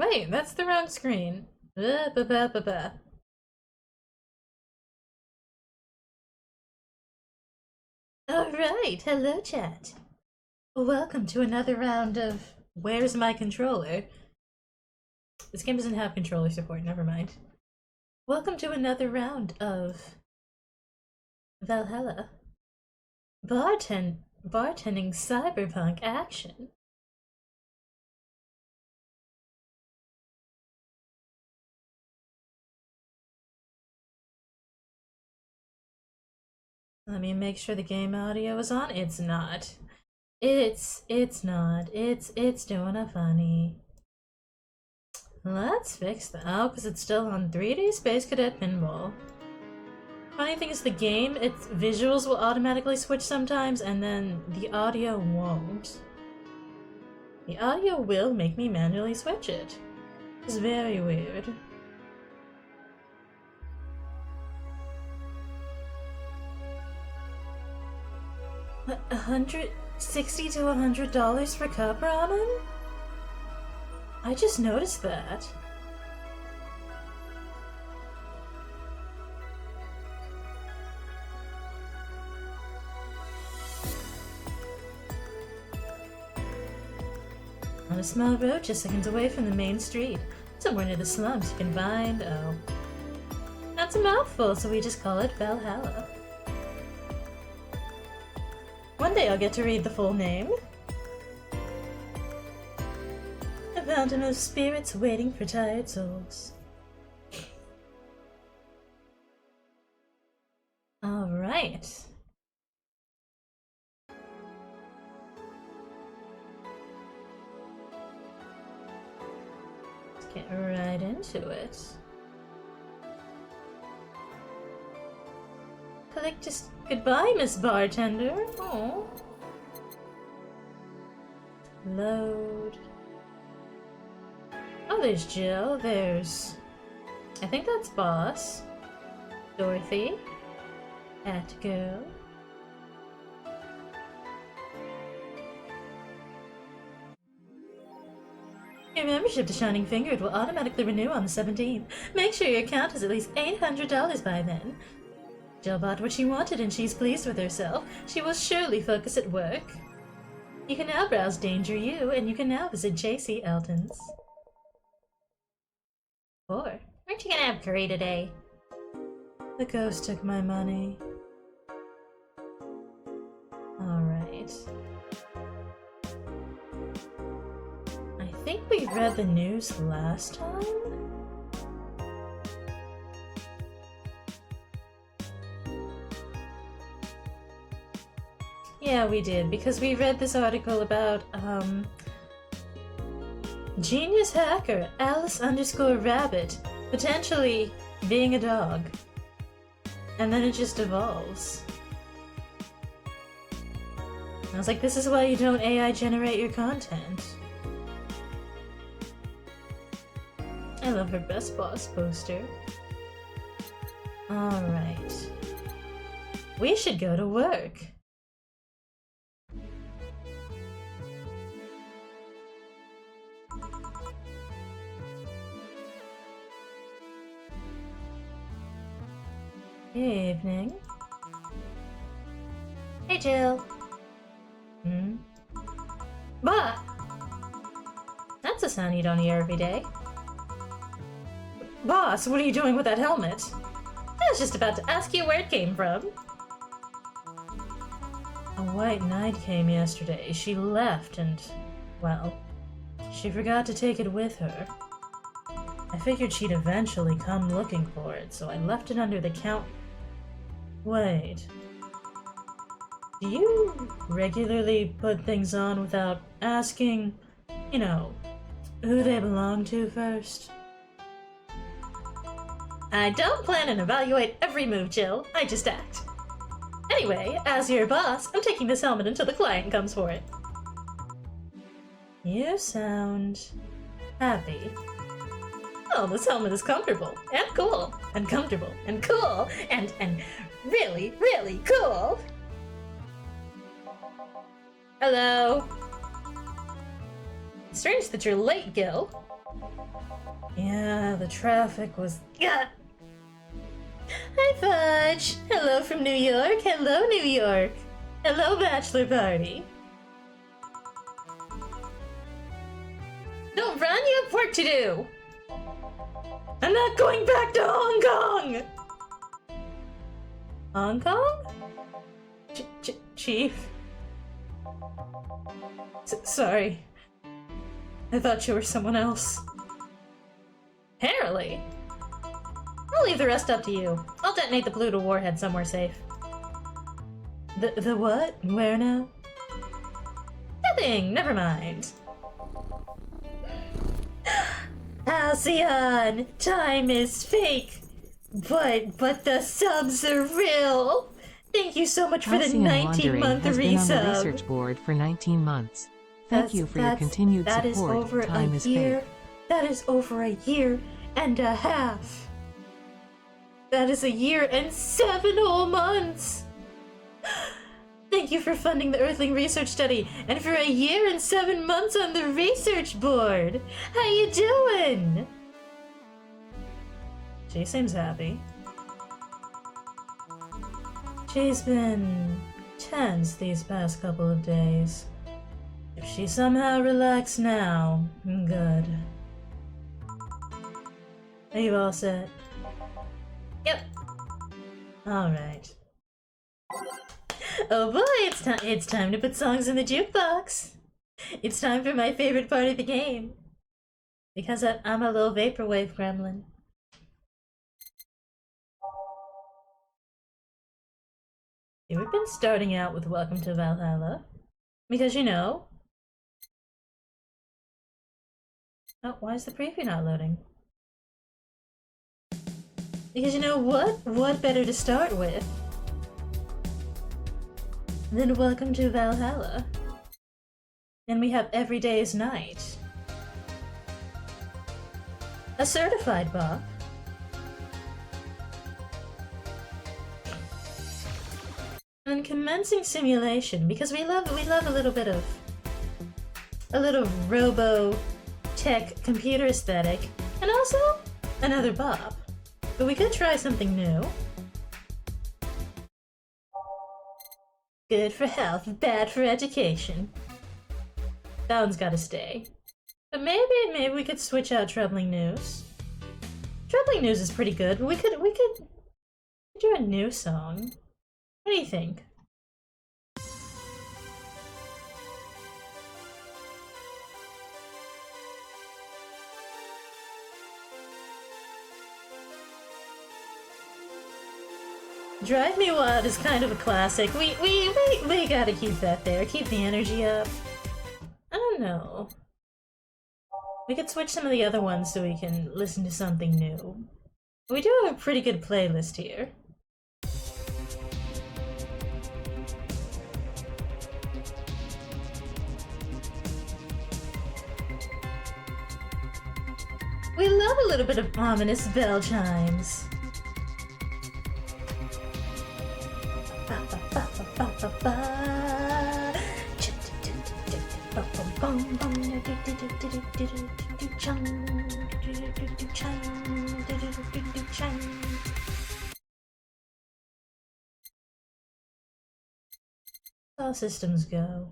Wait, that's the wrong screen. Alright, hello chat. Welcome to another round of Where's My Controller? This game doesn't have controller support, never mind. Welcome to another round of Valhalla. Bartending cyberpunk action. Let me make sure the game audio is on. It's not. It's not. It's doing a funny. Let's fix that. Oh, because it's still on 3D Space Cadet Pinball. Funny thing is the game, its visuals will automatically switch sometimes, and then the audio won't. The audio will make me manually switch it. It's very weird. $160 to $100 for cup ramen? I just noticed that. On a small road just seconds away from the main street, somewhere near the slums, you can find, oh. That's a mouthful, so we just call it Valhalla. One day I'll get to read the full name. A fountain of spirits waiting for tired souls. Alright. Let's get right into it. Click just goodbye, Miss Bartender. Oh. Load. Oh, there's Jill. There's... I think that's Boss. Dorothy. At Girl. Your membership to Shining Fingered will automatically renew on the 17th. Make sure your account is at least $800 by then. Jill bought what she wanted and she's pleased with herself. She will surely focus at work. You can now browse Danger U, and you can now visit J.C. Elton's. 4. Aren't you gonna have curry today? The ghost took my money. Alright. I think we read the news last time? Yeah, we did, because we read this article about, genius hacker Alice_Rabbit potentially being a dog. And then it just evolves. I was like, this is why you don't AI generate your content. I love her Best Boss poster. Alright. We should go to work. Evening. Hey, Jill. But that's a sound you don't hear every day. Boss, what are you doing with that helmet? I was just about to ask you where it came from. A white knight came yesterday. She left and, well, she forgot to take it with her. I figured she'd eventually come looking for it, so I left it under the count. Wait. Do you regularly put things on without asking, you know, who they belong to first? I don't plan and evaluate every move, Jill. I just act. Anyway, as your boss, I'm taking this helmet until the client comes for it. You sound happy. Oh, this helmet is comfortable and cool and comfortable and cool and really, really cool. Hello. Strange that you're late, Gil. Yeah, the traffic was... Gah! Hi, Fudge! Hello from New York! Hello, New York! Hello, bachelor party! Don't run, you have work to do! I'm not going back to Hong Kong! Hong Kong? Chief? Sorry. I thought you were someone else. Apparently. I'll leave the rest up to you. I'll detonate the Pluto warhead somewhere safe. The what? Where now? Nothing! Never mind. Halcyon! Time is fake! But the subs are real! Thank you so much for the 19-month has been on the resub! research board for 19 months. Thank you for your continued support. That is over Time a is year. fake. That is over a year and a half. That is a year and 7 whole months! Thank you for funding the Earthling research study, and for a year and 7 months on the research board! How you doing? She seems happy. She's been tense these past couple of days. If she somehow relaxed now, good. Are you all set? Yep. Alright. Oh boy, it's time to put songs in the jukebox! It's time for my favorite part of the game. Because I'm a little vaporwave gremlin. See, we've been starting out with Welcome to Valhalla. Because, you know... Oh, why is the preview not loading? Because you know what? What better to start with than Welcome to Valhalla? And we have Every Day is Night. A certified bop. And commencing simulation, because we love a little bit of a little robo tech computer aesthetic, and also another bop. But we could try something new. Good for health, bad for education. That one's gotta stay. But maybe we could switch out Troubling News. Troubling News is pretty good, but we could do a new song. What do you think? Drive Me Wild is kind of a classic. We gotta keep that there. Keep the energy up. I don't know. We could switch some of the other ones so we can listen to something new. We do have a pretty good playlist here. We love a little bit of ominous bell chimes. All systems go.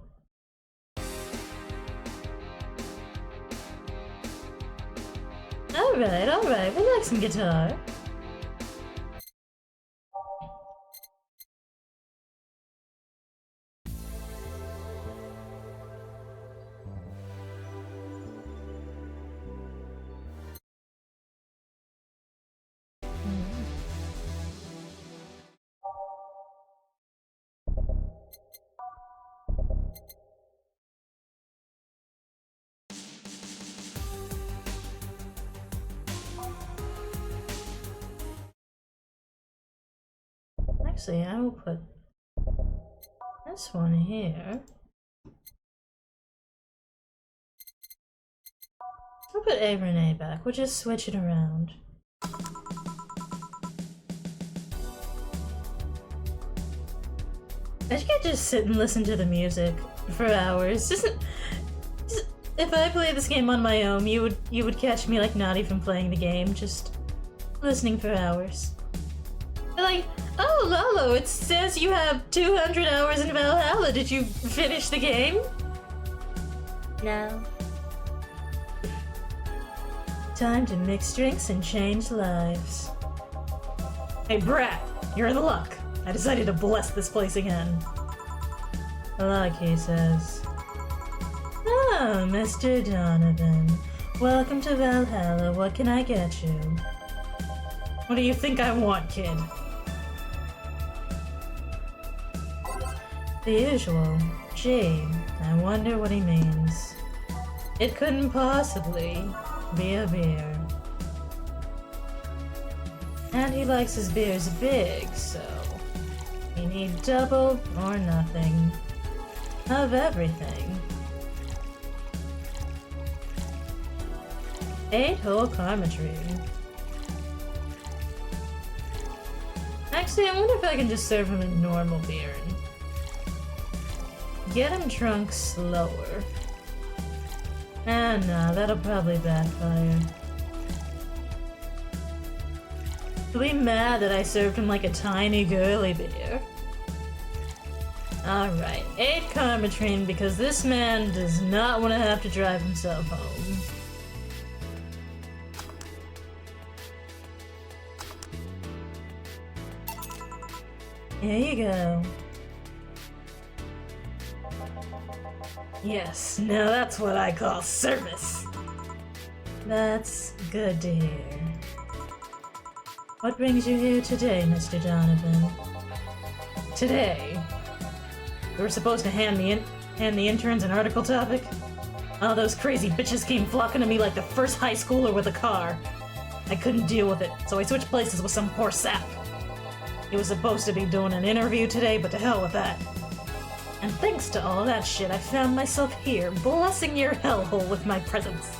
Alright, we like some guitar. Actually, I will put this one here. I'll put A Renee back. We'll just switch it around. I could just sit and listen to the music for hours. Just If I played this game on my own, you would catch me like not even playing the game, just listening for hours. Like, oh Lolo, it says you have 200 hours in Valhalla. Did you finish the game? No. Time to mix drinks and change lives. Hey Brat, you're in luck. I decided to bless this place again. Luck, he says. Oh, Mr. Donovan. Welcome to Valhalla. What can I get you? What do you think I want, kid? The usual. Gee, I wonder what he means. It couldn't possibly be a beer. And he likes his beers big, so you need double or nothing of everything. 8-hole karma tree. Actually, I wonder if I can just serve him a normal beer and get him drunk slower. Ah, no, that'll probably backfire. He'll be mad that I served him like a tiny girly beer. Alright, 8 karma train because this man does not want to have to drive himself home. Here you go. Yes, now that's what I call service. That's good to hear. What brings you here today, Mr. Donovan? Today? You were supposed to hand the interns an article topic? All those crazy bitches came flocking to me like the first high schooler with a car. I couldn't deal with it, so I switched places with some poor sap. He was supposed to be doing an interview today, but to hell with that. And thanks to all that shit, I found myself here, blessing your hellhole with my presence.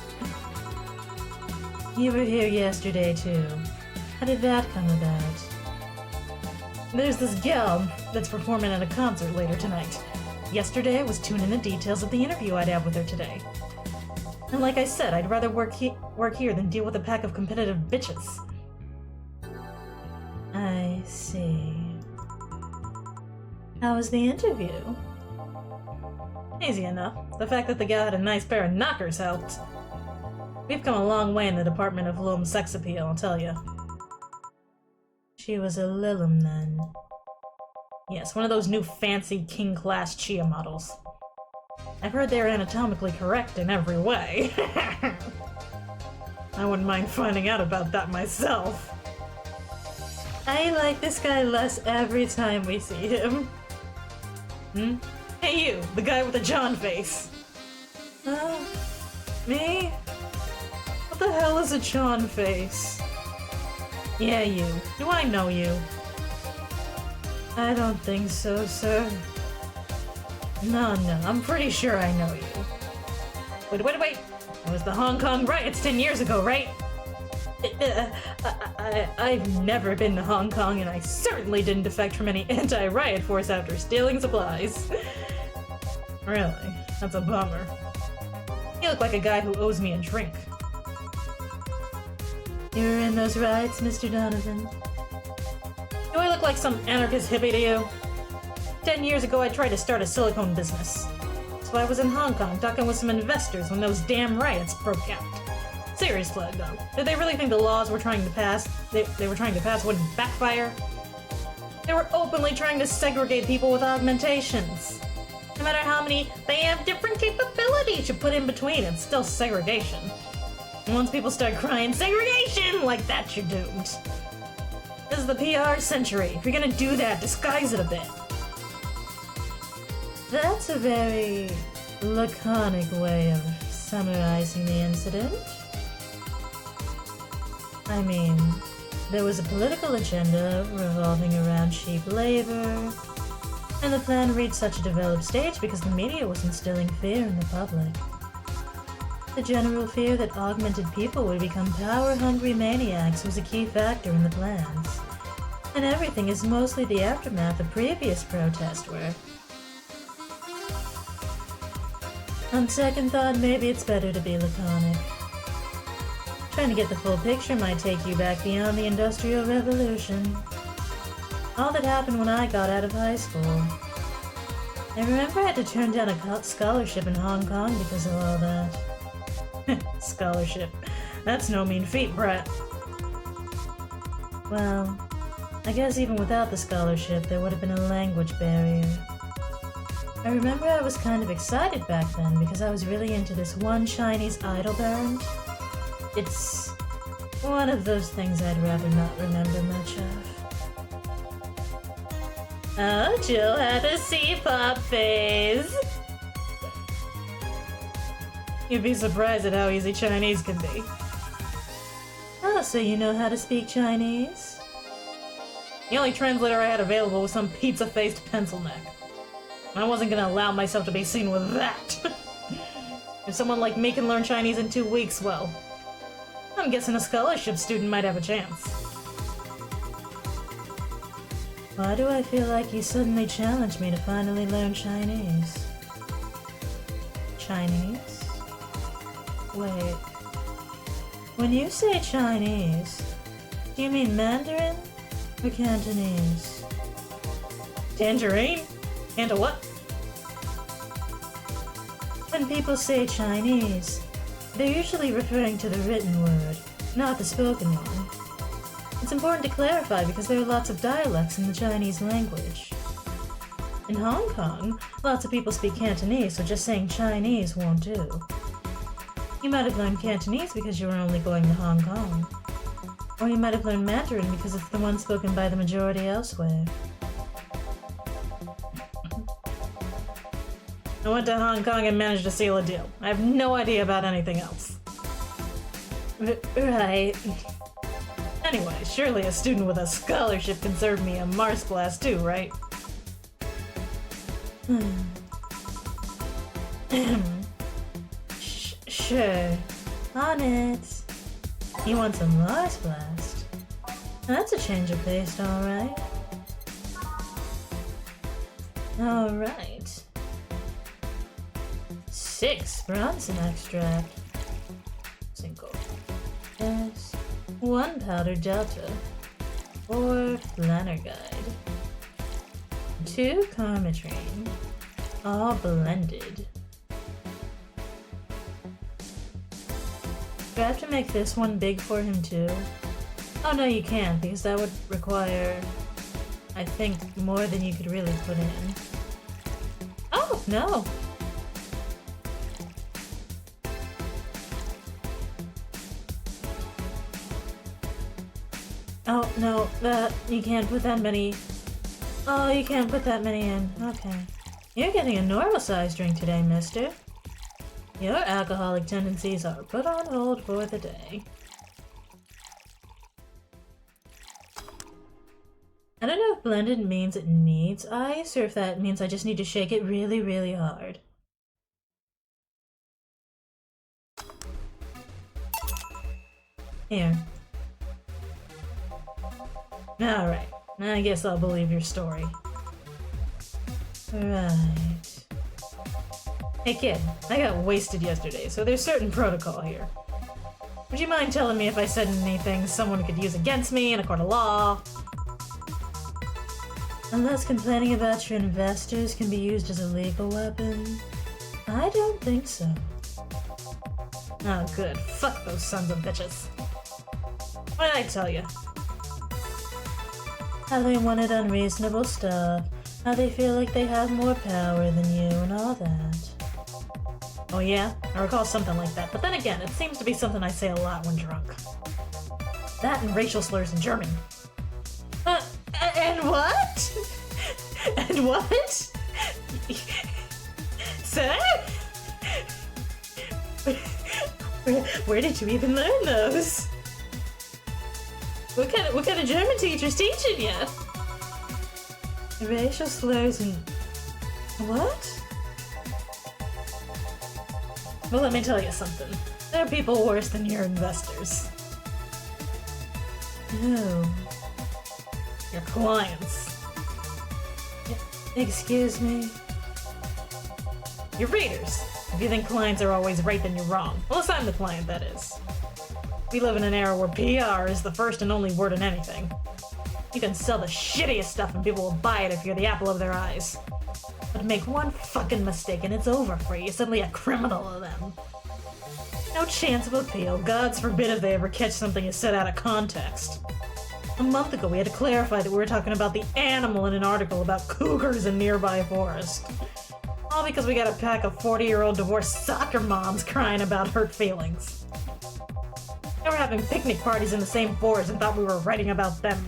You were here yesterday, too. How did that come about? There's this gal that's performing at a concert later tonight. Yesterday, I was tuning the details of the interview I'd have with her today. And like I said, I'd rather work here than deal with a pack of competitive bitches. I see. How was the interview? Easy enough. The fact that the gal had a nice pair of knockers helped. We've come a long way in the department of Lilm sex appeal, I'll tell you. She was a Lilm, then. Yes, one of those new fancy king-class Chia models. I've heard they're anatomically correct in every way. I wouldn't mind finding out about that myself. I like this guy less every time we see him. Hmm? Hey you, the guy with the John face. Me? What the hell is a John face? Yeah, you. Do I know you? I don't think so, sir. No, I'm pretty sure I know you. Wait. It was the Hong Kong riots 10 years ago, right? I've never been to Hong Kong, and I certainly didn't defect from any anti-riot force after stealing supplies. Really? That's a bummer. You look like a guy who owes me a drink. You were in those riots, Mr. Donovan? Do I look like some anarchist hippie to you? 10 years ago, I tried to start a silicone business. So I was in Hong Kong talking with some investors when those damn riots broke out. Seriously, though, did they really think the laws they were trying to pass wouldn't backfire? They were openly trying to segregate people with augmentations. No matter how many, they have different capabilities you put in between, it's still segregation. And once people start crying, segregation! Like that, you're doomed. This is the PR century. If you're gonna do that, disguise it a bit. That's a very laconic way of summarizing the incident. I mean, there was a political agenda revolving around cheap labor, and the plan reached such a developed stage because the media was instilling fear in the public. The general fear that augmented people would become power-hungry maniacs was a key factor in the plans. And everything is mostly the aftermath of previous protests where... On second thought, maybe it's better to be laconic. Trying to get the full picture might take you back beyond the Industrial Revolution. All that happened when I got out of high school. I remember I had to turn down a scholarship in Hong Kong because of all that. Scholarship. That's no mean feat, Brett. Well, I guess even without the scholarship, there would have been a language barrier. I remember I was kind of excited back then because I was really into this one Chinese idol band. It's one of those things I'd rather not remember much of. Oh, Jill had a C-pop phase! You'd be surprised at how easy Chinese can be. Oh, so you know how to speak Chinese? The only translator I had available was some pizza-faced pencil neck. I wasn't gonna allow myself to be seen with that. If someone like me can learn Chinese in 2 weeks, well, I'm guessing a scholarship student might have a chance. Why do I feel like you suddenly challenged me to finally learn Chinese? Chinese? Wait. When you say Chinese, do you mean Mandarin or Cantonese? Tangerine? And a what? When people say Chinese, they're usually referring to the written word, not the spoken one. It's important to clarify because there are lots of dialects in the Chinese language. In Hong Kong, lots of people speak Cantonese, so just saying Chinese won't do. You might have learned Cantonese because you were only going to Hong Kong. Or you might have learned Mandarin because it's the one spoken by the majority elsewhere. I went to Hong Kong and managed to seal a deal. I have no idea about anything else. Right. Anyway, surely a student with a scholarship can serve me a Mars class too, right? Sure. On it. You want some Mars Blast? That's a change of pace, alright. Alright. 6 Bronson extract. Cinco. Yes. 1 powder delta. 4 planner guide. 2 carmitrine. All blended. Do I have to make this one big for him too? Oh no, you can't, because that would require, I think, more than you could really put in. Oh, no! Oh, no, you can't put that many... Oh, you can't put that many in. Okay. You're getting a normal-sized drink today, mister. Your alcoholic tendencies are put on hold for the day. I don't know if blended means it needs ice, or if that means I just need to shake it really, really hard. Here. Alright, I guess I'll believe your story. Right. Hey kid, I got wasted yesterday, so there's certain protocol here. Would you mind telling me if I said anything someone could use against me in a court of law? Unless complaining about your investors can be used as a legal weapon, I don't think so. Oh good, fuck those sons of bitches. What did I tell you? How they wanted unreasonable stuff, how they feel like they have more power than you, and all that. Oh yeah? I recall something like that, but then again, it seems to be something I say a lot when drunk. That and racial slurs in German. And what? And what? Sir? Where did you even learn those? What kind of German teacher's teaching you? Racial slurs and... What? Well, let me tell you something. There are people worse than your investors. Who? Your clients. Excuse me? Your readers. If you think clients are always right, then you're wrong. Unless I'm the client, that is. We live in an era where PR is the first and only word in anything. You can sell the shittiest stuff and people will buy it if you're the apple of their eyes. But make one fucking mistake and it's over for you. You're suddenly a criminal of them. No chance of appeal. Gods forbid if they ever catch something you said out of context. A month ago, we had to clarify that we were talking about the animal in an article about cougars in nearby forest. All because we got a pack of 40-year-old divorced soccer moms crying about hurt feelings. They were having picnic parties in the same forest and thought we were writing about them.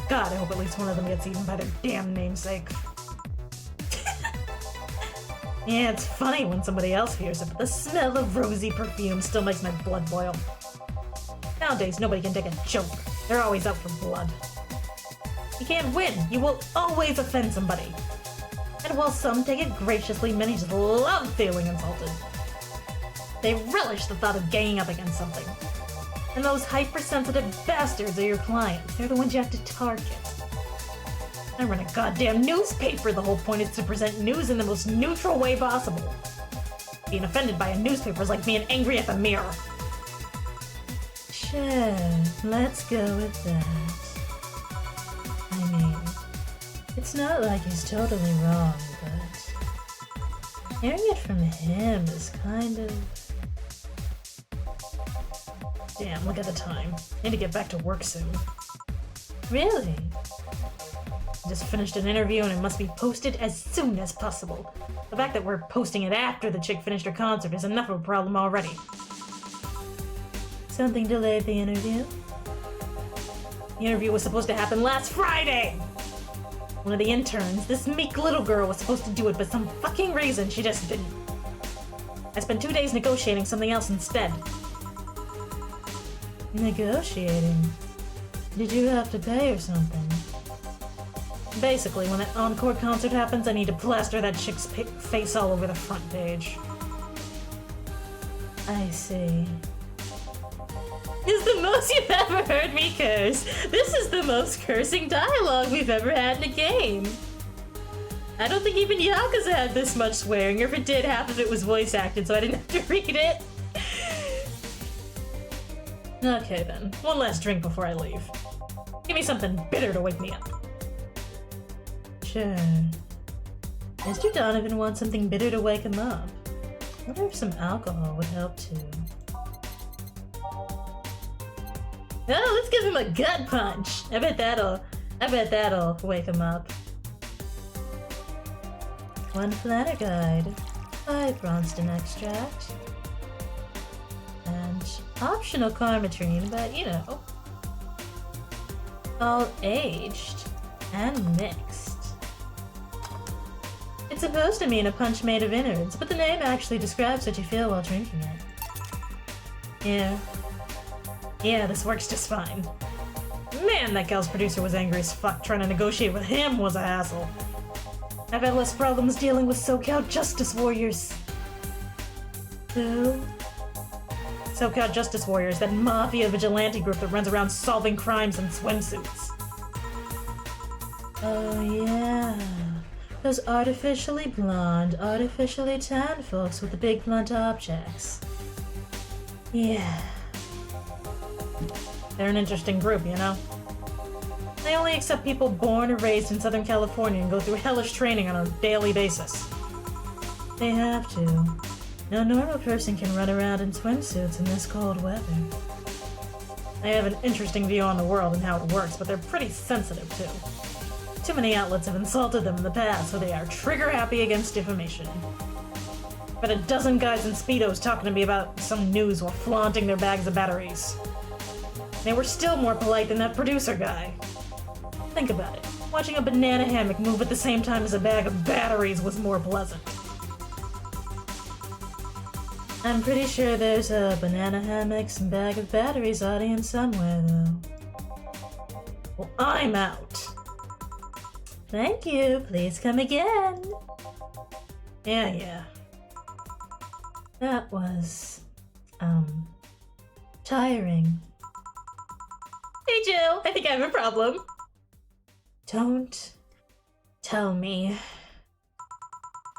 God, I hope at least one of them gets eaten by their damn namesake. Yeah, it's funny when somebody else hears it, but the smell of rosy perfume still makes my blood boil. Nowadays, nobody can take a joke. They're always out for blood. You can't win. You will always offend somebody. And while some take it graciously, many just love feeling insulted. They relish the thought of ganging up against something. And those hypersensitive bastards are your clients. They're the ones you have to target. I run a goddamn newspaper. The whole point is to present news in the most neutral way possible. Being offended by a newspaper is like being angry at the mirror. Sure, let's go with that. I mean, it's not like he's totally wrong, but hearing it from him is kind of... Damn, look at the time. Need to get back to work soon. Really? I just finished an interview and it must be posted as soon as possible. The fact that we're posting it after the chick finished her concert is enough of a problem already. Something delayed the interview? The interview was supposed to happen last Friday! One of the interns, this meek little girl, was supposed to do it, but some fucking reason she just didn't. I spent 2 days negotiating something else instead. Negotiating? Did you have to pay or something? Basically, when that encore concert happens, I need to plaster that chick's face all over the front page. I see. Is the most you've ever heard me curse. This is the most cursing dialogue we've ever had in a game. I don't think even Yakuza had this much swearing, or if it did, half of it was voice acted, so I didn't have to read it. Okay then, one last drink before I leave. Give me something bitter to wake me up. Sure. Mr. Donovan wants something bitter to wake him up. I wonder if some alcohol would help too. Oh, let's give him a gut punch. I bet that'll wake him up. 1 Flanner Guide, 5 Bronston extract, and optional Karmatrine, but you know, all aged and mixed. It's supposed to mean a punch made of innards, but the name actually describes what you feel while drinking it. Yeah, this works just fine. Man, that gal's producer was angry as fuck. Trying to negotiate with him was a hassle. I've had less problems dealing with SoCal Justice Warriors. Who? SoCal Justice Warriors, that mafia vigilante group that runs around solving crimes in swimsuits. Oh yeah. Those artificially blonde, artificially tan folks with the big blunt objects. Yeah. They're an interesting group, you know? They only accept people born or raised in Southern California and go through hellish training on a daily basis. They have to. No normal person can run around in swimsuits in this cold weather. They have an interesting view on the world and how it works, but they're pretty sensitive too. Too many outlets have insulted them in the past, so they are trigger-happy against defamation. But a dozen guys in Speedos talking to me about some news while flaunting their bags of batteries. They were still more polite than that producer guy. Think about it. Watching a banana hammock move at the same time as a bag of batteries was more pleasant. I'm pretty sure there's a banana hammocks and bag of batteries audience somewhere, though. Well, I'm out. Thank you. Please come again. Yeah. That was, tiring. Hey, Jill. I think I have a problem. Don't tell me.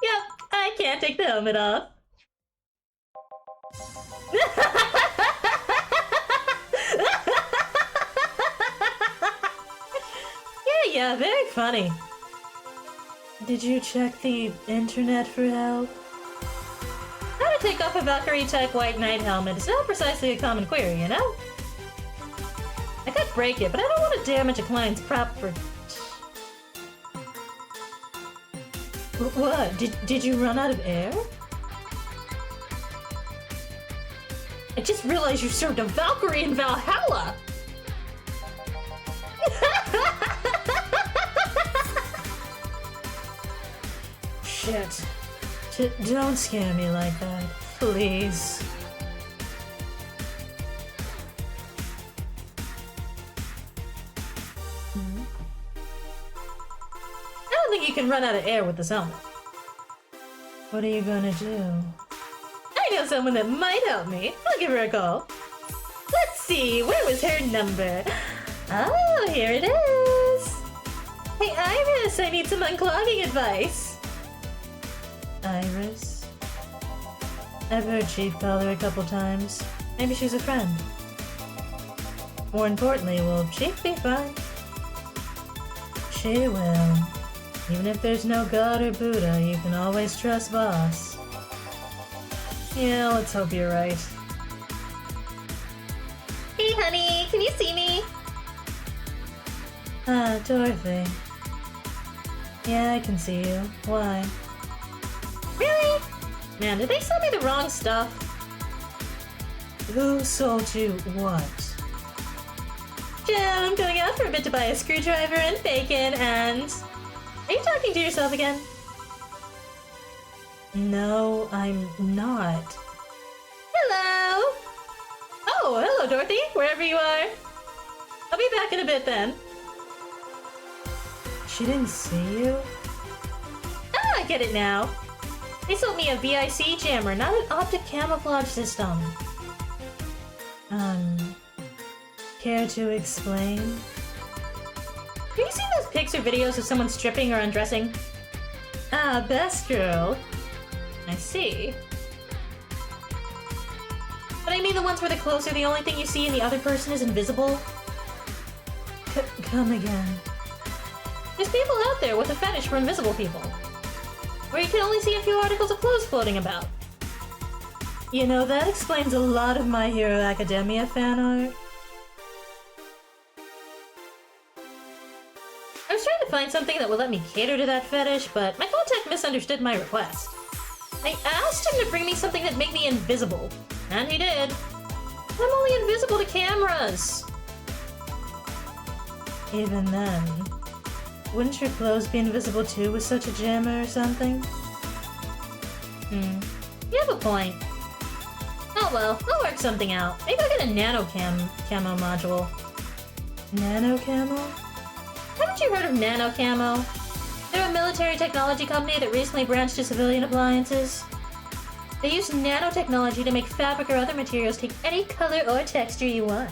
Yep, I can't take the helmet off. Yeah, very funny. Did you check the internet for help? How to take off a Valkyrie-type White Knight helmet is not precisely a common query, you know? I could break it, but I don't want to damage a client's prop for... What? Did you run out of air? I just realized you served a Valkyrie in Valhalla! Shit. Don't scare me like that, please. I don't think you can run out of air with this helmet. What are you gonna do? I know someone that might help me. I'll give her a call. Let's see, where was her number? Oh, here it is. Hey, Iris, I need some unclogging advice. Iris? I've heard Chief call her a couple times. Maybe she's a friend. More importantly, will Chief be fine? She will. Even if there's no God or Buddha, you can always trust Boss. Yeah, let's hope you're right. Hey, honey, can you see me? Ah, Dorothy. Yeah, I can see you. Why? Really? Man, did they sell me the wrong stuff? Who sold you what? Jim, I'm going out for a bit to buy a screwdriver and bacon and... Are you talking to yourself again? No, I'm not. Hello! Oh, hello, Dorothy, wherever you are. I'll be back in a bit then. She didn't see you? Ah, I get it now. They sold me a VIC jammer, not an optic camouflage system. Care to explain? Have you seen those pics or videos of someone stripping or undressing? Ah, best girl. I see. But I mean the ones where the clothes are the only thing you see and the other person is invisible? Come again. There's people out there with a fetish for invisible people. Where you can only see a few articles of clothes floating about. You know, that explains a lot of My Hero Academia fan art. I was trying to find something that would let me cater to that fetish, but my contact misunderstood my request. I asked him to bring me something that made me invisible, and he did. I'm only invisible to cameras. Even then, wouldn't your clothes be invisible too with such a jammer or something? You have a point. Oh well, I'll work something out. Maybe I'll get a nano camo module. Nano camo? Haven't you heard of Nano Camo? They're a military technology company that recently branched to civilian appliances. They use nanotechnology to make fabric or other materials take any color or texture you want.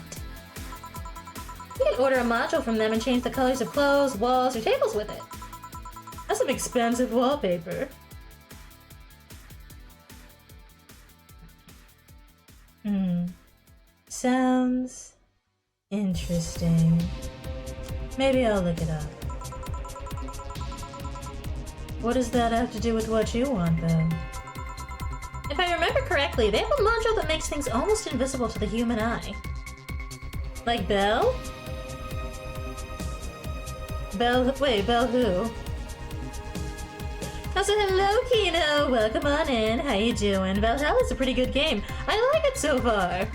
You can order a module from them and change the colors of clothes, walls, or tables with it. That's some expensive wallpaper. Sounds interesting. Maybe I'll look it up. What does that have to do with what you want, though? If I remember correctly, they have a module that makes things almost invisible to the human eye. Like Belle? Wait, Belle who? Also, hello, Kino! Welcome on in. How you doing? Valhalla's a pretty good game. I like it so far.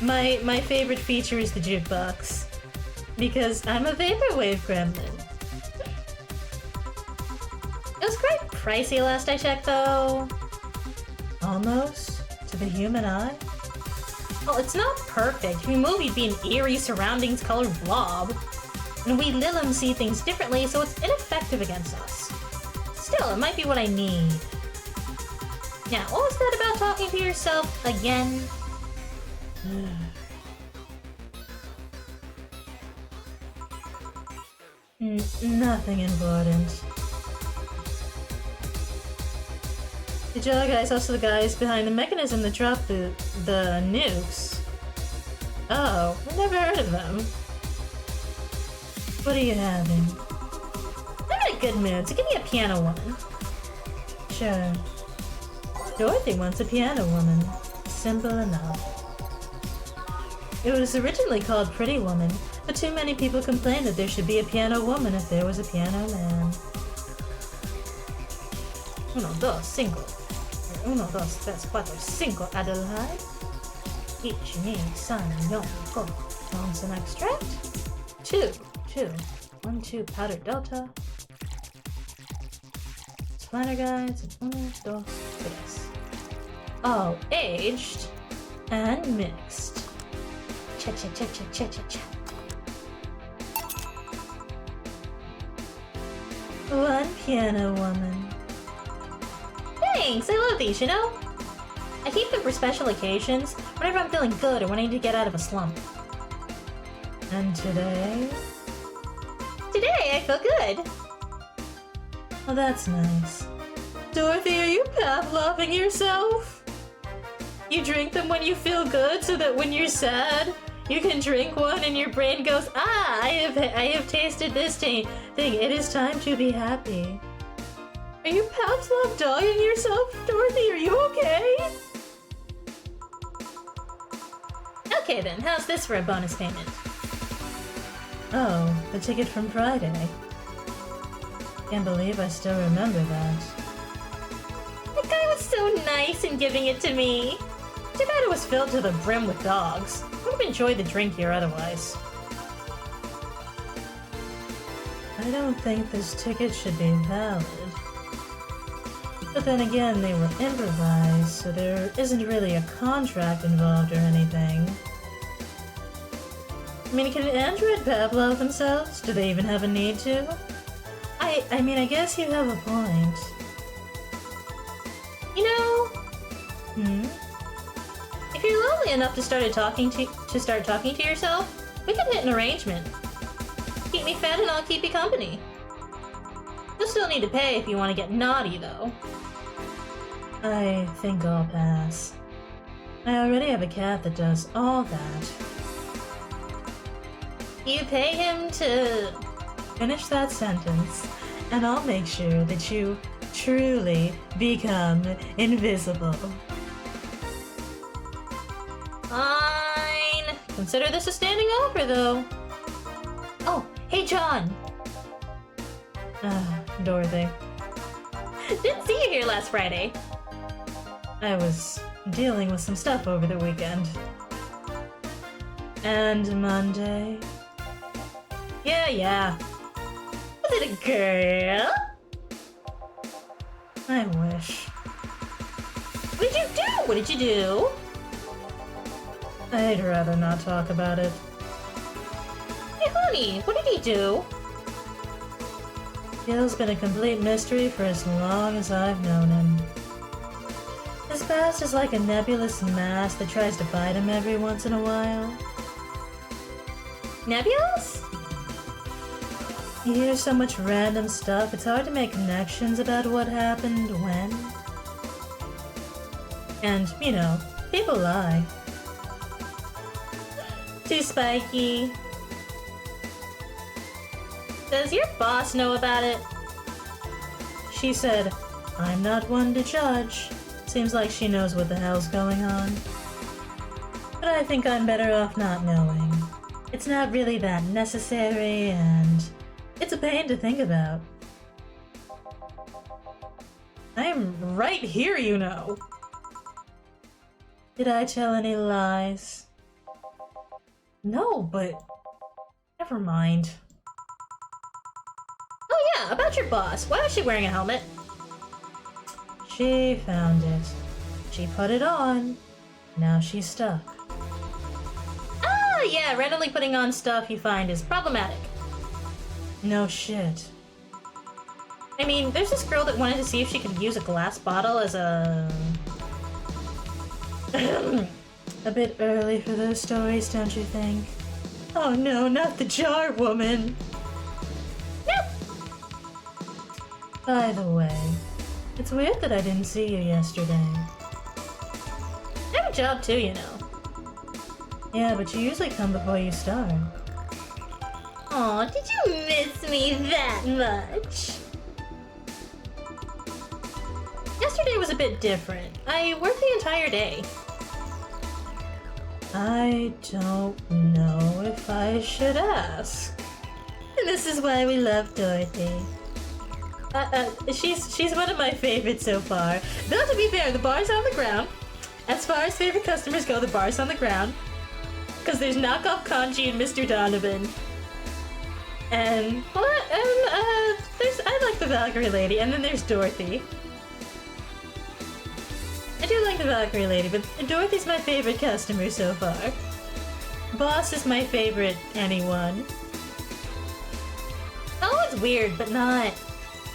My favorite feature is the jukebox. Because I'm a vaporwave gremlin. It was quite pricey last I checked, though. Almost? To the human eye? Well, it's not perfect. We movie'd be an eerie surroundings-colored blob. And we Lilum see things differently, so it's ineffective against us. Still, it might be what I need. Now, what was that about talking to yourself again? Nothing important. The jar guys also the guys behind the mechanism that dropped the nukes. Oh, I never heard of them. What are you having? I'm in a good mood, so give me a piano woman. Sure. Dorothy wants a piano woman. Simple enough. It was originally called Pretty Woman, but too many people complained that there should be a piano woman if there was a piano man. 1, 2, 5. 1, 2, 3, 4, 5, Adelaide. 1, 2, 3, 4, 5. Want some extract? 2. 1, 2, powdered delta. Splatter guides. 1, 2, 3. All aged and mixed. Cha-cha-cha-cha-cha-cha-cha. One piano woman. Thanks, I love these, you know? I keep them for special occasions, whenever I'm feeling good or when I need to get out of a slump. And today? Today, I feel good. Oh, that's nice. Dorothy, are you Pavloving yourself? You drink them when you feel good so that when you're sad, you can drink one and your brain goes, ah, I have tasted this thing. It is time to be happy. Are you Pavlov dogging yourself, Dorothy? Are you okay? Okay then, how's this for a bonus payment? Oh, the ticket from Friday. Can't believe I still remember that. That guy was so nice in giving it to me. Too bad it was filled to the brim with dogs. Would have enjoyed the drink here otherwise. I don't think this ticket should be valid. But then again, they were improvised, so there isn't really a contract involved or anything. I mean, can Android Pavlov themselves? Do they even have a need to? I mean, I guess you have a point. You know... If you're lonely enough to start talking to yourself, we can hit an arrangement. Keep me fed and I'll keep you company. You'll still need to pay if you want to get naughty, though. I think I'll pass. I already have a cat that does all that. You pay him to... Finish that sentence, and I'll make sure that you truly become invisible. Fine. Consider this a standing offer, though. Oh, hey, John. Dorothy. Didn't see you here last Friday. I was dealing with some stuff over the weekend. And Monday? Yeah. Was it a girl? I wish. What did you do? I'd rather not talk about it. Hey, honey, what did he do? Gil's been a complete mystery for as long as I've known him. His past is like a nebulous mass that tries to bite him every once in a while. Nebulous? You hear so much random stuff, it's hard to make connections about what happened when. And, you know, people lie. Too spiky. Does your boss know about it? She said, I'm not one to judge. Seems like she knows what the hell's going on. But I think I'm better off not knowing. It's not really that necessary, and it's a pain to think about. I'm right here, you know. Did I tell any lies? No, but never mind. Oh yeah, about your boss. Why was she wearing a helmet? She found it. She put it on. Now she's stuck. Ah, yeah, randomly putting on stuff you find is problematic. No shit. I mean, there's this girl that wanted to see if she could use a glass bottle as a... A bit early for those stories, don't you think? Oh no, not the jar woman! Nope! By the way, It's weird that I didn't see you yesterday. I have a job too, you know. Yeah, but you usually come before you start. Aw, did you miss me that much? Yesterday was a bit different. I worked the entire day. I don't know if I should ask. And this is why we love Dorothy. She's one of my favorites so far. Though to be fair, the bar's on the ground. As far as favorite customers go, the bar's on the ground. Because there's knockoff Kanji and Mr. Donovan. And, I like the Valkyrie lady, and then there's Dorothy. I do like the Valkyrie lady, but Dorothy's my favorite customer so far. Boss is my favorite anyone. Oh, it's weird, but not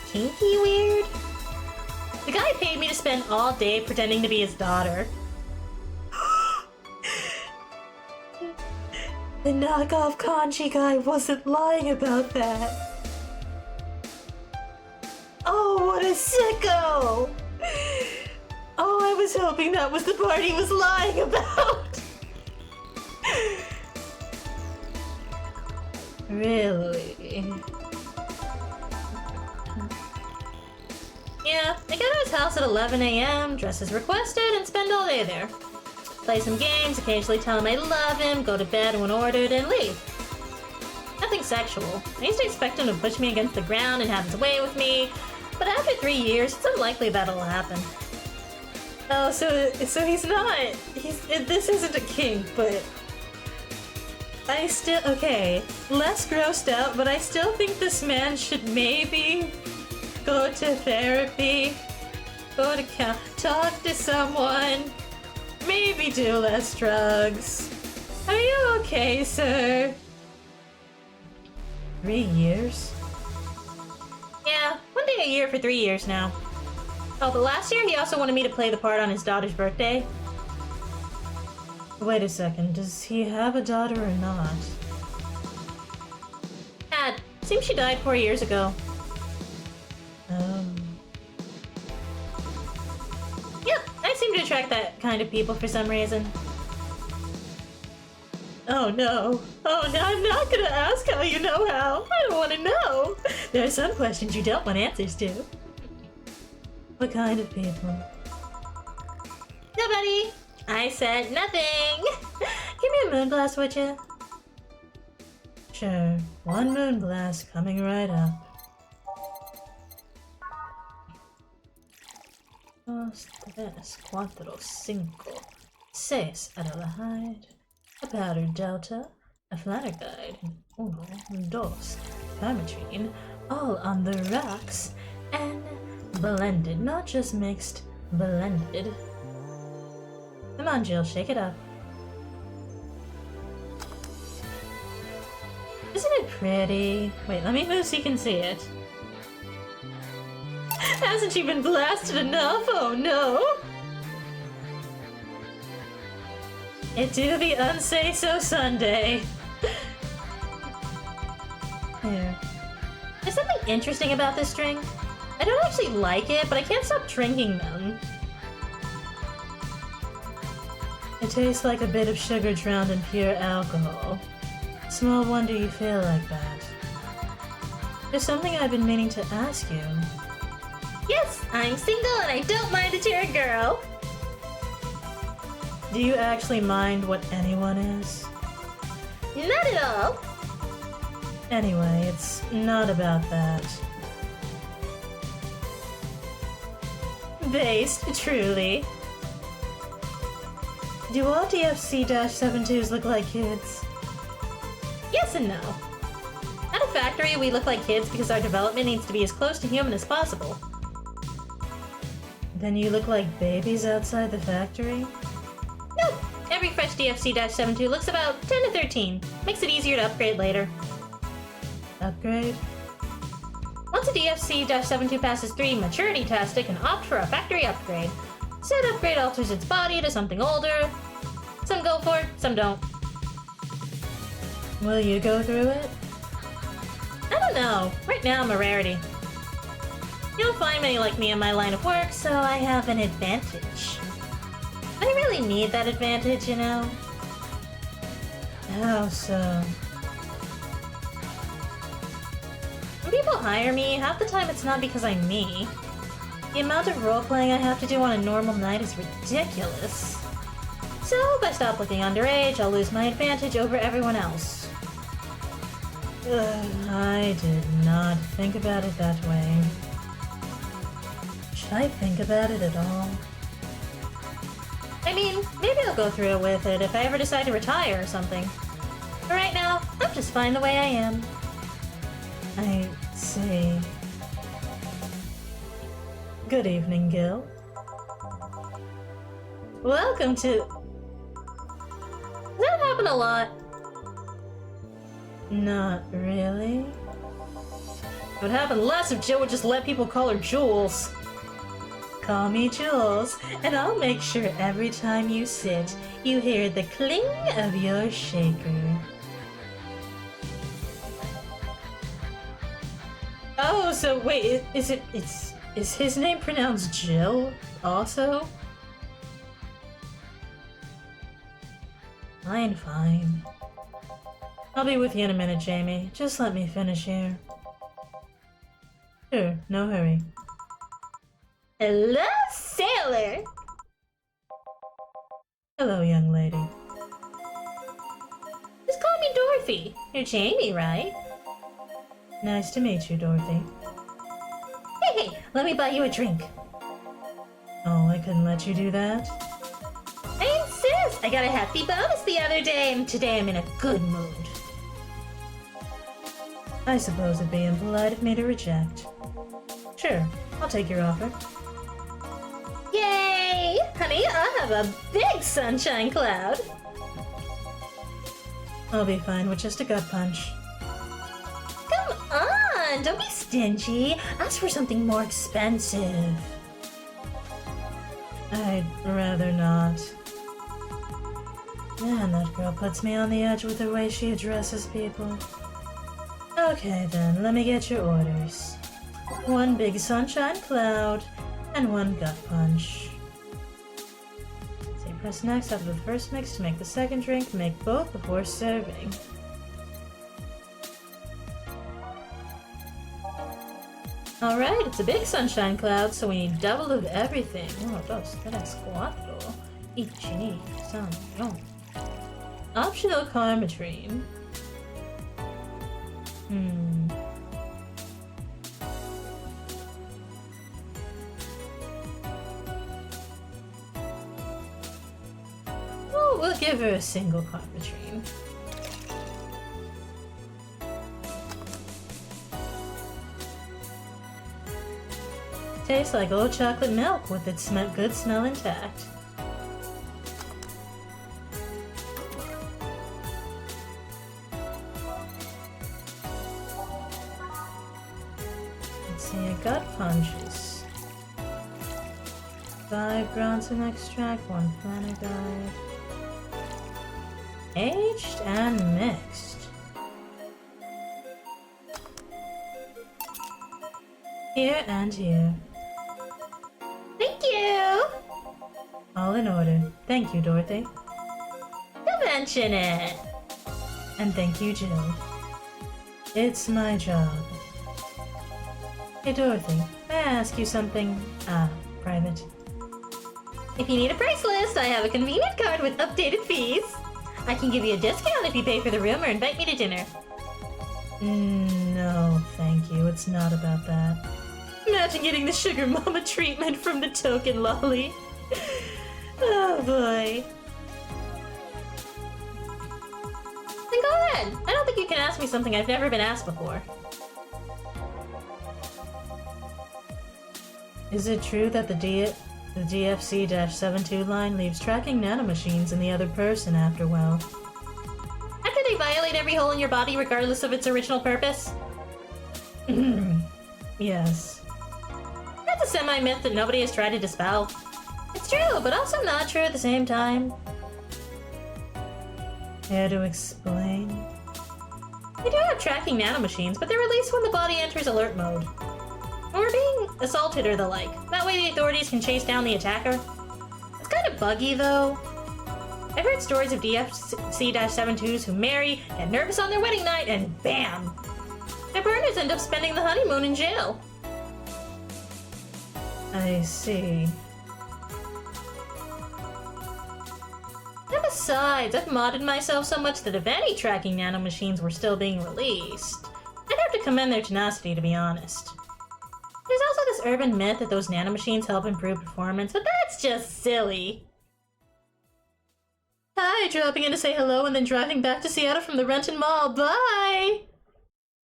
kinky weird. The guy paid me to spend all day pretending to be his daughter. The knockoff Kanji guy wasn't lying about that. Oh, what a sicko! Oh, I was hoping that was the part he was lying about. Really? Yeah, I go to his house at 11 a.m., dress as requested, and spend all day there. Play some games, occasionally tell him I love him, go to bed when ordered, and leave. Nothing sexual. I used to expect him to push me against the ground and have his way with me, but after 3 years, it's unlikely that'll happen. Oh, so he's not. This isn't a kink, but I still okay. Less grossed out, but I still think this man should maybe go to therapy, go to talk to someone, maybe do less drugs. Are you okay, sir? 3 years? Yeah, 1 day a year for 3 years now. Oh, but last year he also wanted me to play the part on his daughter's birthday. Wait a second, does he have a daughter or not? Seems she died 4 years ago. Yep, I seem to attract that kind of people for some reason. Oh no. Oh no, I'm not gonna ask how you know how. I don't want to know. There are some questions you don't want answers to. What kind of people? Nobody! I said nothing! Give me a moonblast, would you? Sure. One moonblast coming right up. Dos, tres, cuatro, cinco, seis Adelaide. A powdered delta, a flanner guide, uno, dos, permatrine, all on the rocks, and blended, not just mixed, blended. Come on, Jill, shake it up. Isn't it pretty? Wait, let me move so you can see it. Hasn't she been blasted enough? Oh no! It do be unsay-so Sunday. Here. There's something interesting about this drink. I don't actually like it, but I can't stop drinking them. It tastes like a bit of sugar drowned in pure alcohol. Small wonder you feel like that. There's something I've been meaning to ask you. Yes, I'm single and I don't mind that you're a girl. Do you actually mind what anyone is? Not at all. Anyway, it's not about that. Based, truly. Do all DFC-72s look like kids? Yes and no. At a factory, we look like kids because our development needs to be as close to human as possible. Then you look like babies outside the factory? Nope. Every fresh DFC-72 looks about 10 to 13. Makes it easier to upgrade later. Upgrade? Once a DFC-72 passes 3 maturity tests, it can opt for a factory upgrade. Said upgrade alters its body to something older. Some go for it, some don't. Will you go through it? I don't know. Right now I'm a rarity. You don't find many like me in my line of work, so I have an advantage. I really need that advantage, you know? How so? When people hire me, half the time it's not because I'm me. The amount of role-playing I have to do on a normal night is ridiculous. So if I stop looking underage, I'll lose my advantage over everyone else. I did not think about it that way. Should I think about it at all? I mean, maybe I'll go through with it if I ever decide to retire or something. But right now, I'm just fine the way I am. I see. Good evening, Gil. Welcome to... Does that happen a lot? Not really. It would happen less if Jill would just let people call her Jules. Call me Jules, and I'll make sure every time you sit, you hear the cling of your shaker. Oh, so wait, is his name pronounced Jill also? Fine. I'll be with you in a minute, Jamie. Just let me finish here. Sure, no hurry. Hello, sailor! Hello, young lady. Just call me Dorothy. You're Jamie, right? Nice to meet you, Dorothy. Hey, let me buy you a drink. Oh, I couldn't let you do that. I insist! I got a hefty bonus the other day, and today I'm in a good mood. I suppose it'd be impolite of me to reject. Sure, I'll take your offer. Yay! Honey, I have a big sunshine cloud. I'll be fine with just a gut punch. Come on, don't be stingy. Ask for something more expensive. I'd rather not. Man, that girl puts me on the edge with the way she addresses people. Okay then, let me get your orders. One big sunshine cloud, and one gut punch. So you press next after the first mix to make the second drink. Make both before serving. Alright, it's a big sunshine cloud, so we need double of everything. Oh, dos, tres, cuatro. Y, son, no. Optional Karmatrine. Oh, we'll give her a single Karmatrine. Tastes like old chocolate milk with its good smell intact. Let's see, a gut punches. 5 Bronson extract, 1 Flanagide. Aged and mixed. Here and here. Thank you! All in order. Thank you, Dorothy. Don't mention it. And thank you, Jill. It's my job. Hey, Dorothy, may I ask you something, private? If you need a price list, I have a convenient card with updated fees. I can give you a discount if you pay for the room or invite me to dinner. No, thank you. It's not about that. Imagine getting the sugar mama treatment from the token lolly. Oh boy. Then go ahead. I don't think you can ask me something I've never been asked before. Is it true that the DFC-72 line leaves tracking nanomachines in the other person after, well... After they violate every hole in your body regardless of its original purpose? Yes. That's a semi-myth that nobody has tried to dispel. It's true, but also not true at the same time. Care to explain? They do have tracking nanomachines, but they're released when the body enters alert mode. We're being assaulted or the like. That way the authorities can chase down the attacker. It's kind of buggy, though. I've heard stories of DFC-72s who marry, get nervous on their wedding night, and bam! Their partners end up spending the honeymoon in jail. I see. And besides, I've modded myself so much that if any tracking nanomachines were still being released, I'd have to commend their tenacity, to be honest. There's also this urban myth that those nanomachines help improve performance, but that's just silly. Hi, dropping in to say hello and then driving back to Seattle from the Renton Mall. Bye!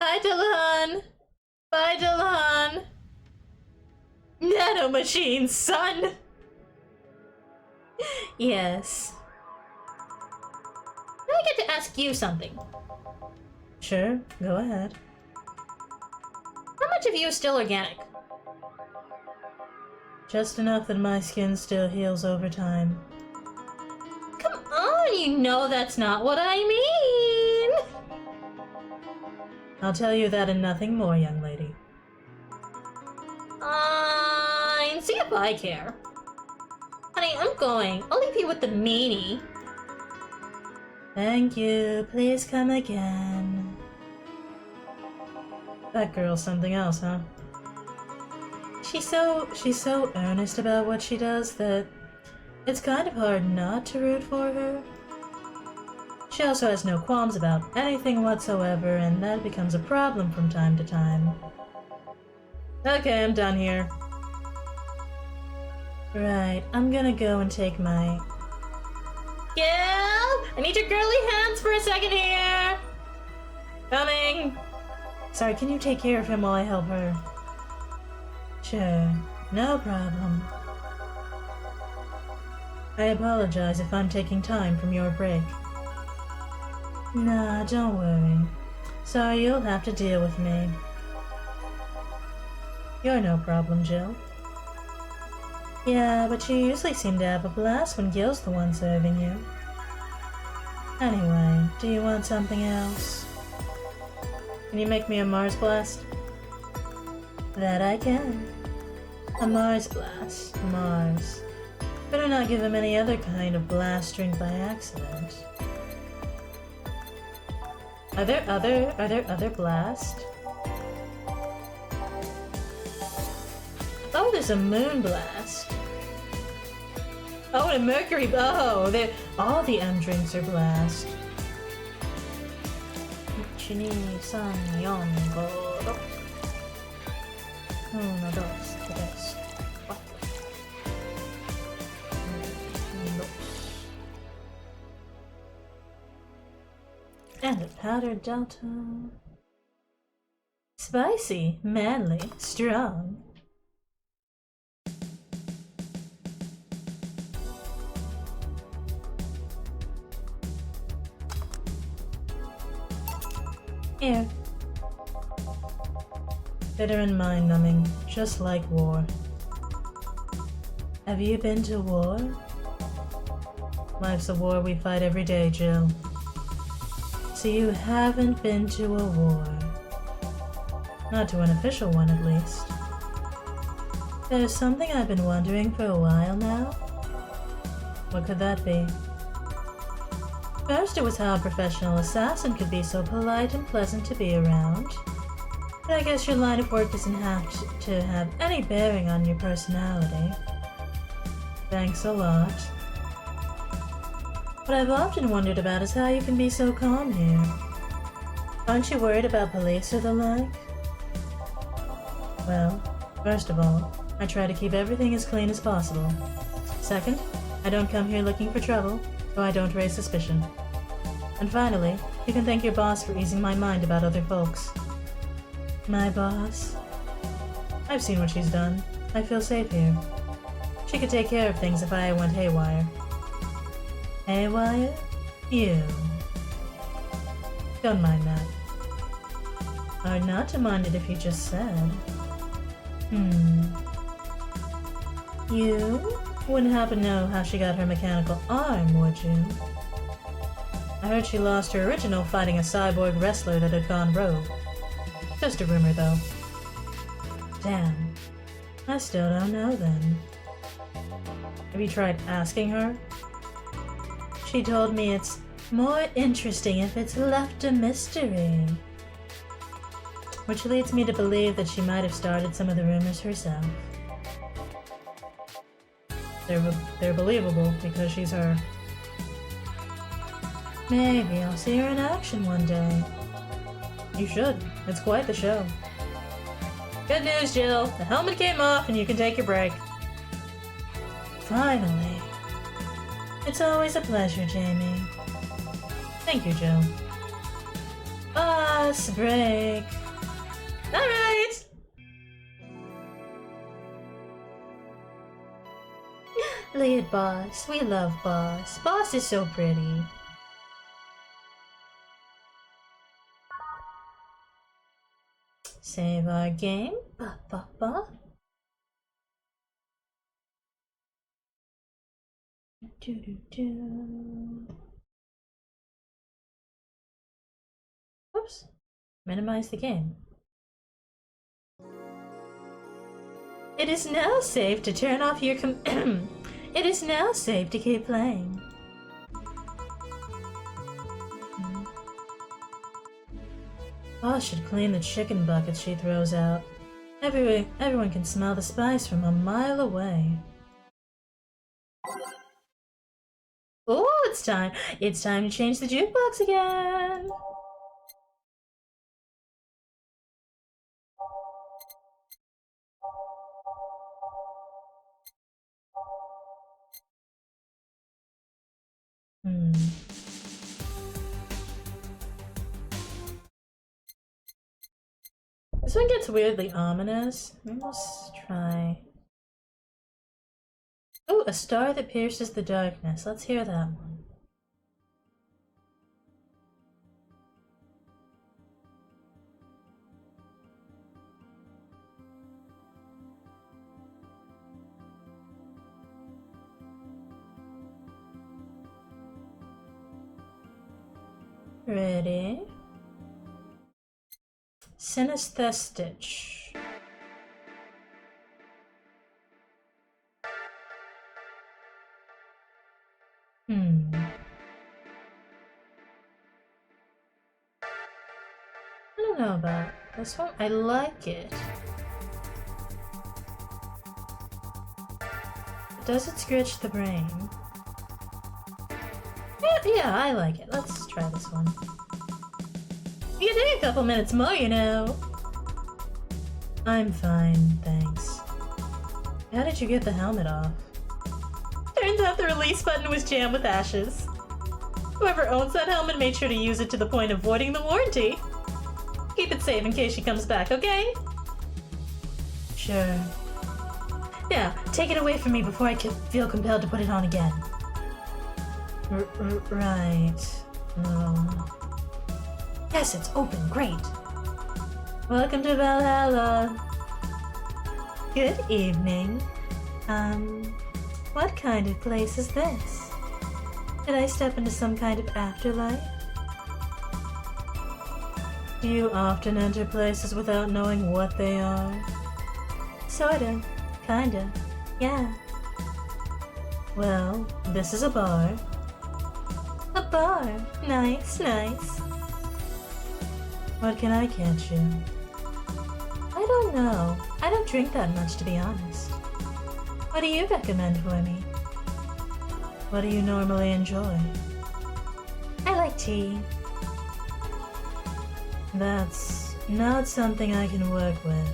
Hi, Dylan! Bye, Dylan! Nanomachines, son! Yes. Now I get to ask you something. Sure, go ahead. How much of you is still organic? Just enough that my skin still heals over time. Come on, you know that's not what I mean! I'll tell you that and nothing more, young lady. Fine, see if I care. Honey, I'm going. I'll leave you with the meanie. Thank you. Please come again. That girl's something else, huh? She's so earnest about what she does that it's kind of hard not to root for her. She also has no qualms about anything whatsoever, and that becomes a problem from time to time. Okay, I'm done here. Right, I'm gonna go and take my... Gil, I need your girly hands for a second here. Coming. Sorry, can you take care of him while I help her? Sure, no problem. I apologize if I'm taking time from your break. Nah, don't worry. Sorry, you'll have to deal with me. You're no problem, Jill. Yeah, but you usually seem to have a blast when Gil's the one serving you. Anyway, do you want something else? Can you make me a Mars blast? That I can. A Mars blast. Mars. Better not give him any other kind of blast drink by accident. Are there other blasts? Oh, there's a moon blast. Oh, and a mercury. Oh, all the M drinks are blast. 1, 2, 3, 4, 5, 6. 1, 2, 3, 4. And a powdered delta. Spicy, manly, strong. Here. Bitter and mind-numbing, just like war. Have you been to war? Life's a war we fight every day, Jill. So you haven't been to a war. Not to an official one, at least. There's something I've been wondering for a while now. What could that be? First, it was how a professional assassin could be so polite and pleasant to be around. But I guess your line of work doesn't have to have any bearing on your personality. Thanks a lot. What I've often wondered about is how you can be so calm here. Aren't you worried about police or the like? Well, first of all, I try to keep everything as clean as possible. Second, I don't come here looking for trouble, so I don't raise suspicion. And finally, you can thank your boss for easing my mind about other folks. My boss? I've seen what she's done. I feel safe here. She could take care of things if I went haywire. Haywire? You. Don't mind that. Hard not to mind it if you just said. You wouldn't happen to know how she got her mechanical arm, would you? I heard she lost her original fighting a cyborg wrestler that had gone rogue. Just a rumor, though. Damn. I still don't know then. Have you tried asking her? She told me it's more interesting if it's left a mystery. Which leads me to believe that she might have started some of the rumors herself. They're believable because she's her. Maybe I'll see her in action one day. You should. It's quite the show. Good news, Jill. The helmet came off and you can take your break. Finally. It's always a pleasure, Jamie. Thank you, Jill. Boss break. Alright! Lead Boss. We love Boss. Boss is so pretty. Save our game. Ba ba ba. Do do do. Oops. Minimize the game. It is now safe to turn off your It is now safe to keep playing. Boss should clean the chicken buckets she throws out. Everyone can smell the spice from a mile away. Oh, it's time! It's time to change the jukebox again! This one gets weirdly ominous. Let's try. Oh, a star that pierces the darkness. Let's hear that one. Ready? Synesthetic. I don't know about this one. I like it. Does it scratch the brain? Yeah, I like it. Let's try this one. You can take a couple minutes more, you know. I'm fine, thanks. How did you get the helmet off? Turns out the release button was jammed with ashes. Whoever owns that helmet made sure to use it to the point of voiding the warranty. Keep it safe in case she comes back, okay? Sure. Now, take it away from me before I feel compelled to put it on again. Right. Yes, it's open. Great. Welcome to Valhalla. Good evening. What kind of place is this? Did I step into some kind of afterlife? Do you often enter places without knowing what they are? Sorta. Kinda. Yeah. Well, this is a bar. A bar. Nice, nice. What can I catch you? I don't know. I don't drink that much, to be honest. What do you recommend for me? What do you normally enjoy? I like tea. That's not something I can work with.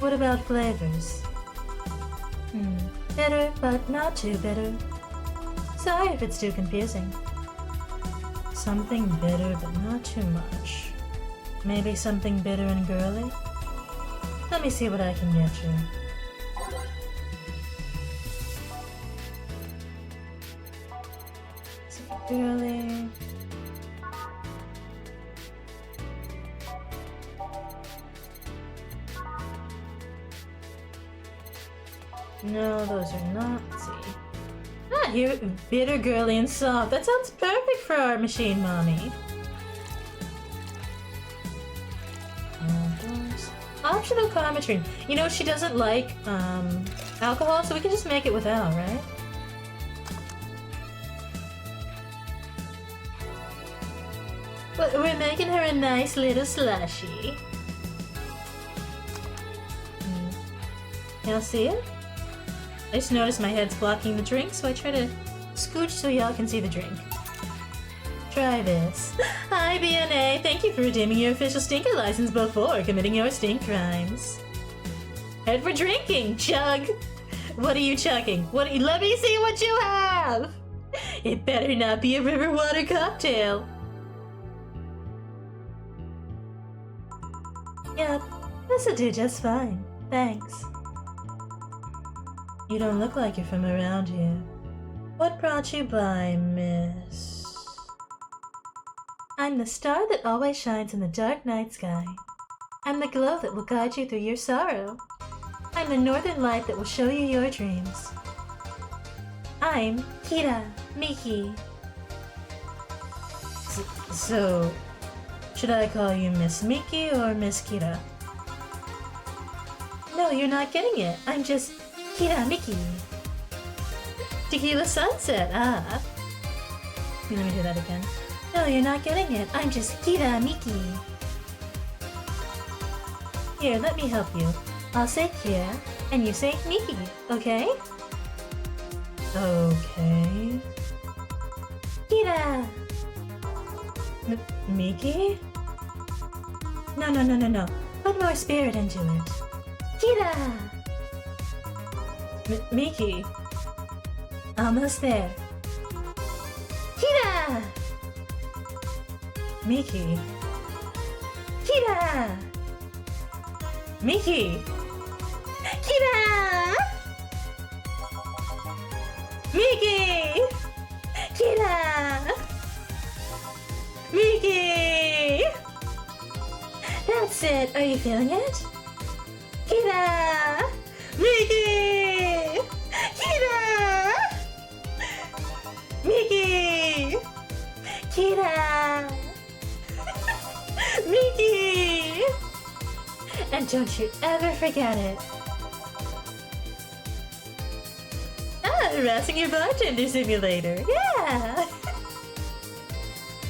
What about flavors? Bitter, but not too bitter. Sorry if it's too confusing. Something bitter, but not too much. Maybe something bitter and girly? Let me see what I can get you. Girly. No, those are not. Let's see. Ah, here, bitter, girly, and soft. That sounds perfect for our machine mommy. Optional Carmetrine. You know, she doesn't like, alcohol, so we can just make it without, right? But we're making her a nice little slushy. Y'all see it? I just noticed my head's blocking the drink, so I try to scooch so y'all can see the drink. Try this. Hi, BNA. Thank you for redeeming your official stinker license before committing your stink crimes. Head for drinking, chug. What are you chugging? Let me see what you have. It better not be a river water cocktail. Yep, this'll do just fine. Thanks. You don't look like you're from around here. What brought you by, miss? I'm the star that always shines in the dark night sky. I'm the glow that will guide you through your sorrow. I'm the northern light that will show you your dreams. I'm Kira Miki. So, should I call you Miss Miki or Miss Kira? No, you're not getting it. I'm just Kira Miki. Tequila Sunset, ah. Let me do that again. No, you're not getting it. I'm just Kira Miki. Here, let me help you. I'll say Kira, and you say Miki, okay? Okay. Kira! Miki? No. Put more spirit into it. Kira! Miki. Almost there. Kira! Miki. Kira! Miki! Kira! Miki! Kira! Miki! That's it. Are you feeling it? Kira! Miki! Kira! Miki! Kira! Miki! And don't you ever forget it. Harassing your bartender simulator. Yeah!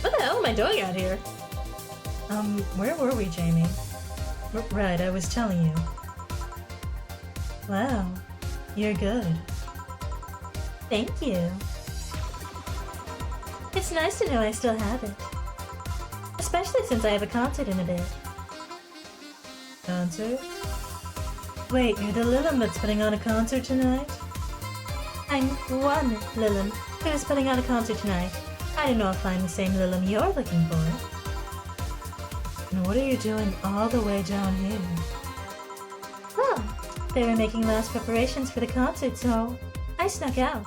What the hell am I doing out here? Where were we, Jamie? Right, I was telling you. Wow, you're good. Thank you. It's nice to know I still have it. Especially since I have a concert in a bit. Concert? Wait, you're the Lilum that's putting on a concert tonight? I'm one Lilum who's putting on a concert tonight. I don't know if I'm the same Lilum you're looking for. And what are you doing all the way down here? Oh, they were making last preparations for the concert, so I snuck out.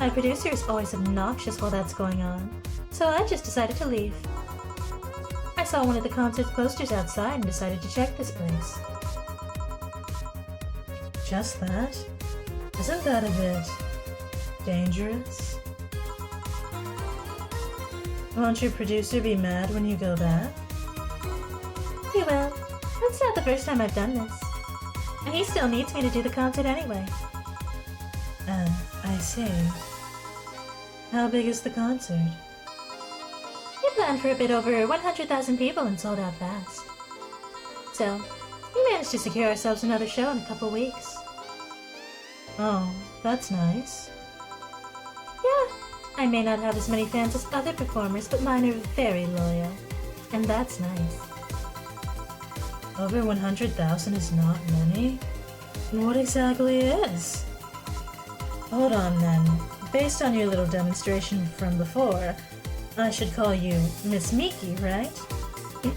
My producer is always obnoxious while that's going on, so I just decided to leave. I saw one of the concert's posters outside and decided to check this place. Just that? Isn't that a bit dangerous? Won't your producer be mad when you go back? He will. That's not the first time I've done this. And he still needs me to do the concert anyway. I see. How big is the concert? We planned for a bit over 100,000 people and sold out fast. So, we managed to secure ourselves another show in a couple weeks. Oh, that's nice. Yeah, I may not have as many fans as other performers, but mine are very loyal. And that's nice. Over 100,000 is not many? What exactly is? Hold on then. Based on your little demonstration from before, I should call you Miss Miki, right? You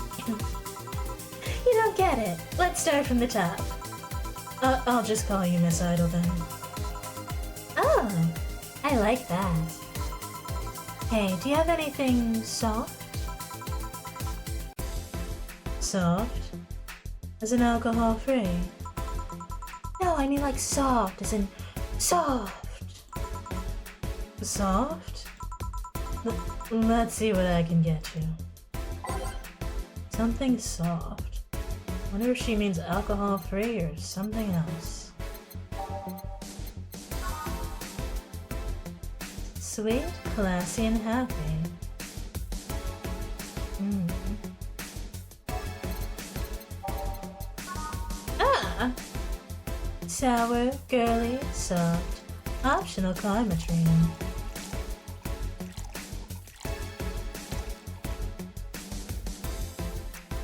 don't get it. Let's start from the top. I'll just call you Miss Idol then. Oh, I like that. Hey, do you have anything soft? Soft? As in alcohol-free? No, I mean like soft, as in soft. Soft? Let's see what I can get you. Something soft. Wonder if she means alcohol-free or something else. Sweet, classy, and happy. Ah! Sour, girly, soft, optional karma training.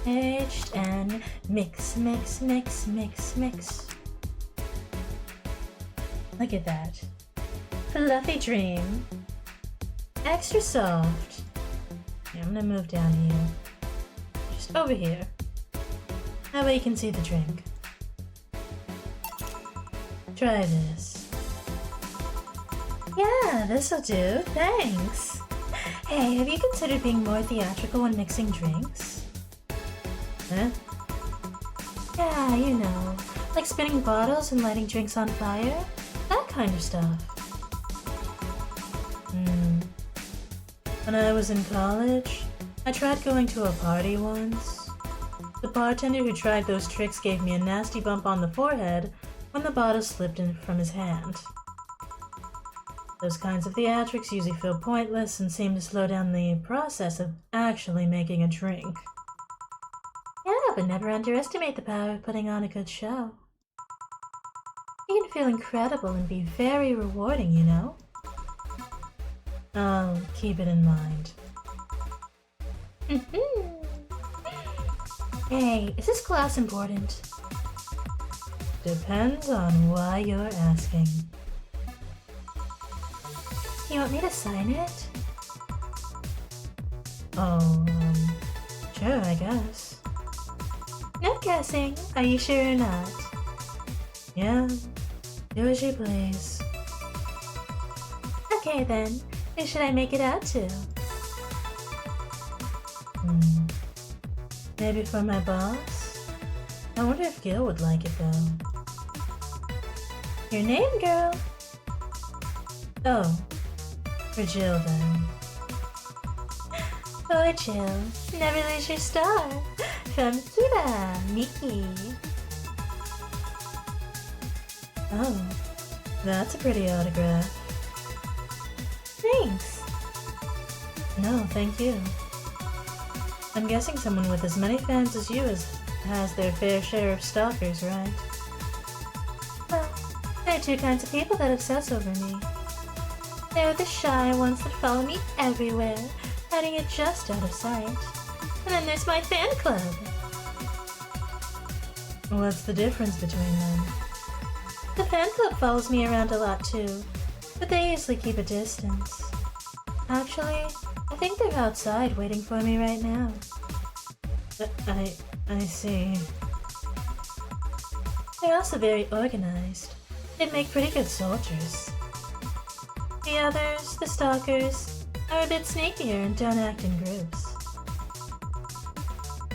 Aged and mix, mix, mix, mix, mix. Look at that. Fluffy dream. Extra soft. Yeah, I'm gonna move down here. Just over here. That way you can see the drink. Try this. Yeah, this'll do. Thanks. Hey, have you considered being more theatrical when mixing drinks? Huh? Yeah, you know, like spinning bottles and lighting drinks on fire. That kind of stuff. When I was in college, I tried going to a party once. The bartender who tried those tricks gave me a nasty bump on the forehead when the bottle slipped in from his hand. Those kinds of theatrics usually feel pointless and seem to slow down the process of actually making a drink. Yeah, but never underestimate the power of putting on a good show. It can feel incredible and be very rewarding, you know? I'll keep it in mind. Hey, is this class important? Depends on why you're asking. You want me to sign it? Oh, sure, I guess. No guessing. Are you sure or not? Yeah, do as you please. Okay then, who should I make it out to? Maybe for my boss? I wonder if Gil would like it though. Your name, girl? Oh, for Jill then. Oh, Jill, never lose your star. From Kira, Mickey. Oh, that's a pretty autograph. Thanks. No, thank you. I'm guessing someone with as many fans as you has their fair share of stalkers, right? Well, there are two kinds of people that obsess over me. There are the shy ones that follow me everywhere, hiding it just out of sight. And then there's my fan club. What's the difference between them? The fan club follows me around a lot too, but they usually keep a distance. Actually, I think they're outside waiting for me right now. I see. They're also very organized. They'd make pretty good soldiers. The others, the stalkers, are a bit sneakier and don't act in groups.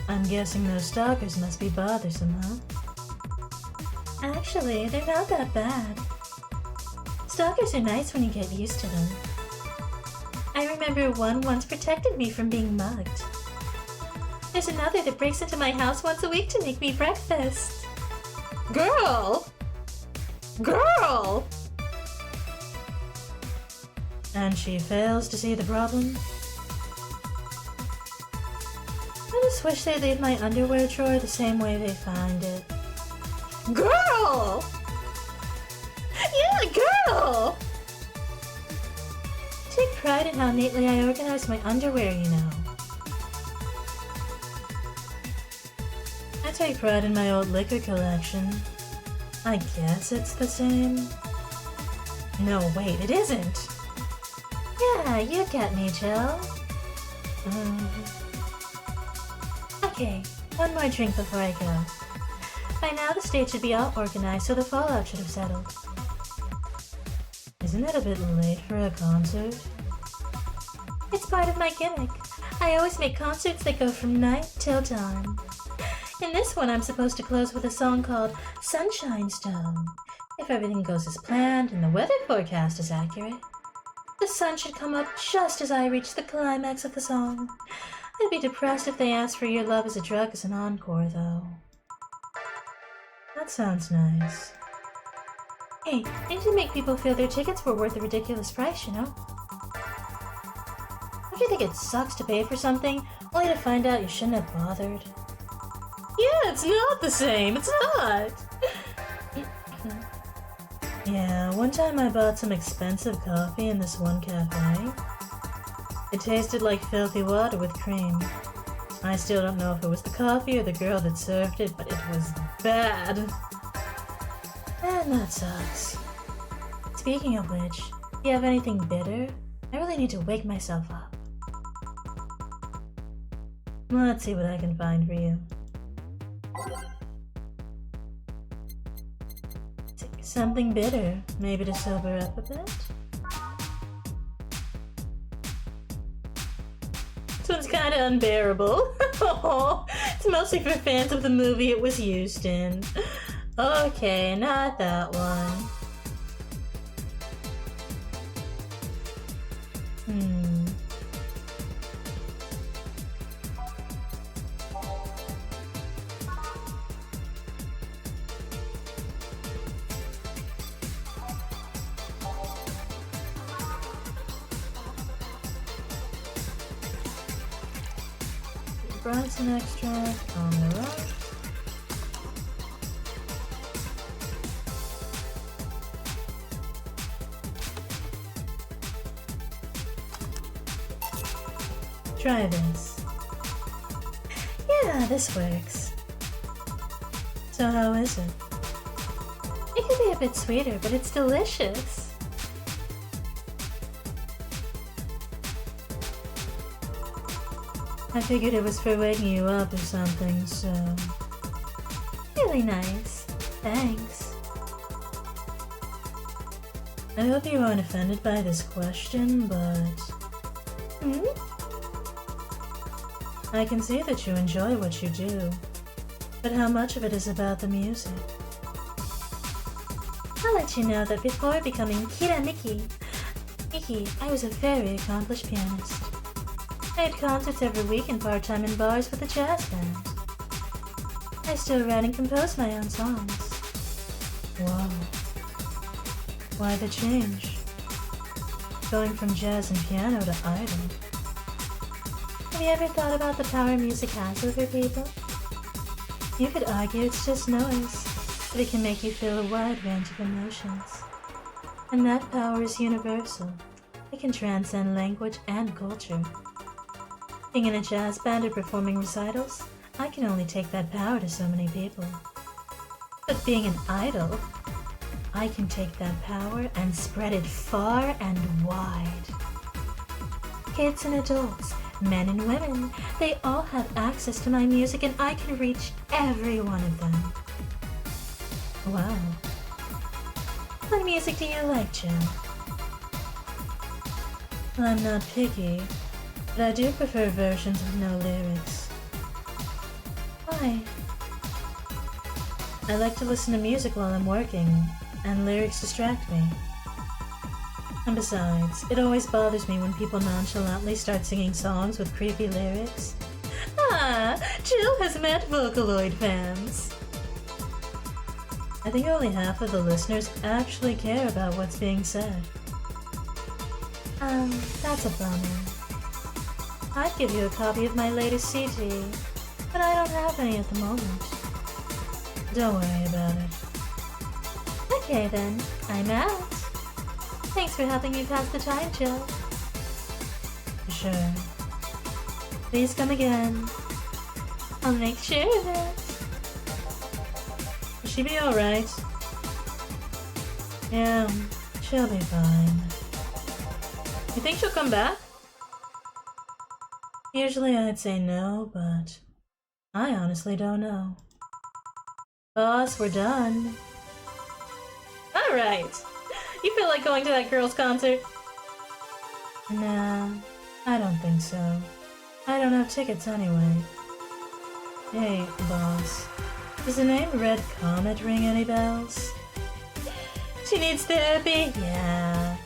I'm guessing those stalkers must be bothersome, huh? Actually, they're not that bad. Stalkers are nice when you get used to them. I remember one once protected me from being mugged. There's another that breaks into my house once a week to make me breakfast. Girl! Girl! And she fails to see the problem? I just wish they'd leave my underwear drawer the same way they find it. Girl! Yeah, girl! I take pride in how neatly I organize my underwear, you know. I take pride in my old liquor collection. I guess it's the same. No, wait, it isn't. Yeah, you get me, Jill. Okay, one more drink before I go. By now the stage should be all organized, so the fallout should have settled. Isn't it a bit late for a concert? It's part of my gimmick. I always make concerts that go from night till dawn. In this one, I'm supposed to close with a song called Sunshine Stone. If everything goes as planned and the weather forecast is accurate, the sun should come up just as I reach the climax of the song. I'd be depressed if they asked for Your Love is a Drug as an encore, though. That sounds nice. Hey, I need to make people feel their tickets were worth a ridiculous price, you know? Don't you think it sucks to pay for something only to find out you shouldn't have bothered? Yeah, it's not the same. It's not. Yeah, one time I bought some expensive coffee in this one cafe. It tasted like filthy water with cream. I still don't know if it was the coffee or the girl that served it, but it was bad. And that sucks. Speaking of which, do you have anything bitter? I really need to wake myself up. Let's see what I can find for you. Something bitter, maybe to sober up a bit? This one's kinda unbearable. It's mostly for fans of the movie it was used in. Okay, not that one. Bronson extract on the right. Try this. Yeah, this works. So how is it? It could be a bit sweeter, but it's delicious. I figured it was for waking you up or something, so... Really nice. Thanks. I hope you aren't offended by this question, but... I can see that you enjoy what you do, but how much of it is about the music? I'll let you know that before becoming Kira Miki, I was a very accomplished pianist. I had concerts every week and part-time in bars with a jazz band. I still write and compose my own songs. Whoa. Why the change? Going from jazz and piano to idol. Have you ever thought about the power music has over people? You could argue it's just noise, but it can make you feel a wide range of emotions. And that power is universal. It can transcend language and culture. Being in a jazz band or performing recitals, I can only take that power to so many people. But being an idol, I can take that power and spread it far and wide. Kids and adults, men and women, they all have access to my music and I can reach every one of them. Wow. What music do you like, Jill? I'm not picky, but I do prefer versions with no lyrics. Why? I like to listen to music while I'm working, and lyrics distract me. And besides, it always bothers me when people nonchalantly start singing songs with creepy lyrics. Ah, Jill has met Vocaloid fans. I think only half of the listeners actually care about what's being said. That's a bummer. I'd give you a copy of my latest CD, but I don't have any at the moment. Don't worry about it. Okay then, I'm out. Thanks for helping me pass the time, Jill. Sure. Please come again. I'll make sure of it. Will she be alright? Yeah, she'll be fine. You think she'll come back? Usually I'd say no, but I honestly don't know. Boss, we're done. Alright. You feel like going to that girl's concert? Nah, I don't think so. I don't have tickets anyway. Hey, boss. Does the name Red Comet ring any bells? She needs therapy? Yeah.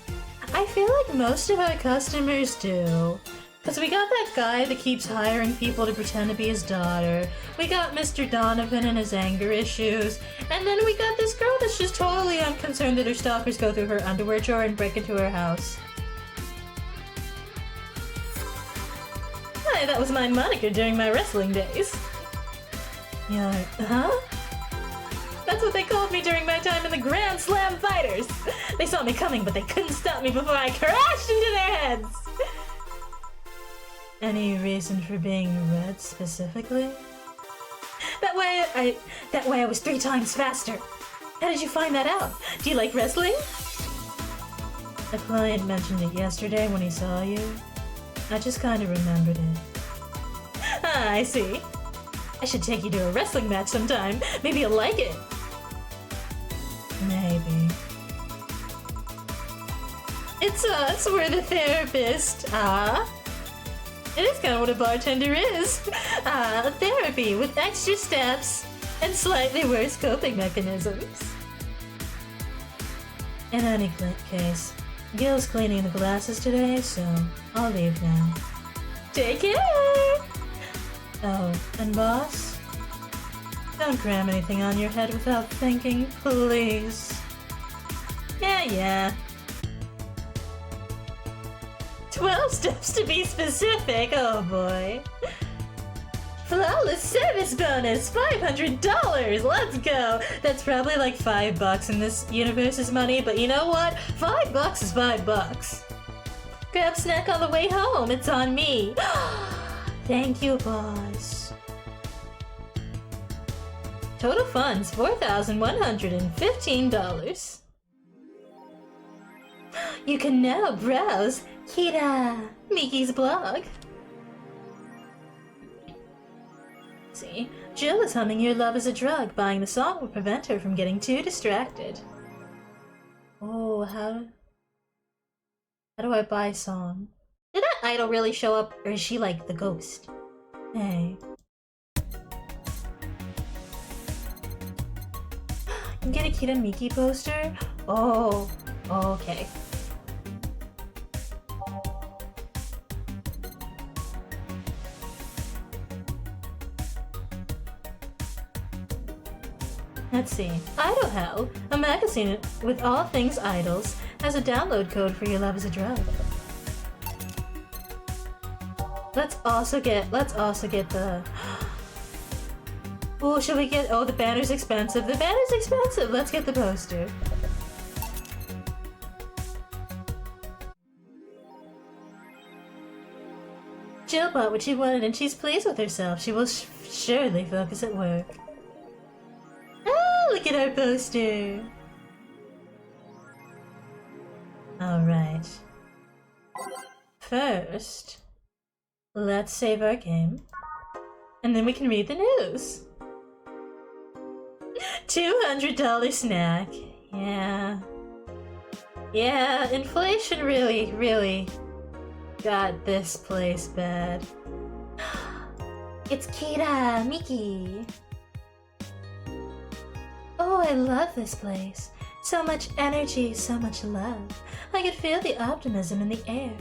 I feel like most of our customers do. Because we got that guy that keeps hiring people to pretend to be his daughter. We got Mr. Donovan and his anger issues. And then we got this girl that's just totally unconcerned that her stalkers go through her underwear drawer and break into her house. Hi, that was my moniker during my wrestling days. Yeah, huh? That's what they called me during my time in the Grand Slam Fighters. They saw me coming, but they couldn't stop me before I crashed into their heads. Any reason for being red specifically? That way I was 3 times faster. How did you find that out? Do you like wrestling? A client mentioned it yesterday when he saw you. I just kind of remembered it. Ah, I see. I should take you to a wrestling match sometime. Maybe you'll like it. Maybe. It's us, we're the therapist. Ah? It is kind of what a bartender is. Therapy with extra steps and slightly worse coping mechanisms. In any case, Gil's cleaning the glasses today, so I'll leave now. Take care! Oh, and boss? Don't cram anything on your head without thinking, please. Yeah. 12 steps to be specific, oh boy. Flawless service bonus, $500, let's go! That's probably like $5 in this universe's money, but you know what? $5 is $5. Grab snack on the way home, it's on me. Thank you, boss. Total funds, $4,115. You can now browse Kira Miki's blog. See, Jill is humming Your Love is a Drug. Buying the song will prevent her from getting too distracted. Oh, how do I buy a song? Did that idol really show up, or is she like the ghost? Hey. You can get a Kira Miki poster? Oh, okay. Let's see. Idol Hell, a magazine with all things idols, has a download code for Your Love is a Drug. Let's also get the... Oh, should we get... Oh, the banner's expensive. The banner's expensive! Let's get the poster. Jill bought what she wanted and she's pleased with herself. She will surely focus at work. Ah, look at our poster! Alright. First, let's save our game. And then we can read the news. $200 snack. Yeah. Yeah, inflation really got this place bad. It's Kira Miki. Oh, I love this place. So much energy, so much love. I could feel the optimism in the air.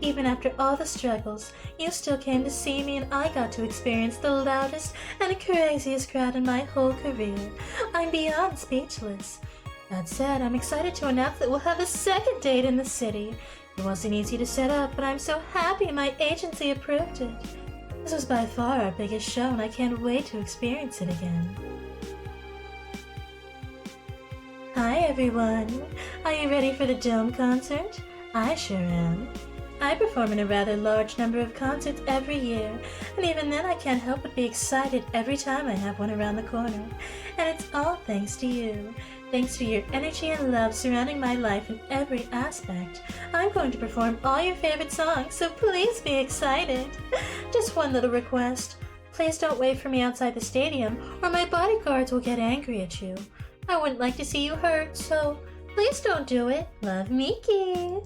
Even after all the struggles, you still came to see me and I got to experience the loudest and craziest crowd in my whole career. I'm beyond speechless. That said, I'm excited to announce that we'll have a second date in the city. It wasn't easy to set up, but I'm so happy my agency approved it. This was by far our biggest show and I can't wait to experience it again. Hi everyone! Are you ready for the Dome concert? I sure am. I perform in a rather large number of concerts every year, and even then I can't help but be excited every time I have one around the corner. And it's all thanks to you. Thanks to your energy and love surrounding my life in every aspect. I'm going to perform all your favorite songs, so please be excited. Just one little request. Please don't wait for me outside the stadium, or my bodyguards will get angry at you. I wouldn't like to see you hurt, so please don't do it. Love, Miki.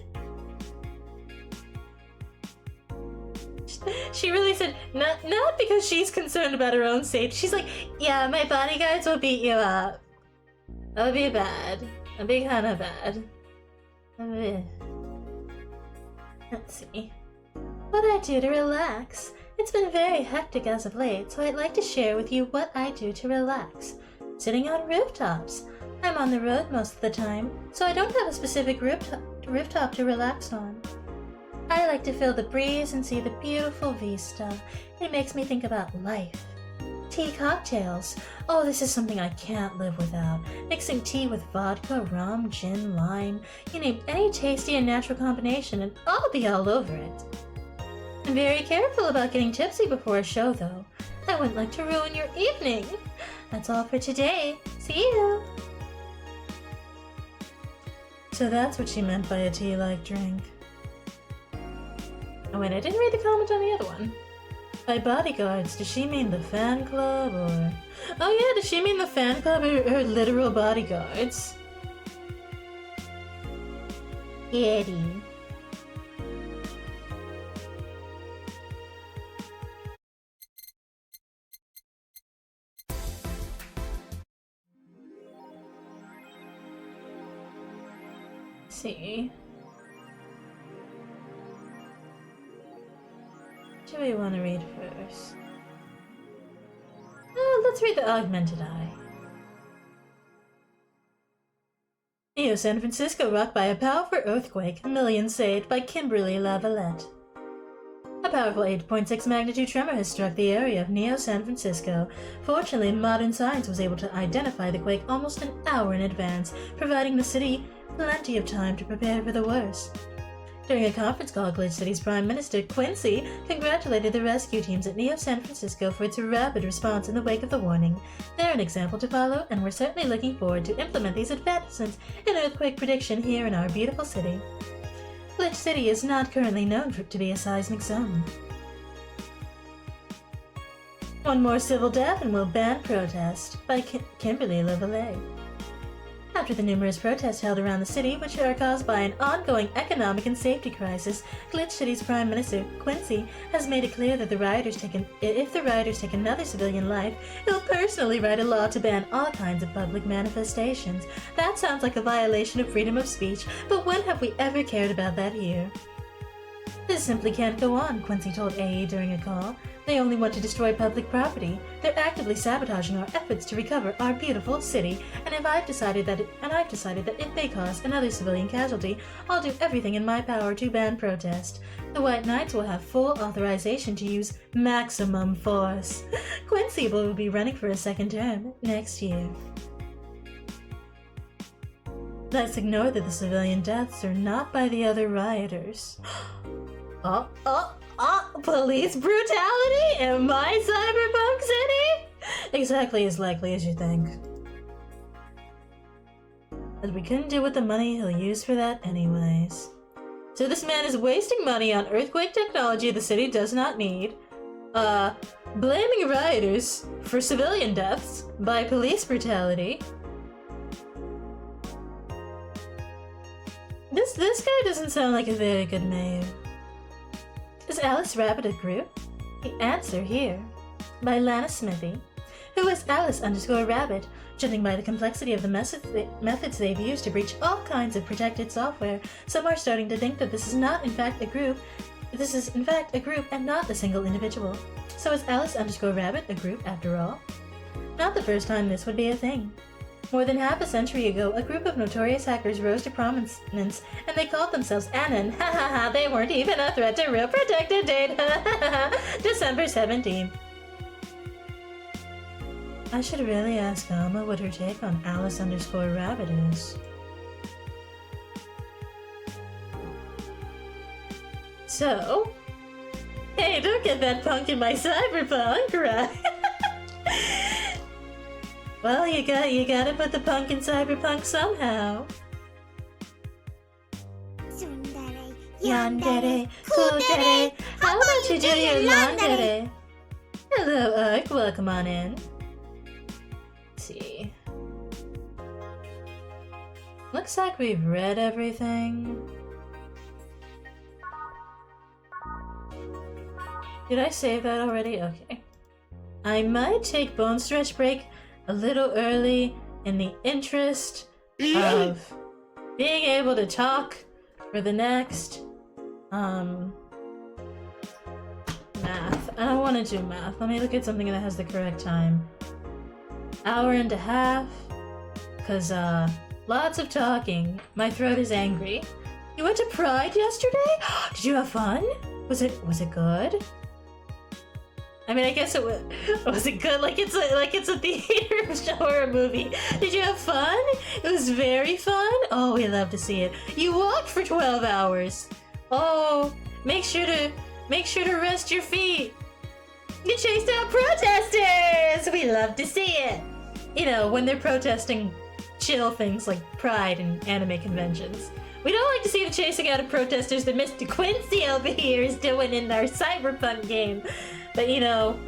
She really said, not because she's concerned about her own safety. She's like, yeah, my bodyguards will beat you up. That'll be bad. That'll be kind of bad. Let's see. What I do to relax. It's been very hectic as of late, so I'd like to share with you what I do to relax. Sitting on rooftops. I'm on the road most of the time, so I don't have a specific rooftop to relax on. I like to feel the breeze and see the beautiful vista. It makes me think about life. Tea cocktails. Oh, this is something I can't live without. Mixing tea with vodka, rum, gin, lime. You name any tasty and natural combination and I'll be all over it. I'm very careful about getting tipsy before a show, though. I wouldn't like to ruin your evening. That's all for today. See you! So that's what she meant by a tea-like drink. Oh wait, I didn't read the comment on the other one. By bodyguards, does she mean the fan club or... Oh yeah, does she mean the fan club or her literal bodyguards? Kitty. See. What do we want to read first? Let's read the Augmented Eye. Neo San Francisco rocked by a powerful earthquake, millions saved by Kimberly Lavalette. A powerful 8.6 magnitude tremor has struck the area of Neo San Francisco. Fortunately, modern science was able to identify the quake almost an hour in advance, providing the city plenty of time to prepare for the worst. During a conference call, Glitch City's Prime Minister, Quincy, congratulated the rescue teams at Neo San Francisco for its rapid response in the wake of the warning. They're an example to follow, and we're certainly looking forward to implement these advancements in earthquake prediction here in our beautiful city. Glitch City is not currently known to be a seismic zone. One more civil death and we'll ban protest by Kimberly Lavalette. After the numerous protests held around the city, which are caused by an ongoing economic and safety crisis, Glitch City's Prime Minister, Quincy, has made it clear that if the rioters take another civilian life, he'll personally write a law to ban all kinds of public manifestations. That sounds like a violation of freedom of speech, but when have we ever cared about that here? This simply can't go on, Quincy told AE during a call. They only want to destroy public property. They're actively sabotaging our efforts to recover our beautiful city, and I've decided that if they cause another civilian casualty, I'll do everything in my power to ban protest. The White Knights will have full authorization to use maximum force. Quincy will be running for a second term next year. Let's ignore that the civilian deaths are not by the other rioters. Police brutality in my cyberpunk city? Exactly as likely as you think. But we couldn't do with the money he'll use for that anyways. So this man is wasting money on earthquake technology the city does not need, blaming rioters for civilian deaths by police brutality. This guy doesn't sound like a very good mayor. Is Alice Rabbit a group? The answer here. By Lana Smithy. Who is Alice_Rabbit? Judging by the complexity of the methods they've used to breach all kinds of protected software, some are starting to think that this is in fact a group and not a single individual. So is Alice_Rabbit a group after all? Not the first time this would be a thing. More than half a century ago, a group of notorious hackers rose to prominence, and they called themselves Anon. Ha ha ha, they weren't even a threat to real protected data. Ha ha ha, December 17th. I should really ask Alma what her take on Alice_Rabbit is. So, hey, don't get that punk in my cyberpunk, right? Well, you gotta put the punk in cyberpunk somehow. Yandere, kudere, how about you do your laundry? Hello, Ark, welcome on in. Let's see. Looks like we've read everything. Did I save that already? Okay. I might take bone stretch break a little early in the interest of being able to talk for the next math. I don't want to do math. Let me look at something that has the correct time. Hour and a half. Cause, lots of talking. My throat is angry. You went to Pride yesterday? Did you have fun? Was it good? I mean, I guess it was it good? Like it's a theater show or a movie. Did you have fun? It was very fun. Oh, we love to see it. You walked for 12 hours. Oh, make sure to rest your feet. You chased out protesters. We love to see it. You know, when they're protesting chill things like Pride and anime conventions. We don't like to see the chasing out of protesters that Mr. Quincy over here is doing in our cyberpunk game. But you know,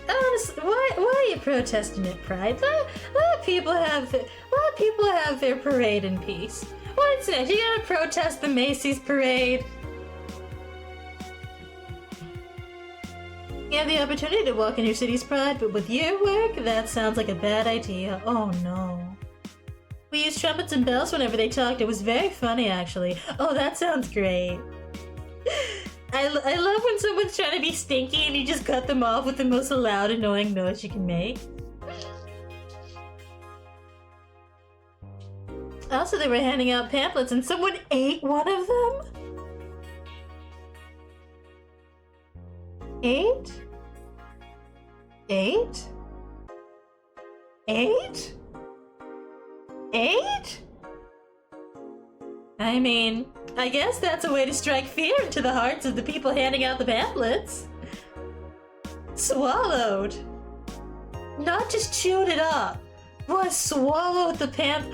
honestly, why are you protesting at Pride? A lot of people have their parade in peace. What's next? You gotta protest the Macy's parade. You have the opportunity to walk in your city's pride, but with your work, that sounds like a bad idea. Oh no. We used trumpets and bells whenever they talked. It was very funny, actually. Oh, that sounds great. I love when someone's trying to be stinky and you just cut them off with the most loud, annoying noise you can make. Also, they were handing out pamphlets and someone ate one of them? 8? 8? 8? 8? I mean, I guess that's a way to strike fear into the hearts of the people handing out the pamphlets. Swallowed. Not just chewed it up. Was swallowed the pamphlet.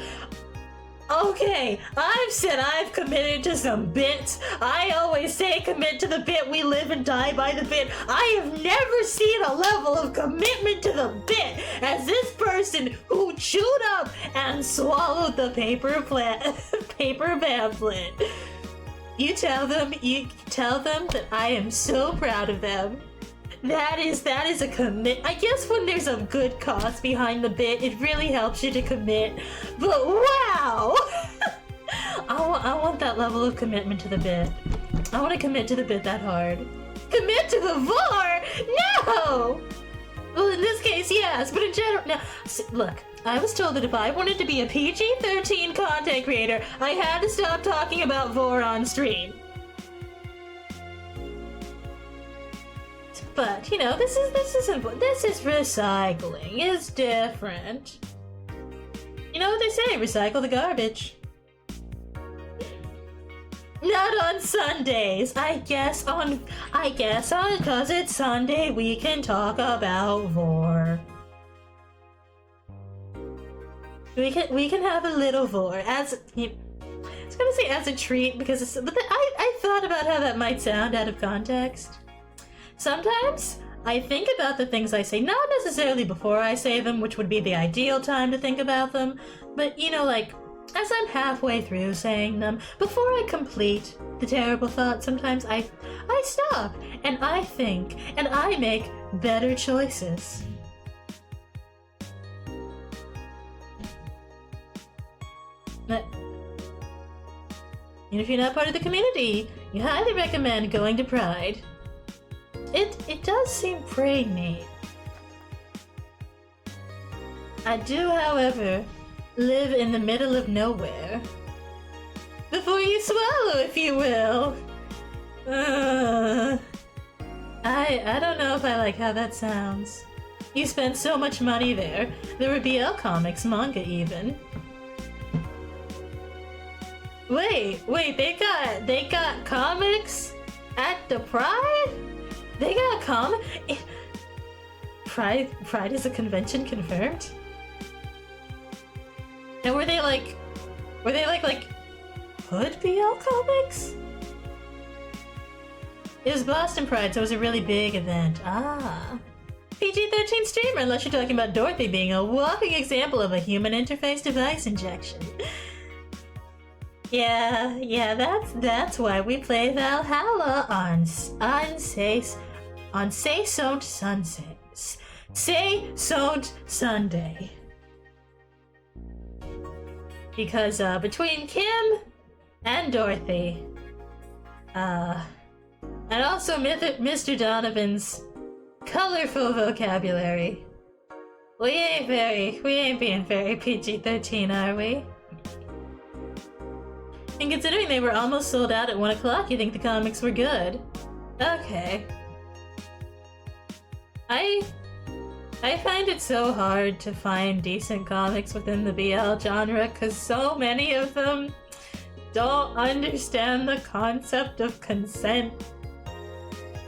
Okay, I've said I've committed to some bits. I always say commit to the bit, we live and die by the bit. I have never seen a level of commitment to the bit as this person who chewed up and swallowed the paper pamphlet. You tell them that I am so proud of them. That is a commit. I guess when there's a good cause behind the bit, it really helps you to commit. But wow! I want that level of commitment to the bit. I want to commit to the bit that hard. Commit to the VOR? No! Well, in this case, yes, but in general, no. Look, I was told that if I wanted to be a PG-13 content creator, I had to stop talking about VOR on stream. But, you know, this is recycling. It's different. You know what they say, recycle the garbage. Not on Sundays. I guess on cause it's Sunday we can talk about VOR. We can have a little VOR as I was gonna say as a treat because I thought about how that might sound out of context. Sometimes I think about the things I say, not necessarily before I say them, which would be the ideal time to think about them, but you know, like, as I'm halfway through saying them, before I complete the terrible thought, sometimes I stop, and I think, and I make better choices. But, and if you're not part of the community, you highly recommend going to Pride. It does seem pretty neat. I do, however, live in the middle of nowhere. Before you swallow, if you will. I don't know if I like how that sounds. You spent so much money there. There were BL comics, manga even. Wait, they got comics at the Pride? They got Pride is a convention confirmed? And were they like hood BL comics? It was Boston Pride, so it was a really big event. Ah. PG-13 streamer, unless you're talking about Dorothy being a walking example of a human interface device injection. Yeah, that's why we play Valhalla on Say Sont Sunday. Because between Kim and Dorothy, And also Mr. Donovan's colorful vocabulary. We ain't being very PG-13, are we? And considering they were almost sold out at 1 o'clock, you think the comics were good? Okay. I find it so hard to find decent comics within the BL genre because so many of them don't understand the concept of consent.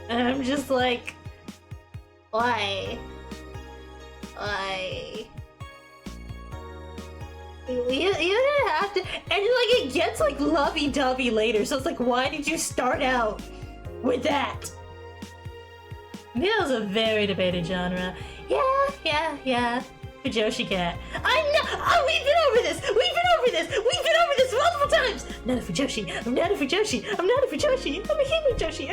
And I'm just like, why? Why? You didn't have to, and like it gets like lovey-dovey later, so it's like, why did you start out with that? BL's a very debated genre. Yeah. Fujoshi cat. I know! Oh, we've been over this multiple times! I'm not a Fujoshi, I'm not a Fujoshi, I'm a human Joshi,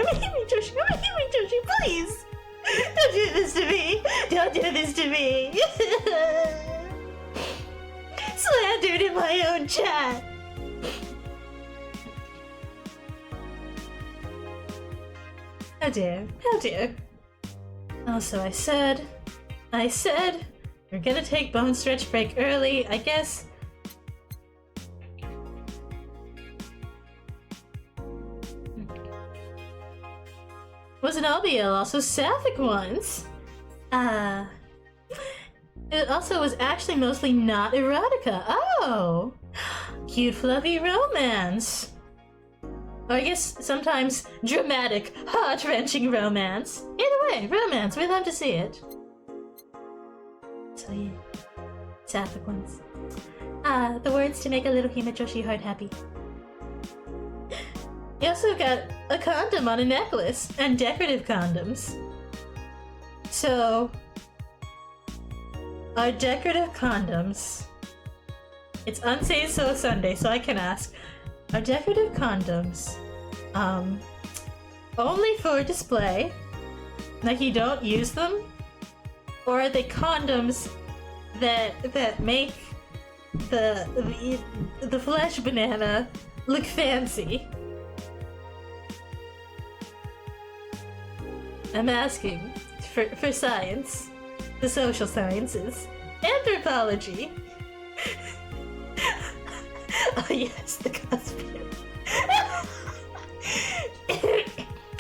please! Don't do this to me! Slandered in my own chat! How dare. Also, I said, we're gonna take bone stretch break early, I guess. Wasn't all BL also sapphic ones? It also was actually mostly not erotica. Oh! Cute fluffy romance. Or I guess sometimes dramatic, heart-wrenching romance. Either way, romance, we love to see it. So yeah, sapphic ones. The words to make a little Himajoshi heart happy. You also got a condom on a necklace, and decorative condoms. So, are decorative condoms... It's Unsay So Sunday, so I can ask, are decorative condoms, only for display? Like you don't use them? Or are they condoms that make the flesh banana look fancy? I'm asking for science, the social sciences, anthropology. Oh yes, the costume.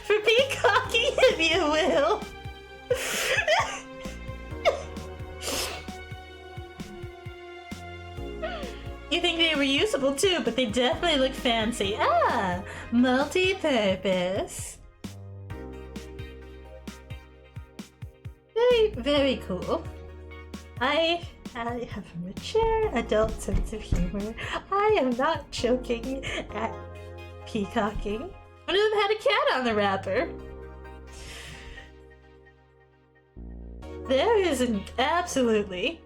For peacocking, if you will. You think they were usable too, but they definitely look fancy. Multi-purpose. Very, very cool. I have a mature adult sense of humor. I am not joking at peacocking. One of them had a cat on the wrapper. There is an absolutely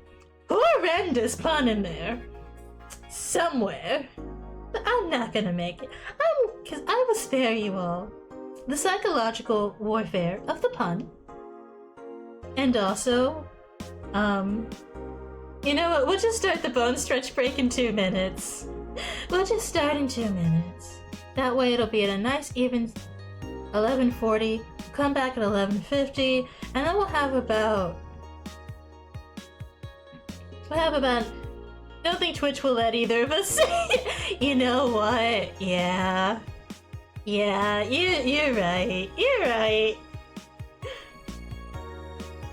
horrendous pun in there. Somewhere. But I'm not gonna make it. Because I will spare you all the psychological warfare of the pun. And also, you know what? We'll just start the bone stretch break in 2 minutes. We'll just start in 2 minutes. That way it'll be at a nice even 11:40. We'll come back at 11:50, and then we'll have about. I don't think Twitch will let either of us say. You know what? Yeah, you're right.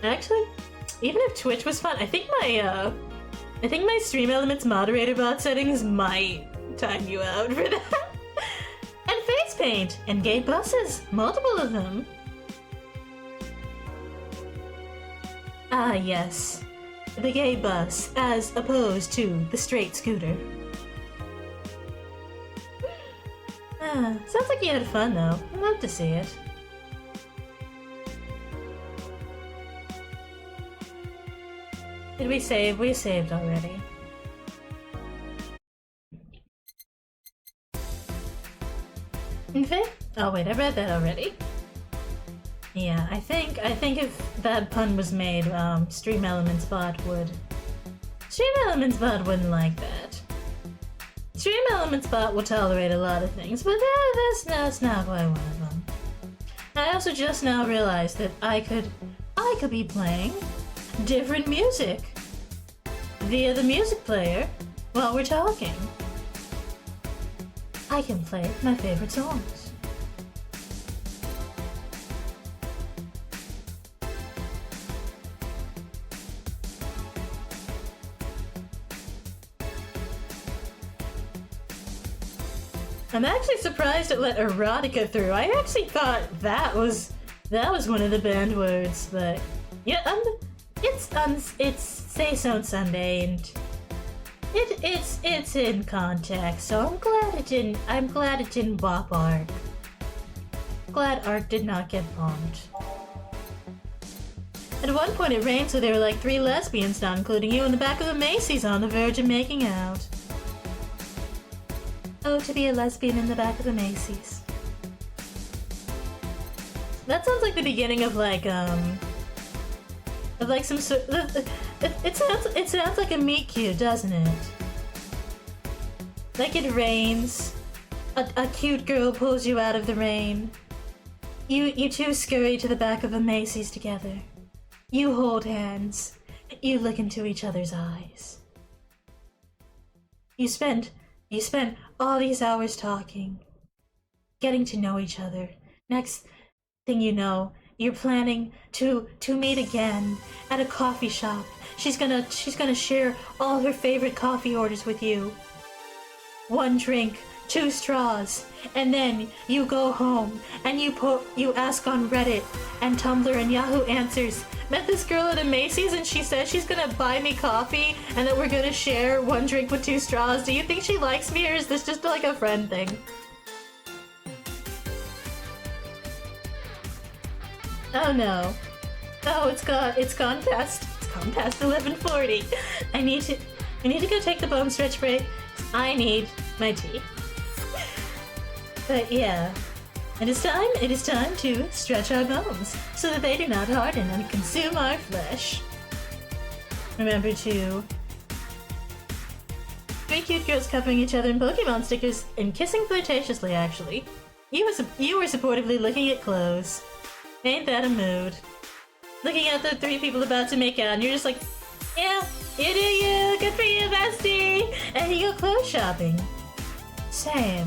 Actually, even if Twitch was fun, I think my Stream Elements moderator bot settings might time you out for that. And face paint and gay buses, multiple of them. Ah yes, the gay bus as opposed to the straight scooter. Sounds like you had fun though. I'd love to see it. Did we save? We saved already. Oh wait, I read that already. Yeah, I think if that pun was made, Stream Elements bot would. Stream Elements bot wouldn't like that. Stream Elements bot will tolerate a lot of things, but that's not quite one of them. I also just now realized that I could be playing different music via the music player while we're talking. I can play my favorite songs. I'm actually surprised it let erotica through. I actually thought that was one of the banned words, but yeah, it's Say So on Sunday, and it's in context, so I'm glad it didn't bop Ark. Glad Ark did not get bombed. At one point it rained, so there were like 3 lesbians, not including you, in the back of a Macy's on the verge of making out. Oh, to be a lesbian in the back of a Macy's. That sounds like the beginning of some sort. It sounds like a meet cute, doesn't it? Like it rains, a cute girl pulls you out of the rain. You two scurry to the back of a Macy's together. You hold hands. You look into each other's eyes. You spend all these hours talking, getting to know each other. Next thing you know, you're planning to meet again at a coffee shop. She's gonna share all her favorite coffee orders with you. 1 drink, 2 straws, and then you go home and you ask on Reddit and Tumblr and Yahoo Answers. Met this girl at a Macy's and she said she's gonna buy me coffee and that we're gonna share 1 drink with 2 straws. Do you think she likes me, or is this just like a friend thing? Oh no. Oh, it's gone past 11:40. I need to go take the bone stretch break. I need my tea. But yeah, it is time to stretch our bones so that they do not harden and consume our flesh. Remember to 3 cute girls covering each other in Pokemon stickers and kissing flirtatiously, actually. You were supportively looking at clothes. Ain't that a mood? Looking at the 3 people about to make out, and you're just like, yeah, you do you, good for you, bestie! And you go clothes shopping. Same.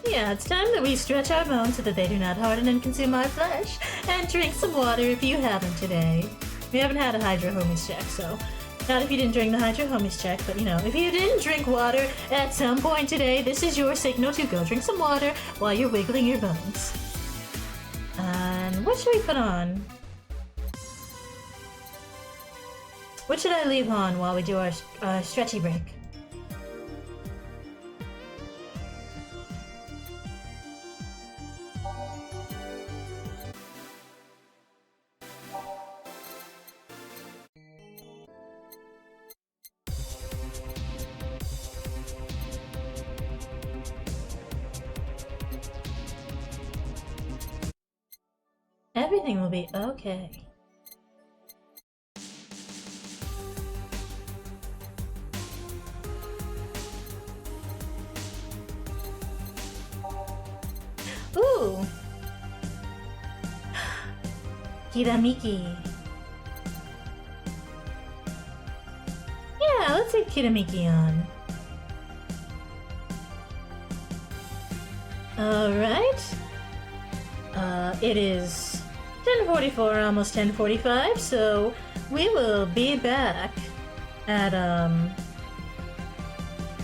Yeah, it's time that we stretch our bones so that they do not harden and consume our flesh. And drink some water if you haven't today. We haven't had a Hydro Homies check, so not if you didn't drink the Hydro Homies check, but you know, if you didn't drink water at some point today, this is your signal to go drink some water while you're wiggling your bones. And what should we put on? What should I leave on while we do our stretchy break? Everything will be okay. Ooh! Kiramiki. Yeah, let's leave Kiramiki on. Alright. It is 10:44, almost 10:45, so we will be back at,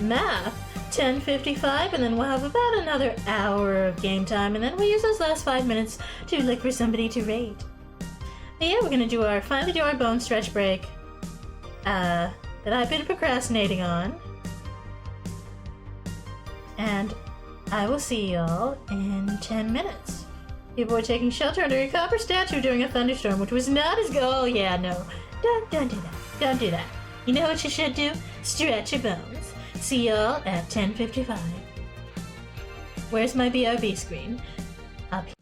math 10:55, and then we'll have about another hour of game time, and then we'll use those last 5 minutes to look for somebody to raid. But yeah, we're gonna finally do our bone stretch break, that I've been procrastinating on. And I will see y'all in 10 minutes. People were taking shelter under a copper statue during a thunderstorm, which was not as good. Oh yeah, no. Don't do that. Don't do that. You know what you should do? Stretch your bones. See y'all at 10:55. Where's my BRB screen? Up here.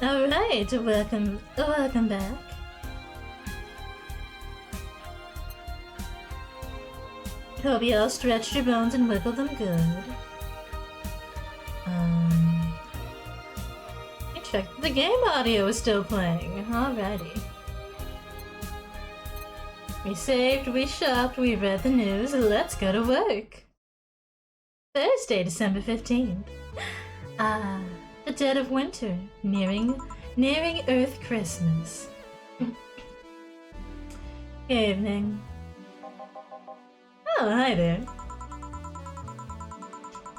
Alright, welcome back. Hope you all stretched your bones and wiggled them good. I checked the game audio is still playing. Alrighty. We saved, we shopped, we read the news, let's go to work. Thursday, December 15th. The dead of winter, nearing Earth Christmas. Evening. Oh, hi there.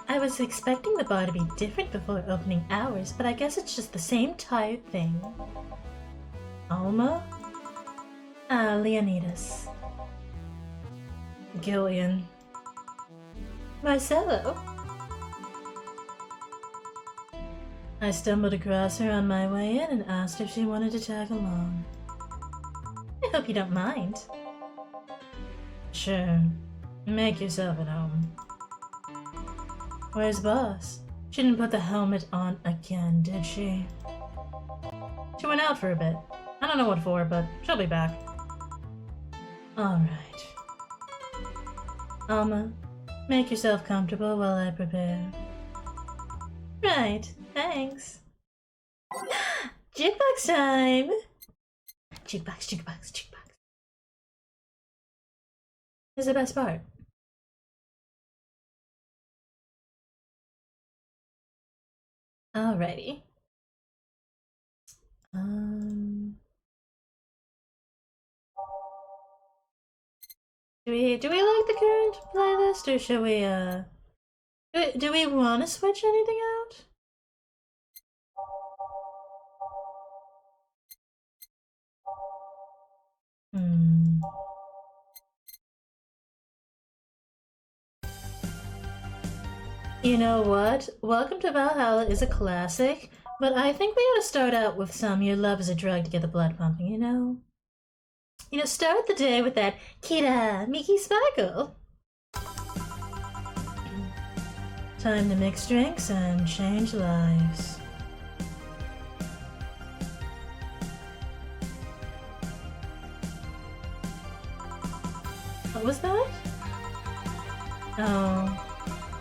I was expecting the bar to be different before opening hours, but I guess it's just the same tired thing. Alma? Leonidas. Gillian. Marcelo. I stumbled across her on my way in and asked if she wanted to tag along. I hope you don't mind. Sure. Make yourself at home. Where's Boss? She didn't put the helmet on again, did she? She went out for a bit. I don't know what for, but she'll be back. Alright. Alma, make yourself comfortable while I prepare. Right, thanks. Jukebox time! Jukebox, jukebox, jukebox. This is the best part. Alrighty. Do we like the current playlist, or should we, do we want to switch anything out? You know what? Welcome to Valhalla is a classic, but I think we ought to start out with some Your Love is a Drug to get the blood pumping, you know? Start the day with that Kira Miki Sparkle. Time to mix drinks and change lives. What was that? Oh,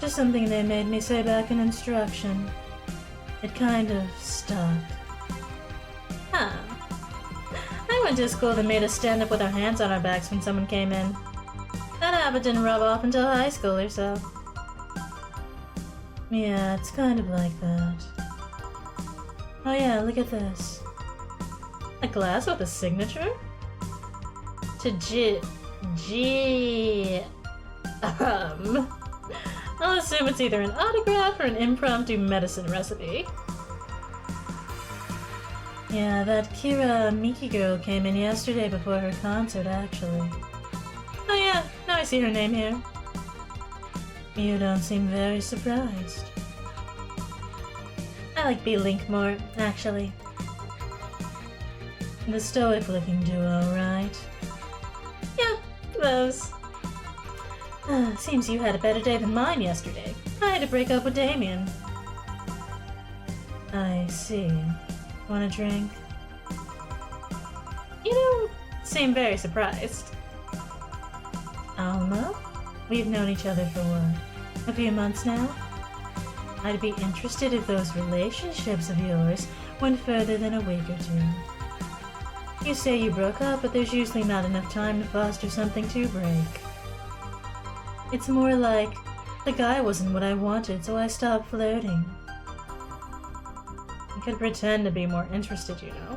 just something they made me say back in instruction. It kind of stuck. Huh. I went to a school that made us stand up with our hands on our backs when someone came in. That habit didn't rub off until high school or so. Yeah, it's kind of like that. Oh yeah, look at this. A glass with a signature? To I'll assume it's either an autograph or an impromptu medicine recipe. Yeah, that Kira Miki girl came in yesterday before her concert, actually. Oh yeah, now I see her name here. You don't seem very surprised. I like B-Link more, actually. The stoic-looking duo, right? Yeah, close. Seems you had a better day than mine yesterday. I had to break up with Damien. I see. Want a drink? You don't seem very surprised. Alma? We've known each other for what? A few months now? I'd be interested if those relationships of yours went further than a week or two. You say you broke up, but there's usually not enough time to foster something to break. It's more like, the guy wasn't what I wanted, so I stopped flirting. I could pretend to be more interested, you know?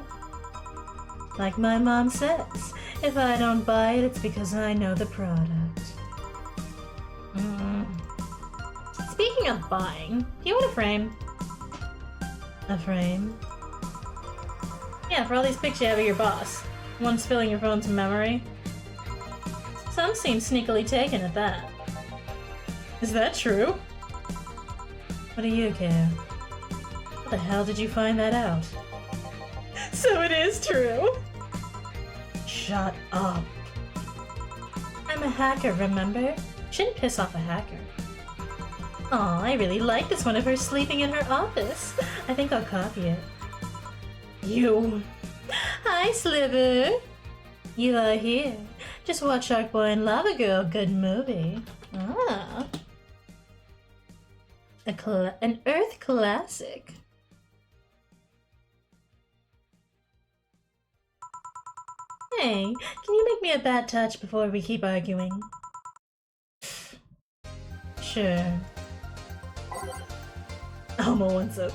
Like my mom says, if I don't buy it, it's because I know the product. Speaking of buying, do you want a frame? A frame? Yeah, for all these pics you have of your boss. One spilling your phone's memory. Some seem sneakily taken at that. Is that true? What do you care? How the hell did you find that out? So it is true! Shut up. I'm a hacker, remember? Shouldn't piss off a hacker. Aw, I really like this one of her sleeping in her office. I think I'll copy it. You. Hi, Sliver. You are here. Just watch Shark Boy and Lava Girl. Good movie. Ah. An Earth classic. Hey, can you make me a bad touch before we keep arguing? Sure. Alma wants a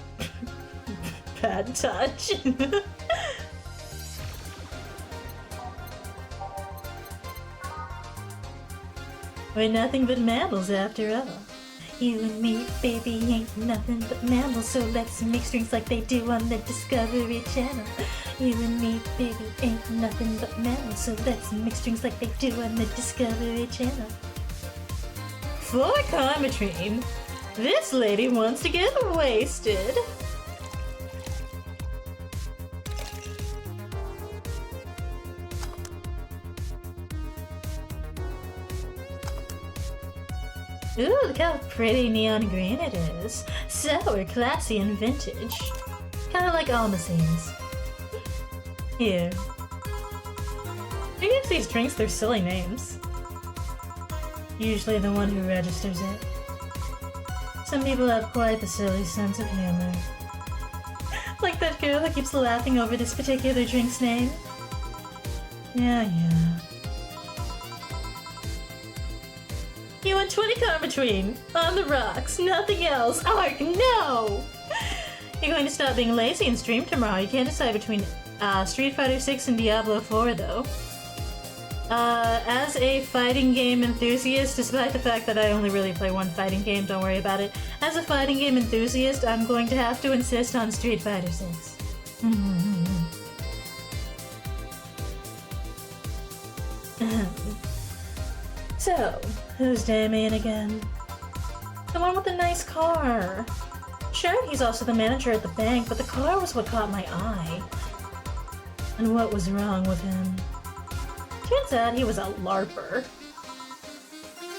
bad touch. We're nothing but mammals after all. You and me, baby, ain't nothing but mammals, so let's make strings like they do on the Discovery Channel. You and me, baby, ain't nothing but mammals, so let's make strings like they do on the Discovery Channel. For Carmetrine, this lady wants to get wasted. Ooh, look how pretty neon green it is. Sour, classy, and vintage. Kinda like Alma seems. Here. Who gives these drinks their silly names? Usually the one who registers it. Some people have quite the silly sense of humor. Like that girl who keeps laughing over this particular drink's name. Yeah. You want 20 Carmetrine on the rocks, nothing else. Ark, no! You're going to stop being lazy and stream tomorrow. You can't decide between Street Fighter 6 and Diablo 4, though. As a fighting game enthusiast, despite the fact that I only really play one fighting game, don't worry about it. As a fighting game enthusiast, I'm going to have to insist on Street Fighter 6. So, who's Damien again? The one with the nice car. Sure, he's also the manager at the bank, but the car was what caught my eye. And what was wrong with him? Turns out he was a LARPer.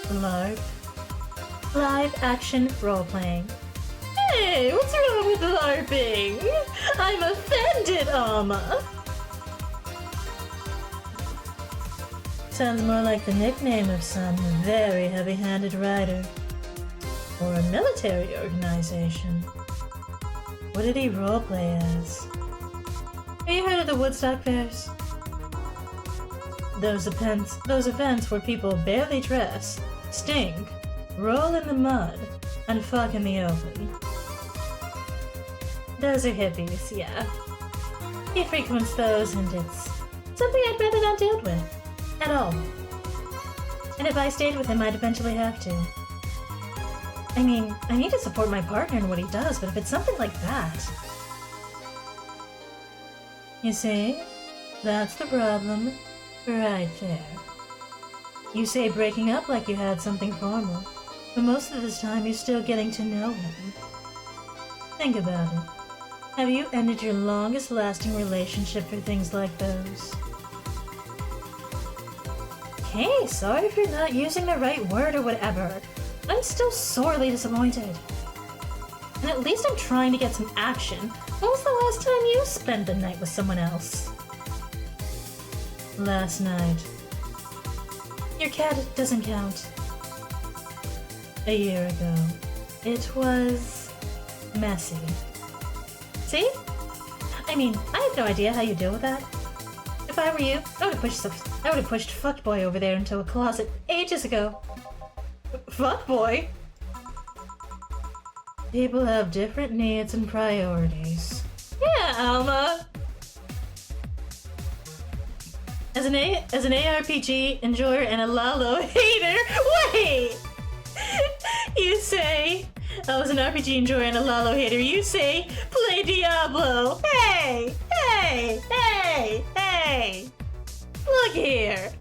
LARP? Live action role-playing. Hey, what's wrong with LARPing? I'm offended, Alma! Sounds more like the nickname of some very heavy-handed writer. Or a military organization. What did he roleplay as? Have you heard of the Woodstock Fairs? Those events where people barely dress, stink, roll in the mud, and fuck in the open. Those are hippies, yeah. He frequents those, and it's something I'd rather not deal with. At all. And if I stayed with him, I'd eventually have to. I mean, I need to support my partner in what he does, but if it's something like that... You see? That's the problem. Right there. You say breaking up like you had something formal, but most of this time you're still getting to know him. Think about it. Have you ended your longest lasting relationship for things like those? Hey, sorry for not using the right word or whatever. I'm still sorely disappointed. And at least I'm trying to get some action. When was the last time you spent the night with someone else? Last night. Your cat doesn't count. A year ago. It was... messy. See? I mean, I have no idea how you deal with that. If I were you, I would have pushed Fuckboy over there into a closet ages ago. Fuckboy? People have different needs and priorities. Yeah, Alma! As an ARPG enjoyer and a Lalo hater, wait! You say, as an RPG enjoyer and a Lalo hater, you say, play Diablo! Hey! Look here!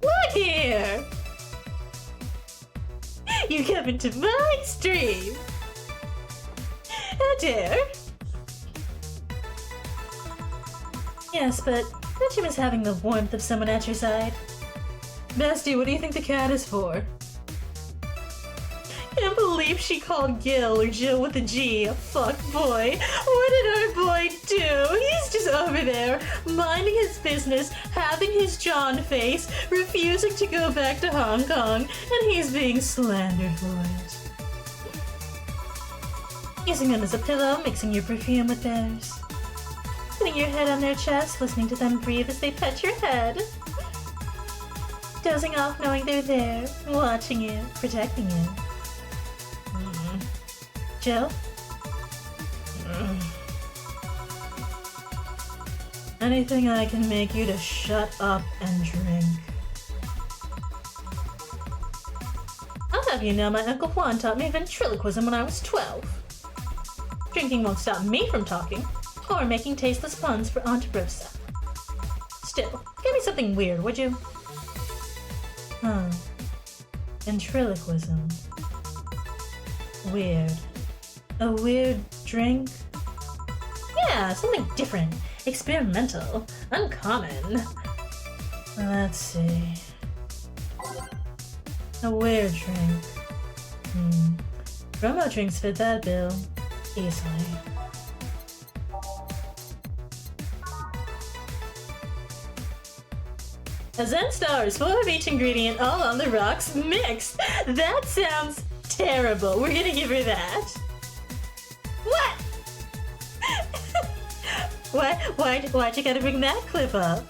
You come into my stream! How dare! Yes, but don't you miss having the warmth of someone at your side? Bestie, what do you think the cat is for? Can't believe she called Gil, or Jill with a G, a fuck boy. What did our boy do? He's just... over there, minding his business, having his John face, refusing to go back to Hong Kong, and he's being slandered for it. Using them as a pillow, mixing your perfume with theirs. Putting your head on their chest, listening to them breathe as they pet your head. Dozing off knowing they're there, watching you, protecting you. Jill? Anything I can make you to shut up and drink. I'll have you know my Uncle Juan taught me ventriloquism when I was 12. Drinking won't stop me from talking, or making tasteless puns for Aunt Rosa. Still, give me something weird, would you? Ventriloquism. Weird. A weird drink? Yeah, something different. Experimental. Uncommon. Let's see. A weird drink. Promo drinks fit that bill. Easily. A Zen Star is full of each ingredient all on the rocks mixed. That sounds terrible. We're gonna give her that. What? Why'd you gotta bring that clip up?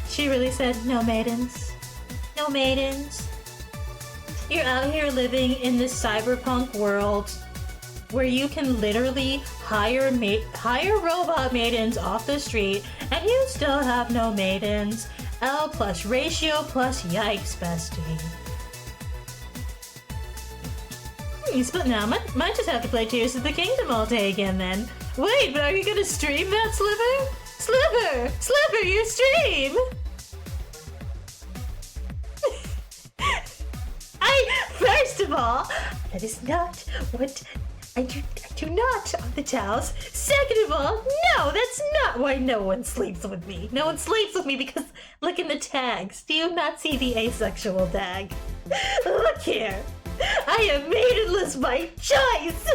She really said, no maidens. No maidens. You're out here living in this cyberpunk world where you can literally hire robot maidens off the street and you still have no maidens. L plus ratio plus yikes, bestie. You split now. Might just have to play Tears of the Kingdom all day again then. Wait, but are you gonna stream that, Sliver? Sliver, you stream! First of all, that is not what I do not on the towels. Second of all, no, that's not why no one sleeps with me. No one sleeps with me because look in the tags. Do you not see the asexual tag? Look here. I am maidenless by choice!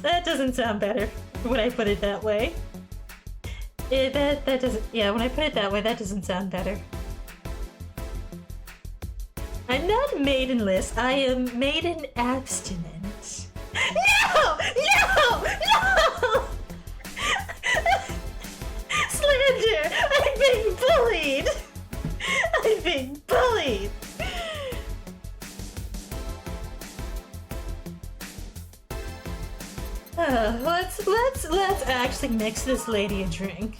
That doesn't sound better when I put it that way. That doesn't, yeah, when I put it that way, that doesn't sound better. I'm not maidenless, I am maiden abstinent. No! Slander! I'm being bullied! I'm being bullied! Let's actually mix this lady a drink.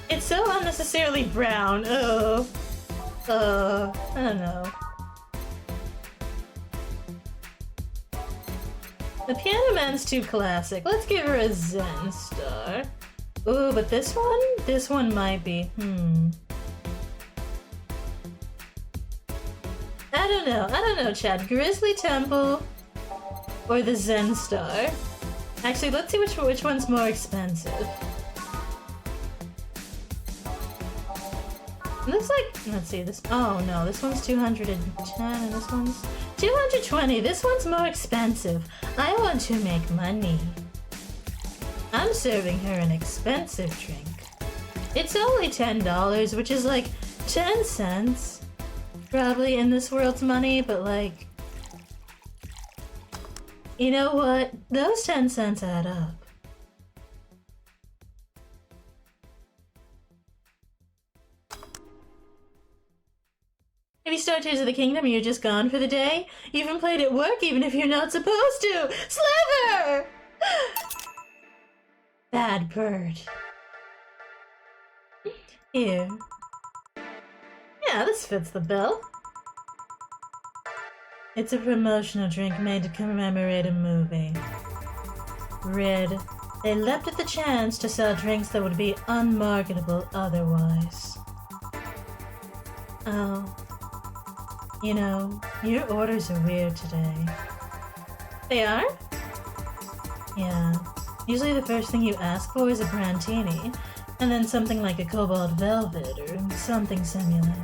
It's so unnecessarily brown. I don't know. The Piano Man's too classic. Let's give her a Zen Star. Ooh, but this one might be, I don't know, Chad. Grizzly Temple or the Zen Star? Actually, let's see which one's more expensive. Looks like, let's see, this, oh no, this one's 210 and this one's 220. This one's more expensive. I want to make money. I'm serving her an expensive drink. It's only $10, which is like 10 cents. Probably in this world's money, but like, you know what? Those 10 cents add up. If you start Tears of the Kingdom and you're just gone for the day, you even played at work even if you're not supposed to! Sliver! Bad bird. Here. Yeah, this fits the bill. It's a promotional drink made to commemorate a movie. Red. They leapt at the chance to sell drinks that would be unmarketable otherwise. Oh. You know, your orders are weird today. They are? Yeah. Usually the first thing you ask for is a Brantini, and then something like a Cobalt Velvet or something similar.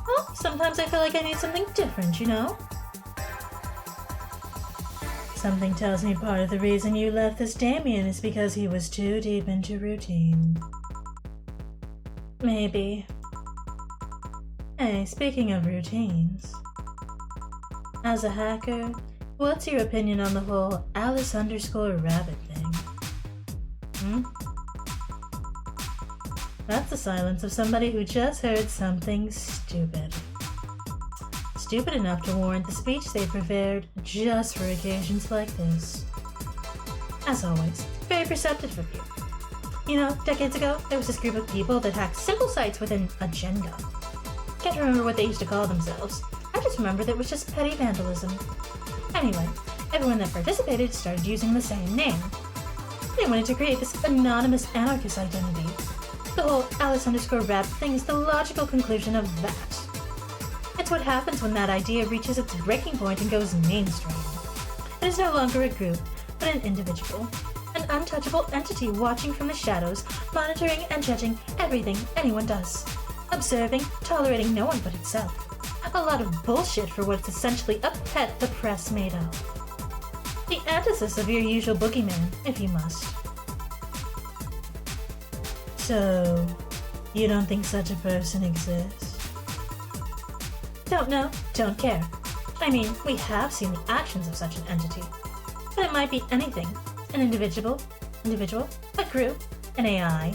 Well, sometimes I feel like I need something different, you know? Something tells me part of the reason you left this Damien is because he was too deep into routine. Maybe. Hey, speaking of routines. As a hacker, what's your opinion on the whole Alice_Rabbit thing? That's the silence of somebody who just heard something stupid. Stupid enough to warrant the speech they prepared just for occasions like this. As always, very perceptive of you. You know, decades ago, there was this group of people that hacked simple sites with an agenda. Can't remember what they used to call themselves. I just remember that it was just petty vandalism. Anyway, everyone that participated started using the same name. They wanted to create this anonymous anarchist identity. The whole Alice_Rabbit thing is the logical conclusion of that. It's what happens when that idea reaches its breaking point and goes mainstream. It is no longer a group, but an individual. An untouchable entity watching from the shadows, monitoring and judging everything anyone does. Observing, tolerating no one but itself. A lot of bullshit for what's essentially a pet the press made up. The antithesis of your usual boogeyman, if you must. So, you don't think such a person exists? Don't know, don't care. I mean, we have seen the actions of such an entity. But it might be anything. An individual, a group, an AI.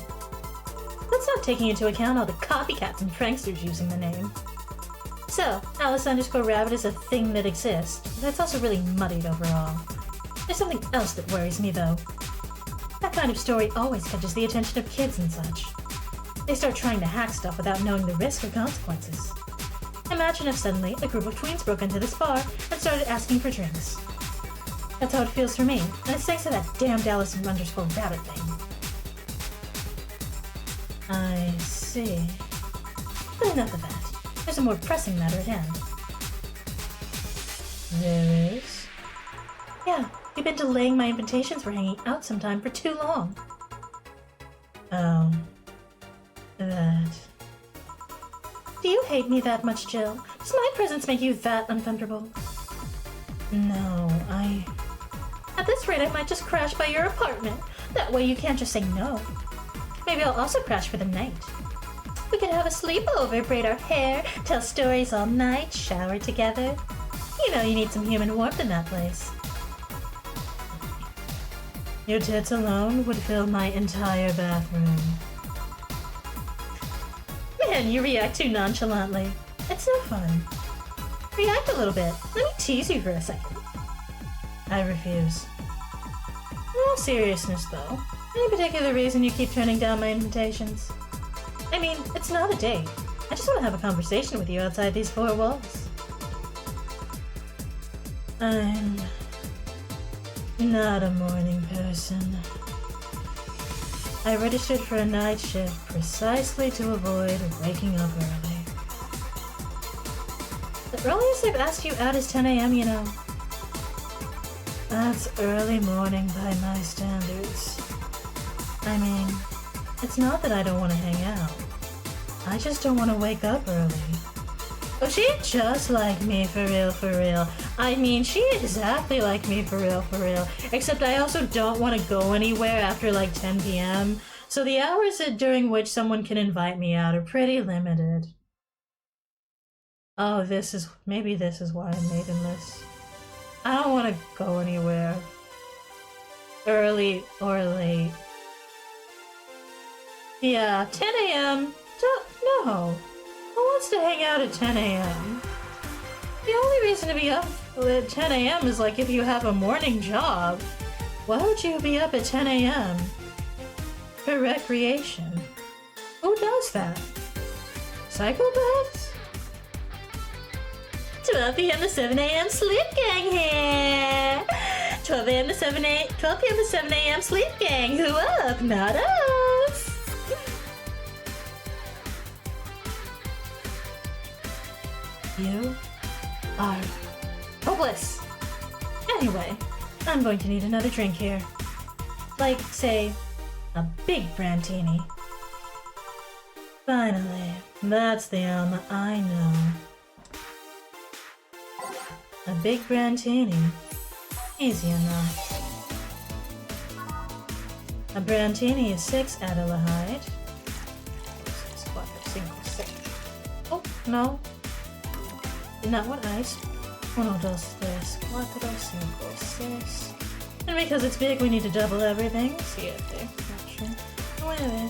That's not taking into account all the copycats and pranksters using the name. So, Alice_Rabbit is a thing that exists, but it's also really muddied overall. There's something else that worries me though. That kind of story always catches the attention of kids and such. They start trying to hack stuff without knowing the risk or consequences. Imagine if suddenly a group of tweens broke into this bar and started asking for drinks. That's how it feels for me, and it's thanks to that damned Alice_Rabbit thing. I see. But enough of that. There's a more pressing matter at hand. There is? Yeah, you've been delaying my invitations for hanging out sometime for too long. Oh. That. Do you hate me that much, Jill? Does my presence make you that uncomfortable? No, At this rate, I might just crash by your apartment. That way you can't just say no. Maybe I'll also crash for the night. We could have a sleepover, braid our hair, tell stories all night, shower together. You know you need some human warmth in that place. Your tits alone would fill my entire bathroom. Man, you react too nonchalantly. It's no fun. React a little bit. Let me tease you for a second. I refuse. In all seriousness, though, any particular reason you keep turning down my invitations? I mean, it's not a date. I just want to have a conversation with you outside these four walls. I'm not a morning person. I registered for a night shift precisely to avoid waking up early. The earliest I've asked you out is 10 a.m., you know. That's early morning by my standards. I mean, it's not that I don't want to hang out. I just don't want to wake up early. Oh, she's just like me, for real, for real. I mean, she exactly like me, for real, for real. Except I also don't want to go anywhere after like 10 p.m. So the hours during which someone can invite me out are pretty limited. Oh, maybe this is why I'm maidenless. I don't want to go anywhere. Early or late. Yeah, 10 a.m. No. Who wants to hang out at 10 a.m.? The only reason to be up at 10 a.m. is like if you have a morning job. Why would you be up at 10 a.m.? For recreation. Who does that? Psychopaths? 12 p.m. to 7 a.m. sleep gang here! 12 p.m. to 7 a.m. sleep gang. Who up? Not us! You are hopeless. Anyway, I'm going to need another drink here. Like, say, a big brandini. Finally, that's the Alma I know. A big brandini. Easy enough. A Brantini is 6 Adelaide. 6, 4, 5, 6. Oh, no. Not what ice. 1, 2, 3, 4, 5, 6. And because it's big, we need to double everything. 7, 8, 9, 10, 11,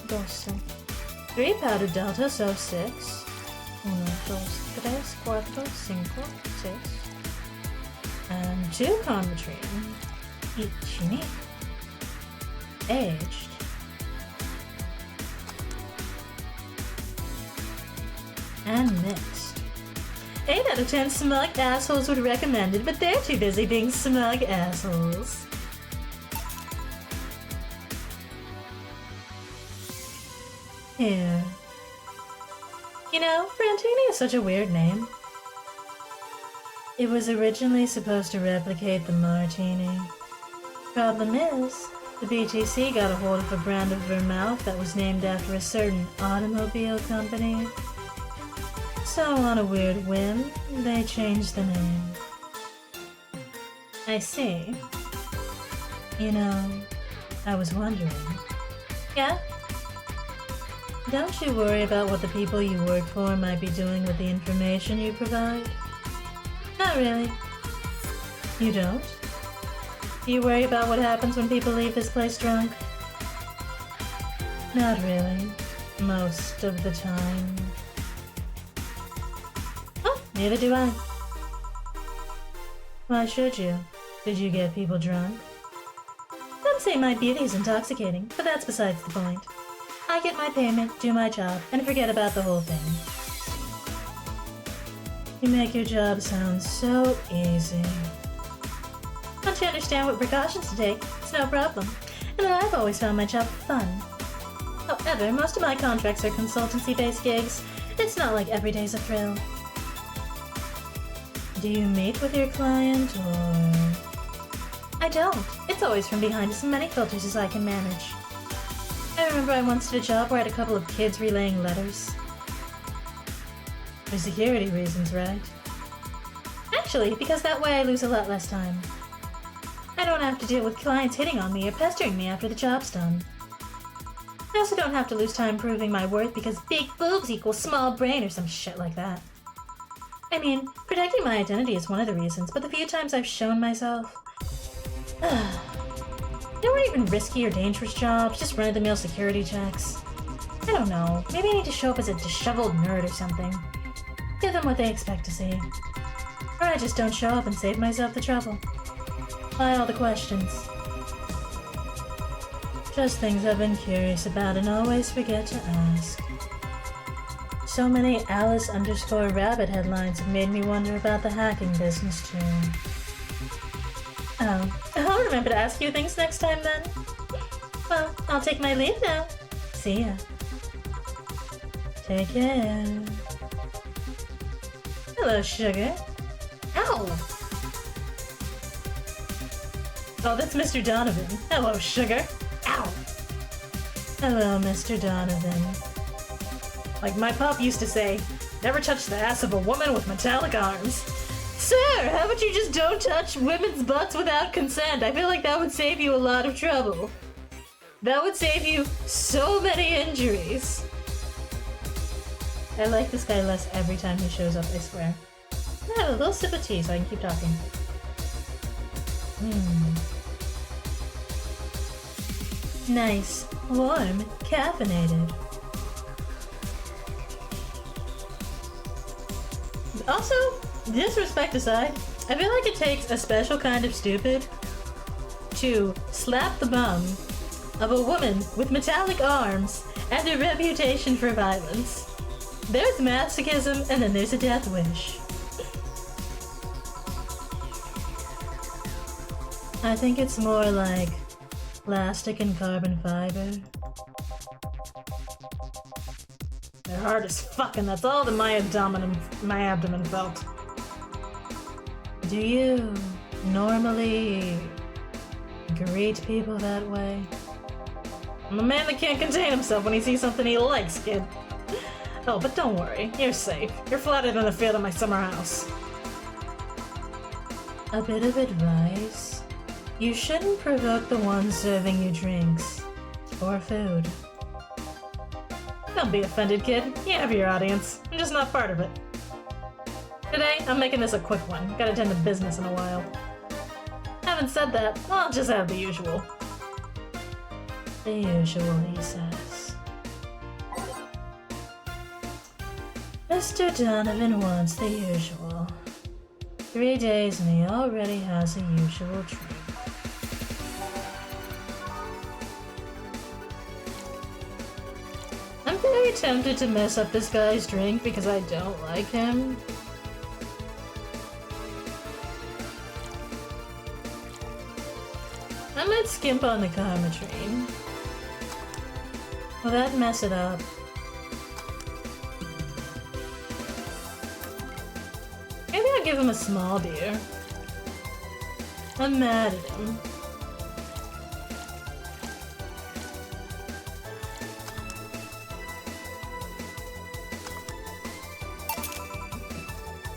12. 3 powdered delta, so 6. 1, 2, 3, 4, 5, 6. And 2 Convitrine. Each unique. Aged. And mixed. 8 out of 10 smug assholes would recommend it, but they're too busy being smug assholes. Here. You know, Brantini is such a weird name. It was originally supposed to replicate the Martini. Problem is, the BTC got a hold of a brand of vermouth that was named after a certain automobile company. So on a weird whim, they changed the name. I see. You know, I was wondering. Yeah? Don't you worry about what the people you work for might be doing with the information you provide? Not really. You don't? Do you worry about what happens when people leave this place drunk? Not really. Most of the time. Oh, neither do I. Why should you? Did you get people drunk? Some say my beauty is intoxicating, but that's besides the point. I get my payment, do my job, and forget about the whole thing. You make your job sound so easy. Once you understand what precautions to take, it's no problem. And I've always found my job fun. However, most of my contracts are consultancy-based gigs. It's not like every day's a thrill. Do you meet with your client, or...? I don't. It's always from behind as many filters as I can manage. I remember I once did a job where I had a couple of kids relaying letters. For security reasons, right? Actually, because that way I lose a lot less time. I don't have to deal with clients hitting on me or pestering me after the job's done. I also don't have to lose time proving my worth because big boobs equals small brain or some shit like that. I mean, protecting my identity is one of the reasons, but the few times I've shown myself... They weren't even risky or dangerous jobs, just run-of-the-mill security checks. I don't know, maybe I need to show up as a disheveled nerd or something. Give them what they expect to see. Or I just don't show up and save myself the trouble. Why all the questions? Just things I've been curious about and always forget to ask. So many Alice_Rabbit headlines have made me wonder about the hacking business too. Oh, I'll remember to ask you things next time then. Well, I'll take my leave now. See ya. Take care. Hello, sugar. Ow! Oh, that's Mr. Donovan. Hello, sugar. Ow! Hello, Mr. Donovan. Like my pop used to say, never touch the ass of a woman with metallic arms. Sir, how about you just don't touch women's butts without consent? I feel like that would save you a lot of trouble. That would save you so many injuries. I like this guy less every time he shows up, I swear. I have a little sip of tea so I can keep talking. Nice, warm, caffeinated. Also, disrespect aside, I feel like it takes a special kind of stupid to slap the bum of a woman with metallic arms and a reputation for violence. There's masochism and then there's a death wish. I think it's more like plastic and carbon fiber. They're hard as fuck, and that's all that my abdomen felt. Do you normally greet people that way? I'm a man that can't contain himself when he sees something he likes, kid. Oh, but don't worry, you're safe. You're flatter than the field of my summer house. A bit of advice. You shouldn't provoke the ones serving you drinks. Or food. Don't be offended, kid. You have your audience. I'm just not part of it. Today, I'm making this a quick one. Gotta tend to business in a while. Having said that, I'll just have the usual. The usual, he says. Mr. Donovan wants the usual. 3 days and he already has a usual drink. I'm very tempted to mess up this guy's drink because I don't like him. I might skimp on the karma train. Will that mess it up? Maybe I'll give him a small beer. I'm mad at him.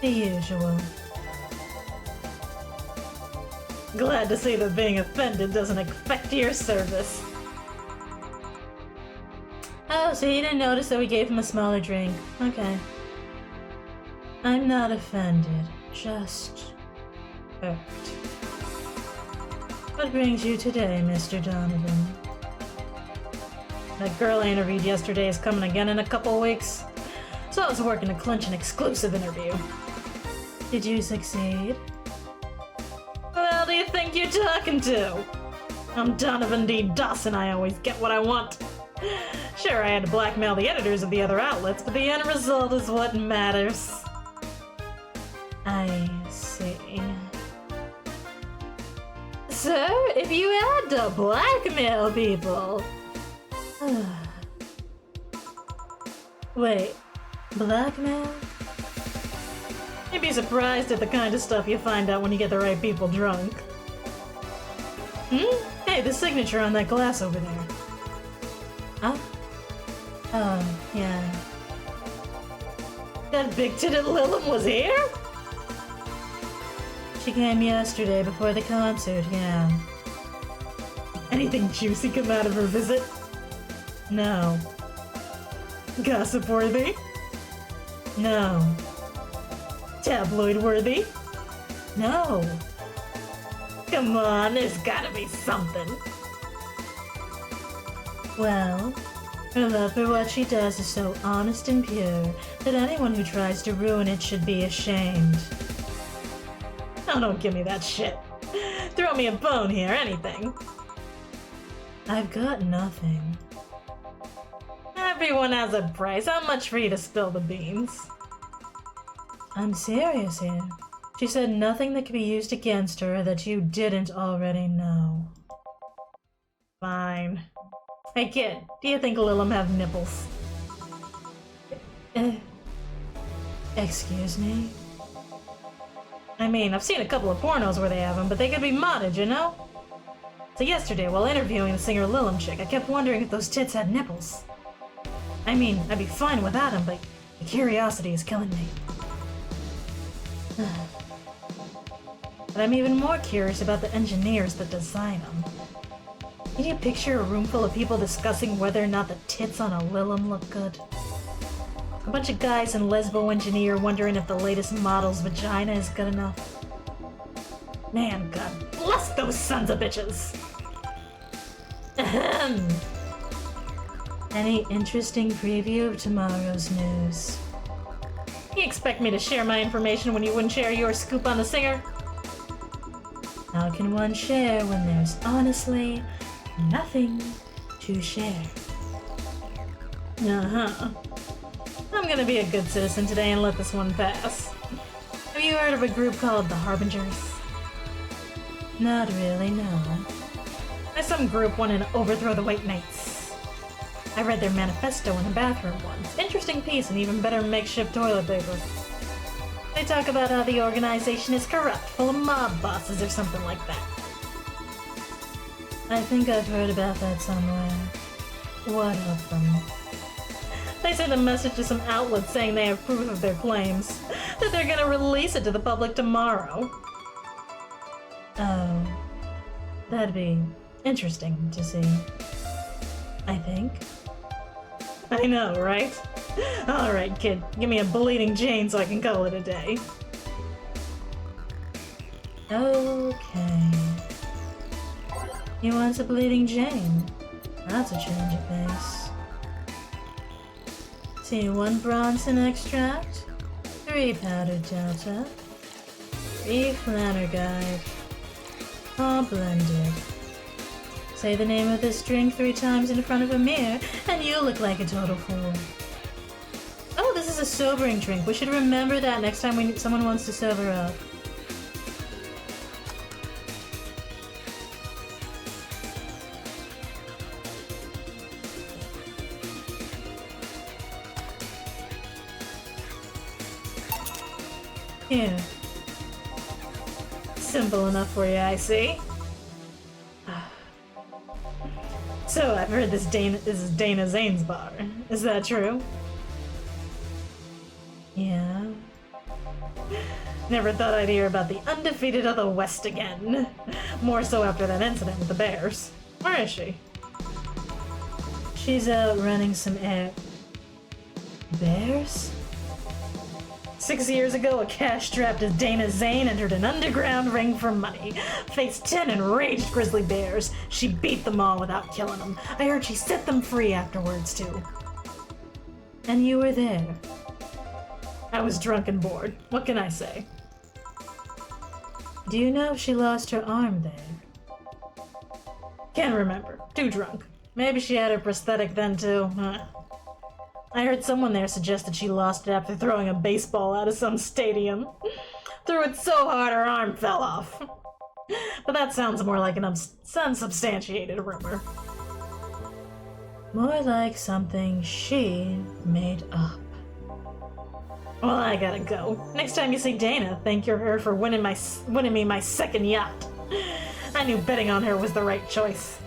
The usual. Glad to see that being offended doesn't affect your service. Oh, so he didn't notice that we gave him a smaller drink. Okay. I'm not offended, just hurt. What brings you today, Mr. Donovan? That girl I interviewed yesterday is coming again in a couple weeks, so I was working to clinch an exclusive interview. Did you succeed? Who the hell do you think you're talking to? I'm Donovan D. Dawson, I always get what I want. Sure, I had to blackmail the editors of the other outlets, but the end result is what matters. I see. Sir, if you had to blackmail people... Wait, blackmail? You'd be surprised at the kind of stuff you find out when you get the right people drunk. Hey, the signature on that glass over there. Huh? Oh, yeah. That big-titted Lilum was here? She came yesterday before the concert, yeah. Anything juicy come out of her visit? No. Gossip-worthy? No. Tabloid-worthy? No. Come on, there's gotta be something. Well, her love for what she does is so honest and pure that anyone who tries to ruin it should be ashamed. Oh, don't give me that shit. Throw me a bone here, anything. I've got nothing. Everyone has a price. How much for you to spill the beans? I'm serious here. She said nothing that could be used against her that you didn't already know. Fine. Hey kid, do you think Lilum have nipples? Excuse me? I mean, I've seen a couple of pornos where they have them, but they could be modded, you know? So yesterday, while interviewing the singer Lilum chick, I kept wondering if those tits had nipples. I mean, I'd be fine without them, but the curiosity is killing me. But I'm even more curious about the engineers that design them. Can you picture a room full of people discussing whether or not the tits on a Lilum look good? A bunch of guys in Lesbo Engineer wondering if the latest model's vagina is good enough. Man, God bless those sons of bitches! Ahem. Any interesting preview of tomorrow's news? You expect me to share my information when you wouldn't share your scoop on the singer? How can one share when there's honestly nothing to share? Uh-huh. I'm gonna be a good citizen today and let this one pass. Have you heard of a group called the Harbingers? Not really, no. There's some group wanting to overthrow the White Knights. I read their manifesto in the bathroom once. Interesting piece and even better makeshift toilet paper. They talk about how the organization is corrupt, full of mob bosses or something like that. I think I've heard about that somewhere. What of them? They sent a message to some outlets saying they have proof of their claims, that they're gonna release it to the public tomorrow. Oh, that'd be interesting to see. I think. I know, right? Alright, kid, give me a bleeding Jane so I can call it a day. Okay. He wants a bleeding Jane. That's a change of pace. See, 1 Bronson extract, 3 powdered delta, 3 Flannerguide, all blended. Say the name of this drink 3 times in front of a mirror, and you'll look like a total fool. Oh, this is a sobering drink. We should remember that next time someone wants to sober up. Here. Simple enough for you, I see. So, I've heard this is Dana Zane's bar. Is that true? Yeah. Never thought I'd hear about the undefeated of the West again. More so after that incident with the bears. Where is she? She's out running some air... Bears? 6 years ago, a cash-strapped as Dana Zane entered an underground ring for money. Faced 10 enraged grizzly bears. She beat them all without killing them. I heard she set them free afterwards, too. And you were there. I was drunk and bored. What can I say? Do you know if she lost her arm there? Can't remember. Too drunk. Maybe she had her prosthetic then, too. I heard someone there suggest that she lost it after throwing a baseball out of some stadium. Threw it so hard her arm fell off. But that sounds more like an unsubstantiated rumor. More like something she made up. Well, I gotta go. Next time you see Dana, thank her for winning me my second yacht. I knew betting on her was the right choice.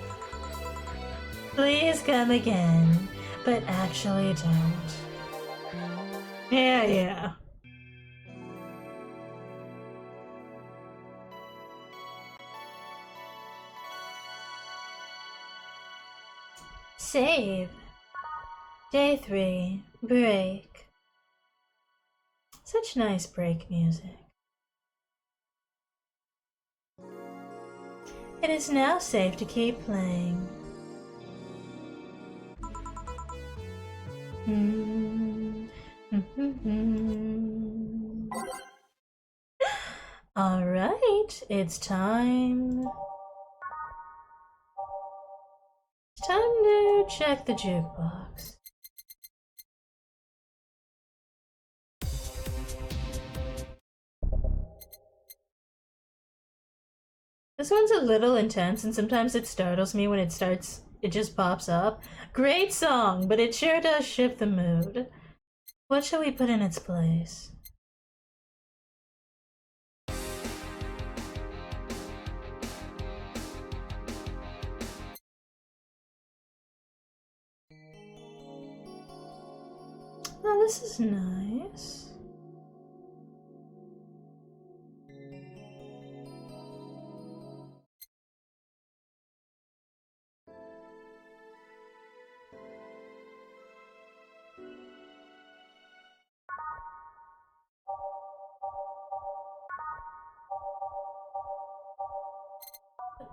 Please come again. But actually don't. Yeah. Save. Day 3. Break. Such nice break music. It is now safe to keep playing. All right, it's time. It's time to check the jukebox. This one's a little intense, and sometimes it startles me when it starts. It just pops up. Great song, but it sure does shift the mood. What shall we put in its place? Oh, this is nice.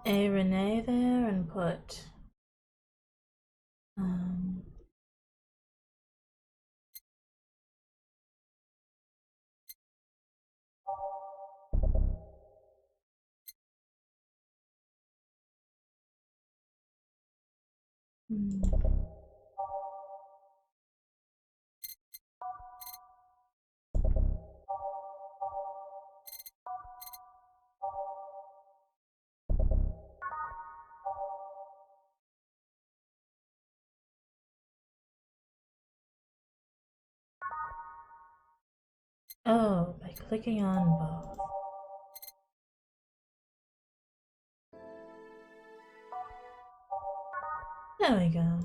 A Renee there and put oh, by clicking on both. There we go.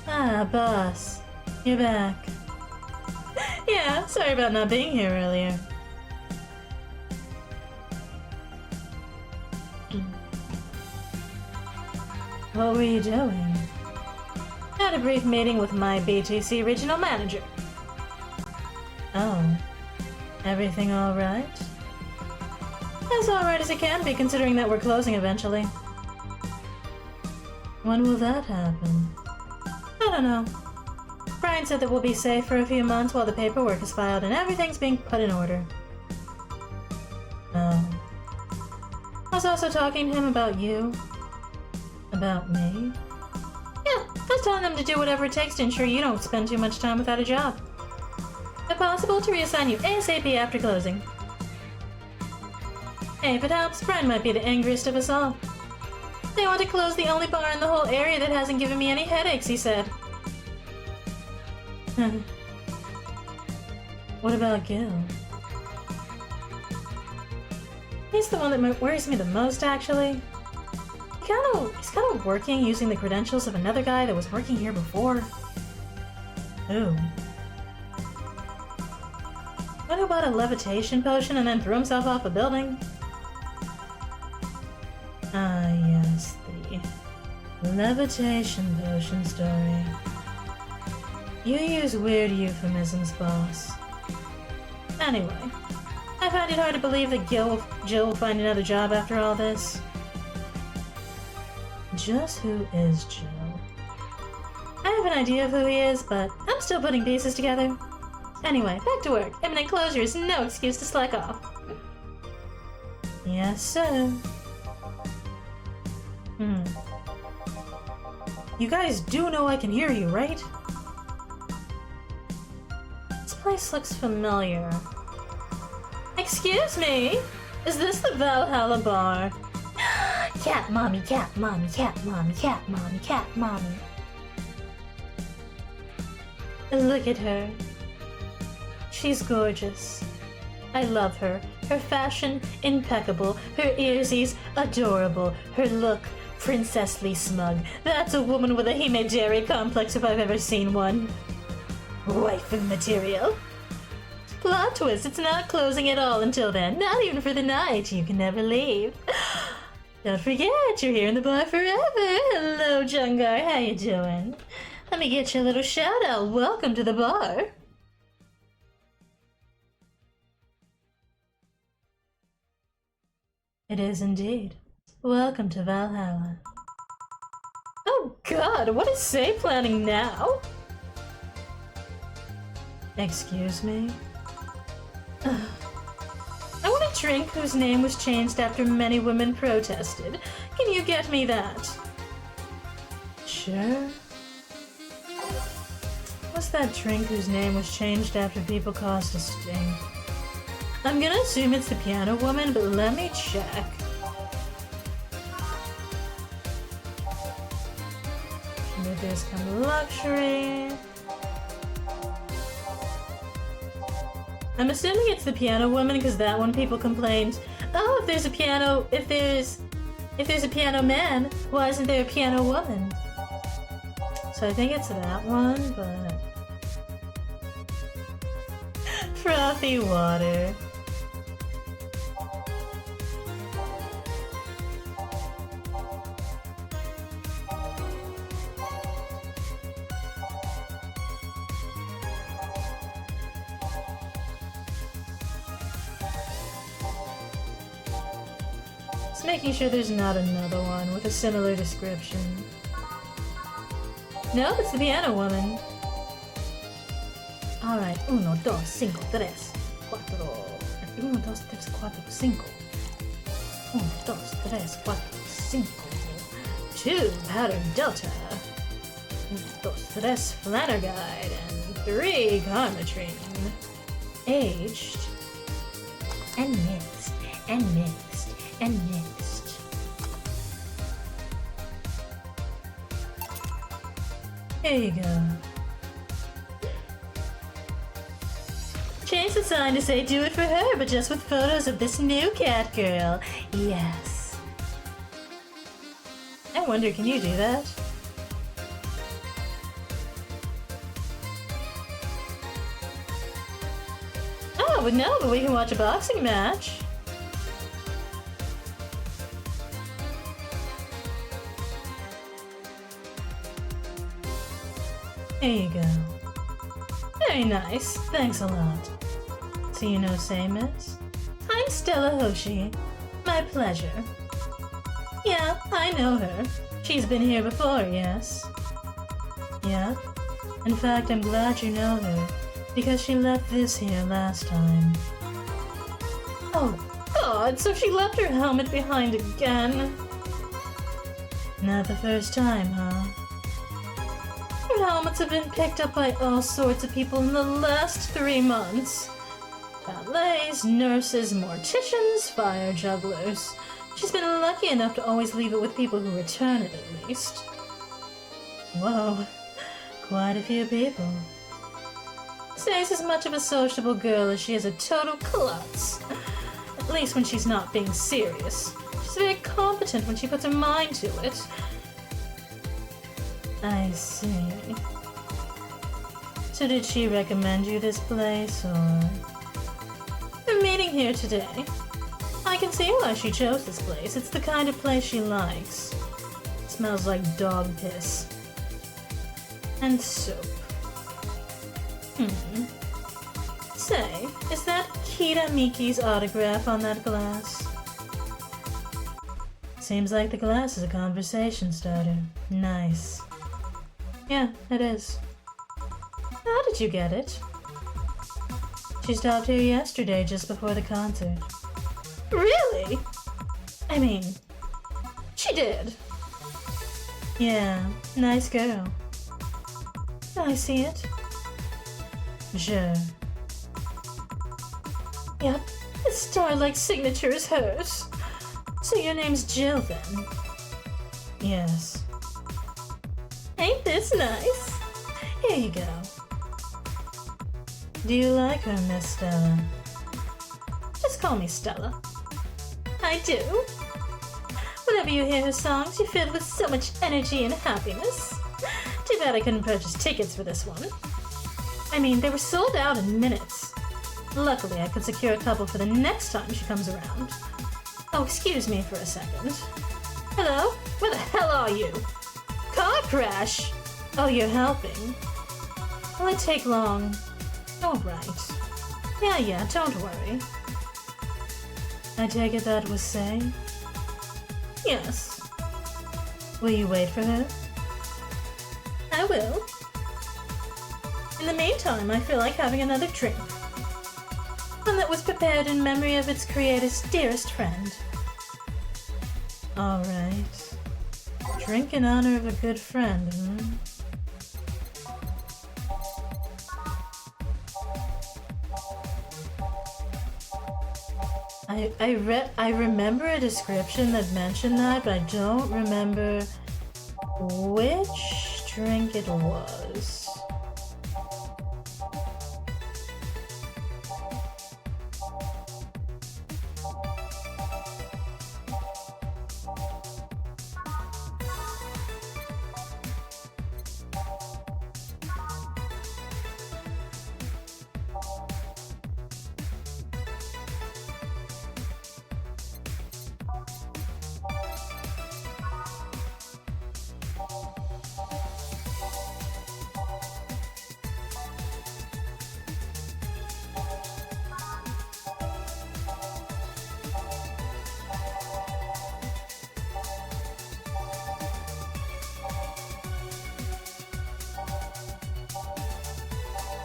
Ah, boss. You're back. Yeah, sorry about not being here earlier. What were you doing? Had a brief meeting with my BTC regional manager. Oh. Everything alright? As alright as it can be, considering that we're closing eventually. When will that happen? I don't know. Brian said that we'll be safe for a few months while the paperwork is filed and everything's being put in order. Oh. I was also talking to him about you. About me? Yeah, I was telling them to do whatever it takes to ensure you don't spend too much time without a job. If possible, to reassign you ASAP after closing. Hey, if it helps, Brian might be the angriest of us all. They want to close the only bar in the whole area that hasn't given me any headaches, he said. What about Gil? He's the one that worries me the most, actually. He's kind of working using the credentials of another guy that was working here before. Who? One who bought a levitation potion and then threw himself off a building. Ah, yes, the levitation potion story. You use weird euphemisms, boss. Anyway, I find it hard to believe that Jill will find another job after all this. Just who is Jill? I have an idea of who he is, but I'm still putting pieces together. Anyway, back to work. Imminent closure is no excuse to slack off. Yes, sir. You guys do know I can hear you, right? This place looks familiar. Excuse me? Is this the Valhalla bar? Cat mommy, cat mommy, cat mommy, cat mommy, cat mommy. Look at her. She's gorgeous. I love her. Her fashion, impeccable. Her earsies, adorable. Her look, princessly smug. That's a woman with a Hime-Dairy complex if I've ever seen one. Waifu material. Plot twist, it's not closing at all until then. Not even for the night. You can never leave. Don't forget, you're here in the bar forever. Hello, Jungar. How you doing? Let me get you a little shout out. Welcome to the bar. It is indeed. Welcome to Valhalla. Oh god, what is Say planning now? Excuse me? I want a drink whose name was changed after many women protested. Can you get me that? Sure. What's that drink whose name was changed after people caused a sting? I'm gonna assume it's the piano woman, but let me check. Prometheus come luxury. I'm assuming it's the piano woman because that one people complained, oh, if there's a piano man, why isn't there a piano woman? So I think it's that one, but frothy water. just making sure there's not another one with a similar description. No, it's the piano woman. Alright, 1, 2, 5, 3, 4. 1, 2, 3, 4, 5. 1, 2, 3, 4, 5. 2, Powder Delta. 1, 2, 3, Flanner Guide. And 3, Karmatrine. Aged. And mixed. And mixed. And mixed. Here you go. Change the sign to say do it for her, but just with photos of this new cat girl. Yes. I wonder, can you do that? Oh, but no, but we can watch a boxing match. Here you go. Very nice. Thanks a lot. So you know Say, miss? I'm Stella Hoshi. My pleasure. Yeah, I know her. She's been here before, yes? Yeah? In fact, I'm glad you know her, because she left this here last time. Oh, God, so she left her helmet behind again? Not the first time, huh? Her helmets have been picked up by all sorts of people in the last 3 months. Valets, nurses, morticians, fire jugglers. She's been lucky enough to always leave it with people who return it, at least. Whoa, quite a few people. Say's as much of a sociable girl as she is a total klutz. At least when she's not being serious. She's very competent when she puts her mind to it. I see. So did she recommend you this place, or...? We're meeting here today. I can see why she chose this place. It's the kind of place she likes. It smells like dog piss. And soap. Say, is that Kita Miki's autograph on that glass? Seems like the glass is a conversation starter. Nice. Yeah, it is. How did you get it? She stopped here yesterday just before the concert. Really? I mean, she did. Yeah, nice girl. Can I see it? Sure. Yep, the star-like signature is hers. So your name's Jill, then? Yes. Ain't this nice? Here you go. Do you like her, Miss Stella? Just call me Stella. I do. Whenever you hear her songs, you're filled with so much energy and happiness. Too bad I couldn't purchase tickets for this one. I mean, they were sold out in minutes. Luckily, I could secure a couple for the next time she comes around. Oh, excuse me for a second. Hello? Where the hell are you? Car crash! Oh, you're helping. Will it take long? All right. Yeah, don't worry. I take it that was Say? Yes. Will you wait for her? I will. In the meantime, I feel like having another drink. One that was prepared in memory of its creator's dearest friend. Alright. Drink in honor of a good friend, I remember a description that mentioned that, but I don't remember which drink it was.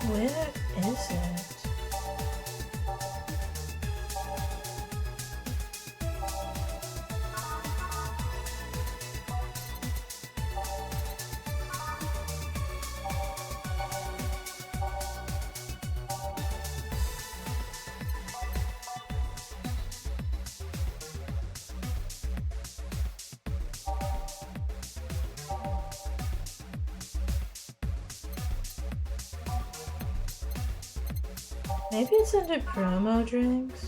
Where is it? Maybe it's under promo drinks?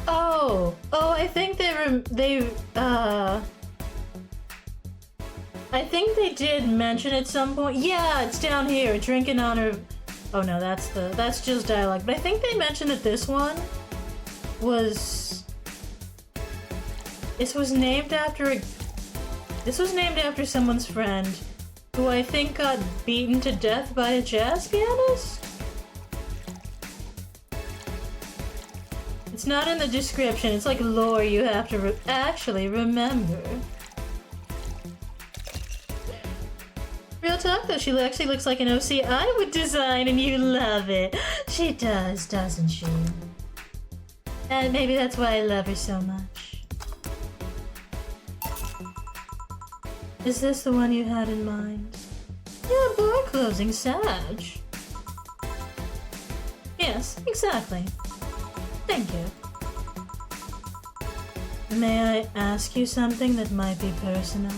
Oh, I think I think they did mention at some point. Yeah, it's down here. Drink in honor of... Oh no, that's just dialogue. But I think they mentioned that this one was... This was named after someone's friend who I think got beaten to death by a jazz pianist? It's not in the description. It's like lore you have to actually remember. Real talk though, she actually looks like an OC I would design and you love it. She does, doesn't she? And maybe that's why I love her so much. Is this the one you had in mind? Yeah, bar closing, Sag. Yes, exactly. Thank you. May I ask you something that might be personal?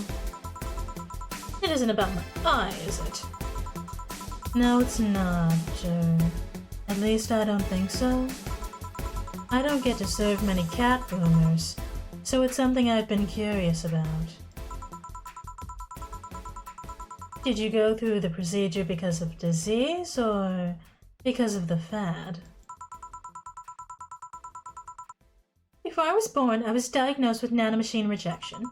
It isn't about my eye, is it? No, it's not, at least I don't think so. I don't get to serve many cat groomers, so it's something I've been curious about. Did you go through the procedure because of disease, or because of the fad? Before I was born, I was diagnosed with nanomachine rejection.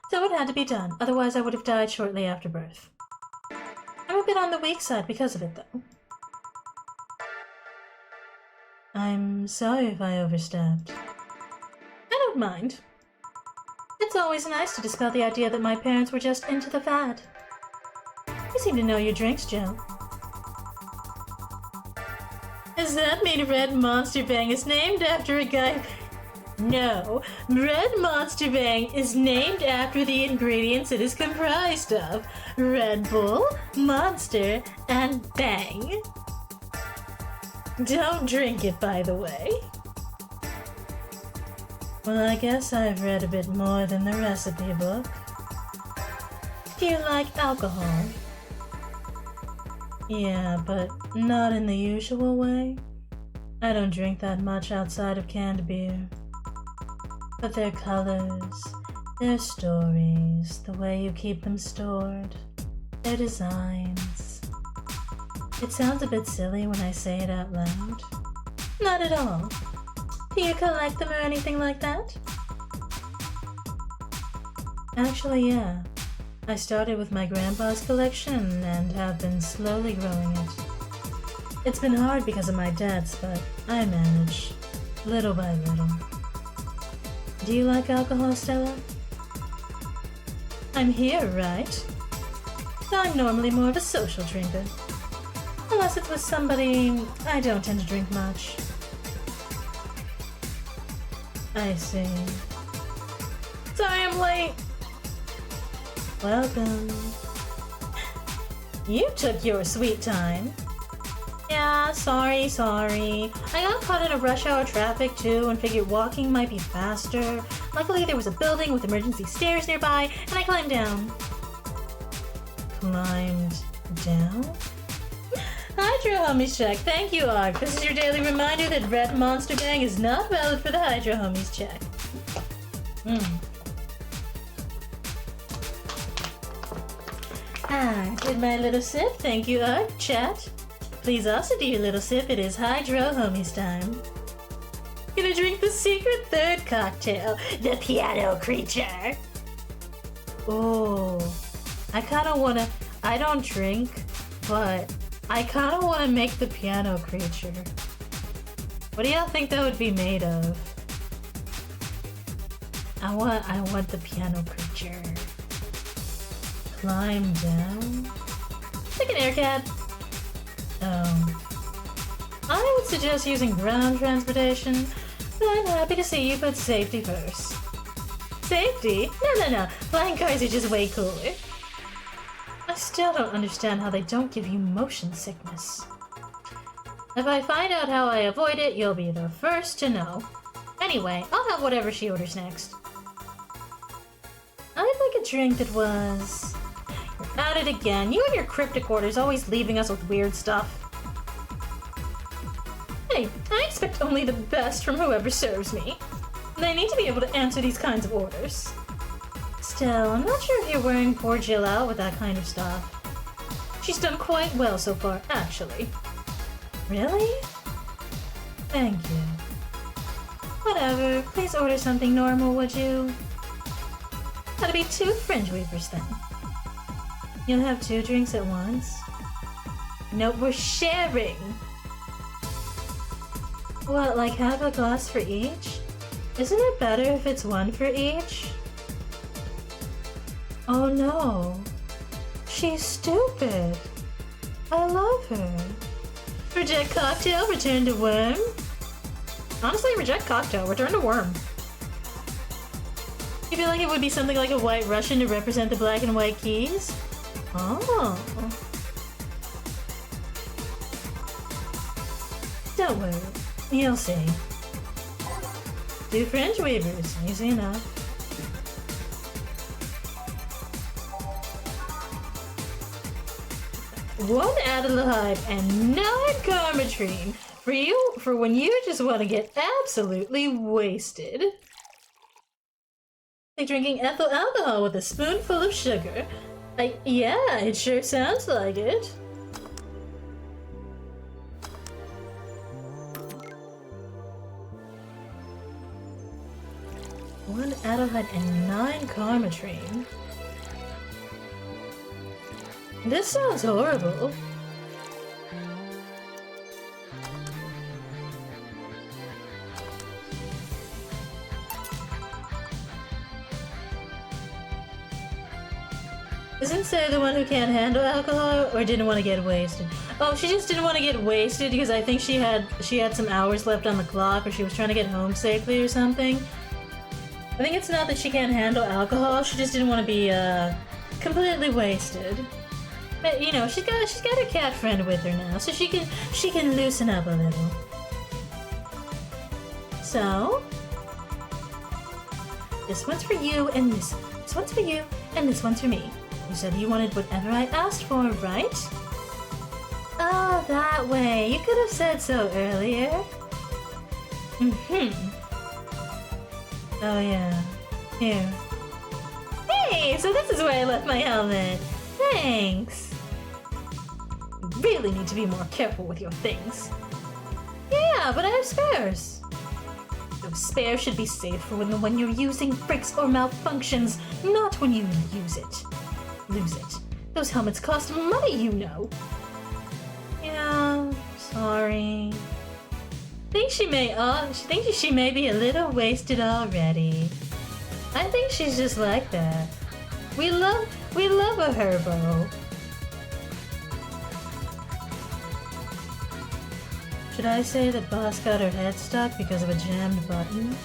So it had to be done, otherwise I would have died shortly after birth. I'm a bit on the weak side because of it, though. I'm sorry if I overstepped. I don't mind. It's always nice to dispel the idea that my parents were just into the fad. You seem to know your drinks, Joe. Does that mean Red Monster Bang is named after a guy... No, Red Monster Bang is named after the ingredients it is comprised of. Red Bull, Monster, and Bang. Don't drink it, by the way. Well, I guess I've read a bit more than the recipe book. Do you like alcohol? Yeah, but not in the usual way. I don't drink that much outside of canned beer. But their colors, their stories, the way you keep them stored, their designs. It sounds a bit silly when I say it out loud. Not at all. Do you collect them or anything like that? Actually, yeah. I started with my grandpa's collection and have been slowly growing it. It's been hard because of my debts, but I manage, little by little. Do you like alcohol, Stella? I'm here, right? I'm normally more of a social drinker. Unless it's with somebody, I don't tend to drink much. I see. Sorry I'm late. Welcome. You took your sweet time. Yeah, sorry. I got caught in a rush hour traffic too and figured walking might be faster. Luckily there was a building with emergency stairs nearby and I climbed down. Climbed down? Hydro Homies check. Thank you, Ark. This is your daily reminder that Red Monster Bang is not valid for the Hydro Homies check. I did my little sip. Thank you, Ark. Chat. Please also do your little sip. It is Hydro Homies time. Gonna drink the secret third cocktail, the Piano Creature. Oh, I don't drink, but I kinda wanna make the Piano Creature. What do y'all think that would be made of? I want the Piano Creature. Climb down? Like an air cat. I would suggest using ground transportation, but I'm happy to see you put safety first. Safety? No. Flying cars are just way cooler. I still don't understand how they don't give you motion sickness. If I find out how I avoid it, you'll be the first to know. Anyway, I'll have whatever she orders next. I'd like a drink that was... You're at it again. You and your cryptic orders always leaving us with weird stuff. Hey, I expect only the best from whoever serves me. They need to be able to answer these kinds of orders. Still, I'm not sure if you're wearing poor Jill out with that kind of stuff. She's done quite well so far, actually. Really? Thank you. Whatever, please order something normal, would you? Gotta be 2 fringe weavers then. You'll have 2 drinks at once? Nope, we're sharing! What, like half a glass for each? Isn't it better if it's 1 for each? Oh no. She's stupid. I love her. Reject cocktail, return to worm. Honestly, reject cocktail, return to worm. You feel like it would be something like a white Russian to represent the black and white keys? Oh. Don't worry. You'll see. 2 fringe weavers, Easy enough. One Adelaide and 9 Carmetrine for when you just want to get absolutely wasted. Like drinking ethyl alcohol with a spoonful of sugar. Yeah, it sure sounds like it. One Adelheid and 9 Carmetrine. This sounds horrible. Isn't Sarah the one who can't handle alcohol or didn't want to get wasted? Oh, she just didn't want to get wasted because I think she had some hours left on the clock or she was trying to get home safely or something. I think it's not that she can't handle alcohol, she just didn't want to be completely wasted. But you know, she's got her cat friend with her now, so she can loosen up a little. So this one's for you and this one's for you and this one's for me. You said you wanted whatever I asked for, right? Oh, that way. You could have said so earlier. Oh yeah. Here. Hey, so this is where I left my helmet. Thanks. You really need to be more careful with your things. Yeah, but I have spares. Those spares should be safe for when you're using breaks or malfunctions, not when you use it. Lose it. Those helmets cost money, you know. Yeah, sorry. She thinks she may be a little wasted already. I think she's just like that. We love a herbo. Should I say that Boss got her head stuck because of a jammed button?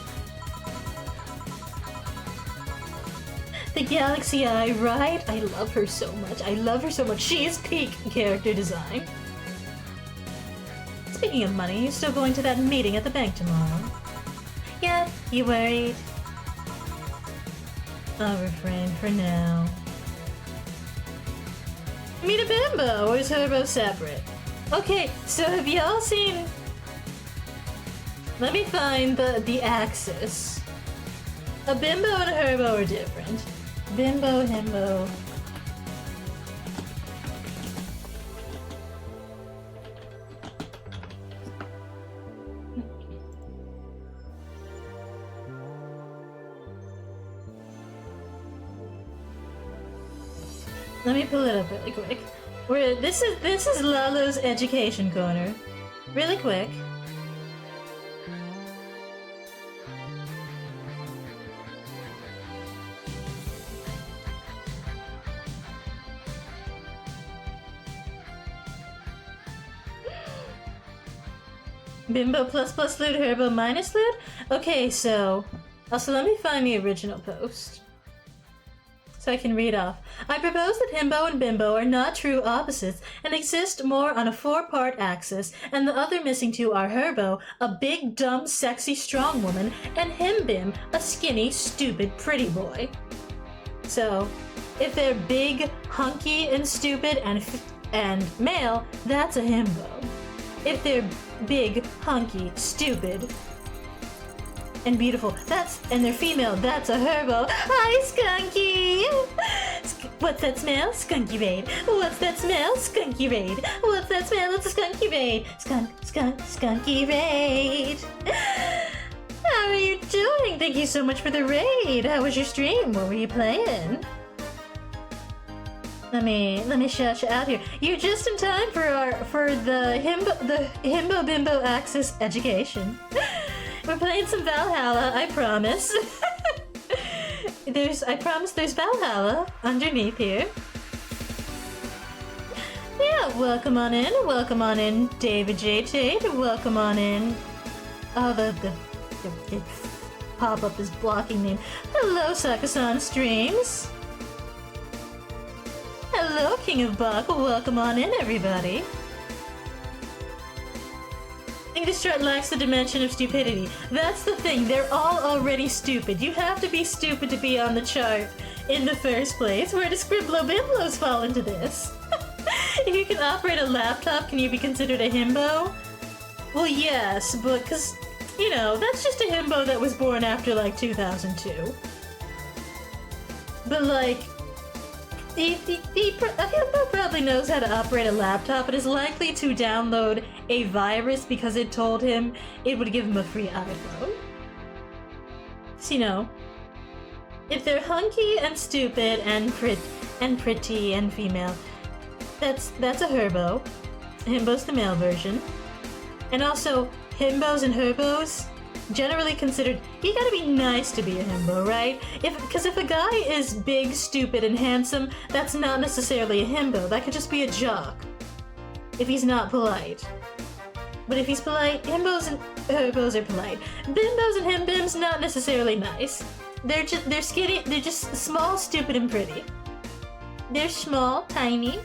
The Galaxy Eye, right? I love her so much. I love her so much. She is peak character design. Speaking of money, you still going to that meeting at the bank tomorrow? Yeah, you worried? I'll refrain for now. Meet a bimbo, or is herbo separate? Okay, so have y'all seen... Let me find the axis. A bimbo and a herbo are different. Bimbo, himbo. Let me pull it up really quick. This is Lalo's education corner. Really quick. Bimbo plus loot, herbo minus loot? Okay, so... Also, let me find the original post. So I can read off. I propose that himbo and bimbo are not true opposites and exist more on a 4-part axis, and the other missing 2 are herbo, a big, dumb, sexy, strong woman, and himbim, a skinny, stupid, pretty boy. So, if they're big, hunky, and stupid, and male, that's a himbo. If they're big, hunky, stupid, and beautiful. And they're female. That's a herbo. Hi, Skunky! What's that smell? Skunky raid. What's that smell? Skunky raid. What's that smell? It's a skunky raid. Skunky raid. How are you doing? Thank you so much for the raid. How was your stream? What were you playing? Let me shout you out here. You're just in time for the himbo bimbo access education. We're playing some Valhalla, I promise. I promise there's Valhalla underneath here. Yeah, welcome on in, David J. Tate. Welcome on in. Oh, the pop-up is blocking me. Hello, Sakasan Streams. Hello, King of Bach. Welcome on in, everybody. I think this chart lacks the dimension of stupidity. That's the thing. They're all already stupid. You have to be stupid to be on the chart in the first place. Where do Scribblo Bimblos fall into this? If you can operate a laptop, can you be considered a himbo? Well, yes, but because, you know, that's just a himbo that was born after, like, 2002. But, like, a himbo probably knows how to operate a laptop, but is likely to download a virus because it told him it would give him a free iPhone. So, you know, if they're hunky and stupid and pretty and female, that's a herbo. Himbo's the male version. And also, himbos and herbos, generally considered, you gotta be nice to be a himbo, right? Because if a guy is big, stupid, and handsome, that's not necessarily a himbo. That could just be a jock. If he's not polite. But if he's polite, himbos and herbos are polite. Bimbos and himbims, not necessarily nice. They're skinny, they're just small, stupid, and pretty. They're small, tiny,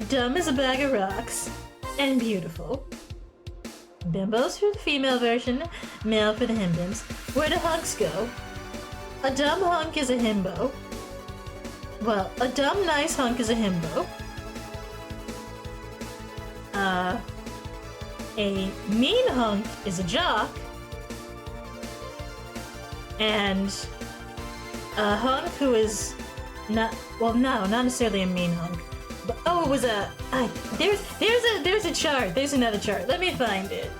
dumb as a bag of rocks, and beautiful. Bimbos for the female version, male for the himbims. Where do hunks go? A dumb hunk is a himbo. Well, a dumb nice hunk is a himbo. A mean hunk is a jock. And a hunk who is not, well, no, not necessarily a mean hunk. But, oh, it was there's a chart. There's another chart. Let me find it.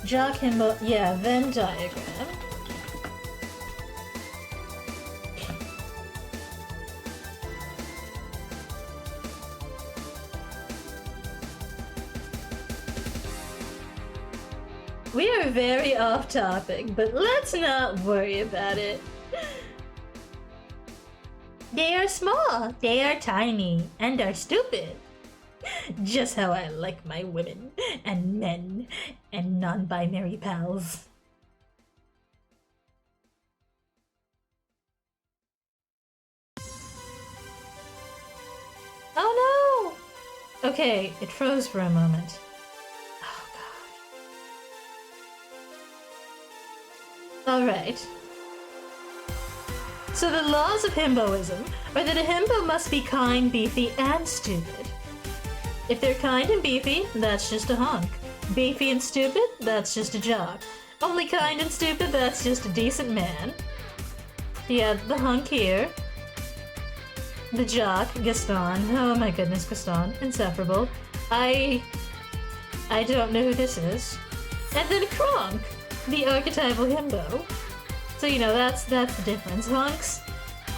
Jock himbo, yeah, Venn diagram. We are very off topic, but let's not worry about it. They are small, they are tiny, and are stupid. Just how I like my women, and men, and non-binary pals. Oh no! Okay, it froze for a moment. Alright. So the laws of himboism are that a himbo must be kind, beefy, and stupid. If they're kind and beefy, that's just a hunk. Beefy and stupid, that's just a jock. Only kind and stupid, that's just a decent man. Yeah, the hunk here. The jock, Gaston. Oh my goodness, Gaston. Insufferable. I don't know who this is. And then Kronk, the archetypal himbo. So, you know, that's the difference. Hunks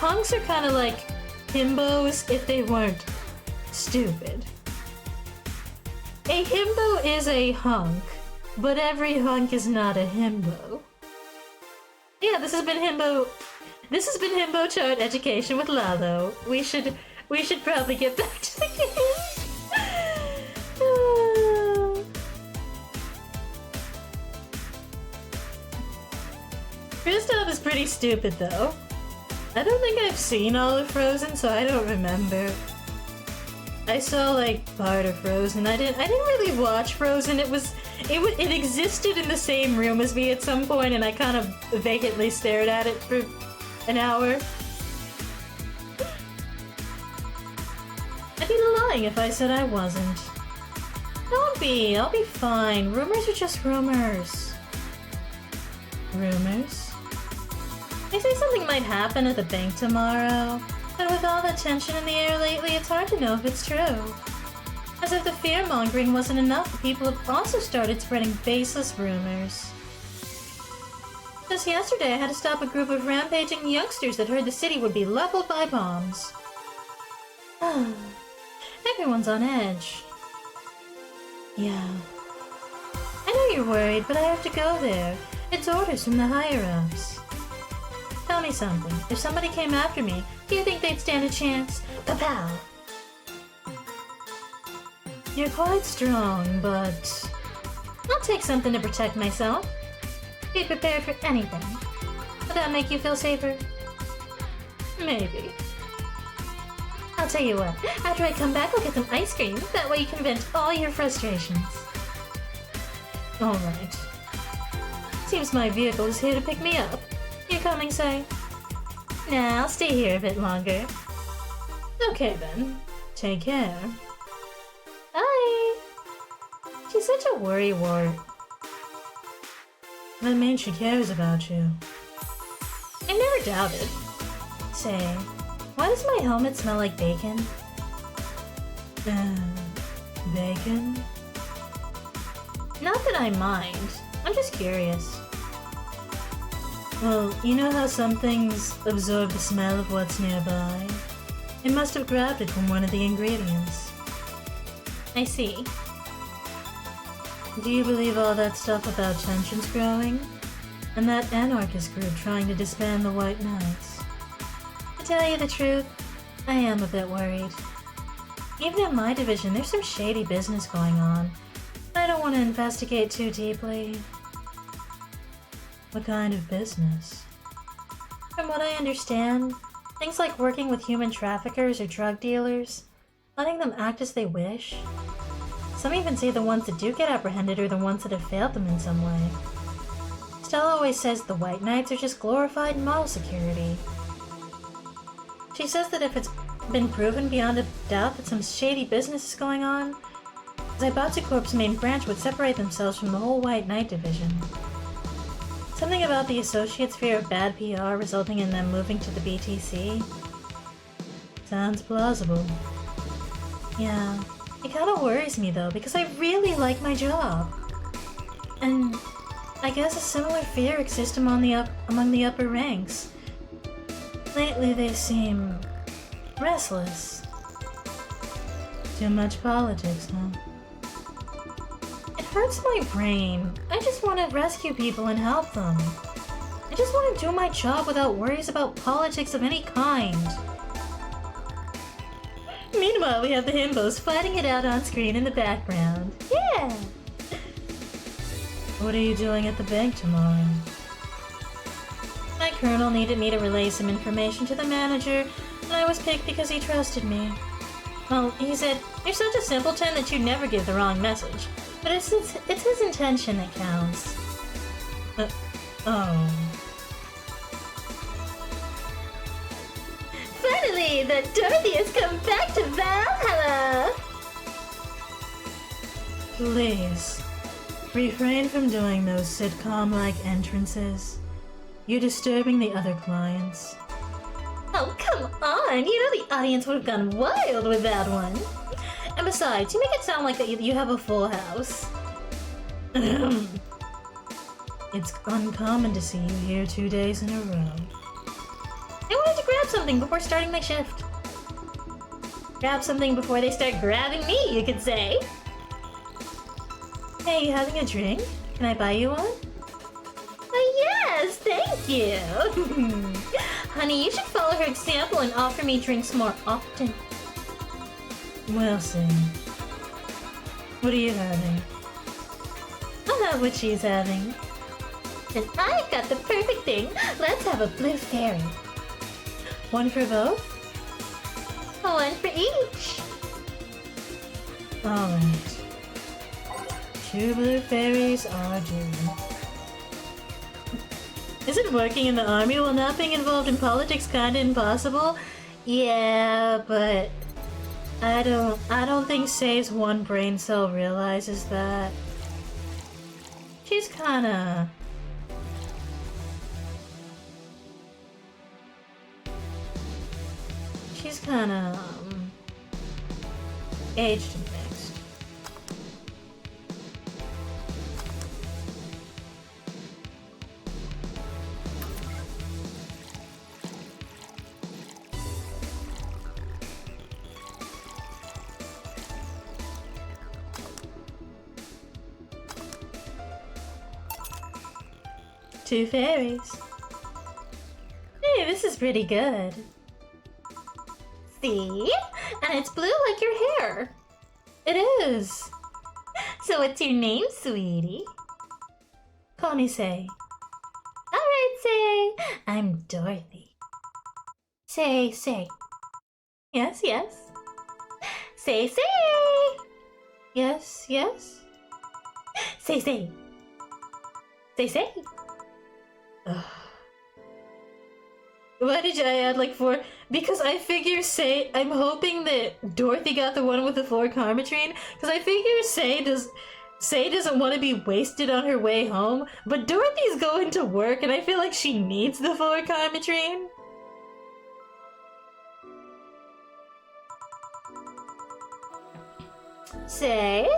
are kind of like himbos if they weren't stupid. A himbo is a hunk, but every hunk is not a himbo. Yeah, this has been himbo chart education with Lalo. We should probably get back to the game. Kristoff is pretty stupid though. I don't think I've seen all of Frozen, so I don't remember. I saw like part of Frozen. I didn't really watch Frozen. It existed in the same room as me at some point, and I kind of vacantly stared at it for an hour. I did a lying if I said I wasn't. Don't be, I'll be fine. Rumors are just rumors. Rumors? They say something might happen at the bank tomorrow, but with all that tension in the air lately, it's hard to know if it's true. As if the fear-mongering wasn't enough, the people have also started spreading baseless rumors. Just yesterday, I had to stop a group of rampaging youngsters that heard the city would be leveled by bombs. Everyone's on edge. Yeah. I know you're worried, but I have to go there. It's orders from the higher-ups. Tell me something. If somebody came after me, do you think they'd stand a chance? Pow-pow! You're quite strong, but I'll take something to protect myself. Be prepared for anything. Would that make you feel safer? Maybe. I'll tell you what, after I come back, I'll get some ice cream. That way you can vent all your frustrations. Alright. Seems my vehicle is here to pick me up. You coming, say? Nah, I'll stay here a bit longer. Okay then. Take care. Bye! She's such a worrywart. That means she cares about you. I never doubted. Say, why does my helmet smell like bacon? Bacon? Not that I mind. I'm just curious. Well, you know how some things absorb the smell of what's nearby? It must have grabbed it from one of the ingredients. I see. Do you believe all that stuff about tensions growing? And that anarchist group trying to disband the White Knights? To tell you the truth, I am a bit worried. Even in my division, there's some shady business going on. I don't want to investigate too deeply. What kind of business? From what I understand, things like working with human traffickers or drug dealers, letting them act as they wish. Some even say the ones that do get apprehended are the ones that have failed them in some way. Stella always says the White Knights are just glorified mall security. She says that if it's been proven beyond a doubt that some shady business is going on, Zaibatsu Corp's main branch would separate themselves from the whole White Knight division. Something about the Associates' fear of bad PR resulting in them moving to the BTC? Sounds plausible. Yeah. It kinda worries me though, because I really like my job. And I guess a similar fear exists among the upper ranks. Lately they seem restless. Too much politics, huh? It hurts my brain. I just want to rescue people and help them. I just want to do my job without worries about politics of any kind. Meanwhile, we have the himbos fighting it out on screen in the background. Yeah! What are you doing at the bank tomorrow? My colonel needed me to relay some information to the manager, and I was picked because he trusted me. Well, he said, "You're such a simpleton that you'd never give the wrong message. But it's his intention that counts." Oh. Finally, the Dorothy has come back to Valhalla! Please, refrain from doing those sitcom-like entrances. You're disturbing the other clients. Oh, come on! You know the audience would have gone wild with that one. And besides, you make it sound like that you have a full house. It's uncommon to see you here 2 days in a row. I wanted to grab something before starting my shift. Grab something before they start grabbing me, you could say. Hey, you having a drink? Can I buy you one? Yes, thank you. Honey, you should follow her example and offer me drinks more often. We'll see. What are you having? I'll have what she's having. And I've got the perfect thing. Let's have a blue fairy. One for both? One for each. Alright. 2 blue fairies are due. Isn't working in the army while not being involved in politics kinda impossible? Yeah, but I don't think Say's one brain cell realizes that. She's kinda... She's kinda, aged and mixed. Two fairies. Hey, this is pretty good. See? And it's blue like your hair. It is. So what's your name, sweetie? Call me Say. Alright, Say. I'm Dorothy. Say. Yes, yes. Say. Yes, yes. Say. Say. Ugh. Why did I add like 4? Because I figure I'm hoping that Dorothy got the one with the 4 karmatrine. Because I figure Say doesn't want to be wasted on her way home, but Dorothy's going to work and I feel like she needs the 4 karmatrine. Say,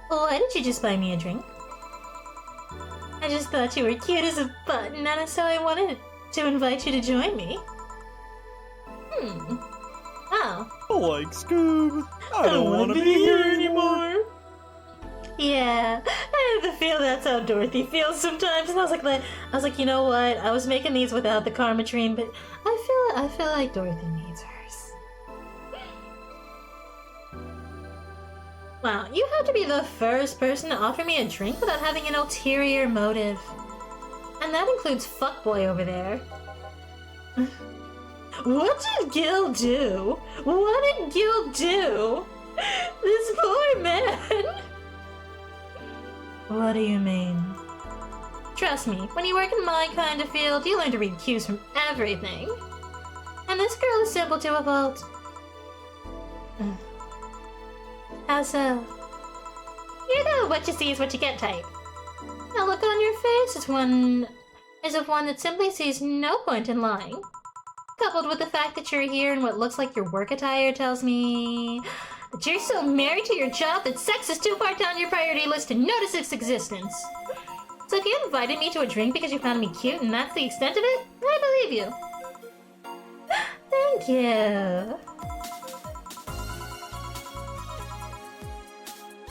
why didn't you just buy me a drink? I just thought you were cute as a button, and so I wanted to invite you to join me. Oh. Like Scoob, I don't want to be here anymore. Yeah, I have the feel that's how Dorothy feels sometimes, and I was like, you know what? I was making these without the karmatrine, but I feel like Dorothy needs hers. Wow, you have to be the first person to offer me a drink without having an ulterior motive. And that includes fuckboy over there. What did Gil do? What did Gil do? This poor man! What do you mean? Trust me, when you work in my kind of field, you learn to read cues from everything. And this girl is simple to a fault. How so? You're the what you see is what you get type. The look on your face is of one that simply sees no point in lying. Coupled with the fact that you're here in what looks like your work attire tells me that you're so married to your job that sex is too far down your priority list to notice its existence. So if you invited me to a drink because you found me cute and that's the extent of it, I believe you. Thank you.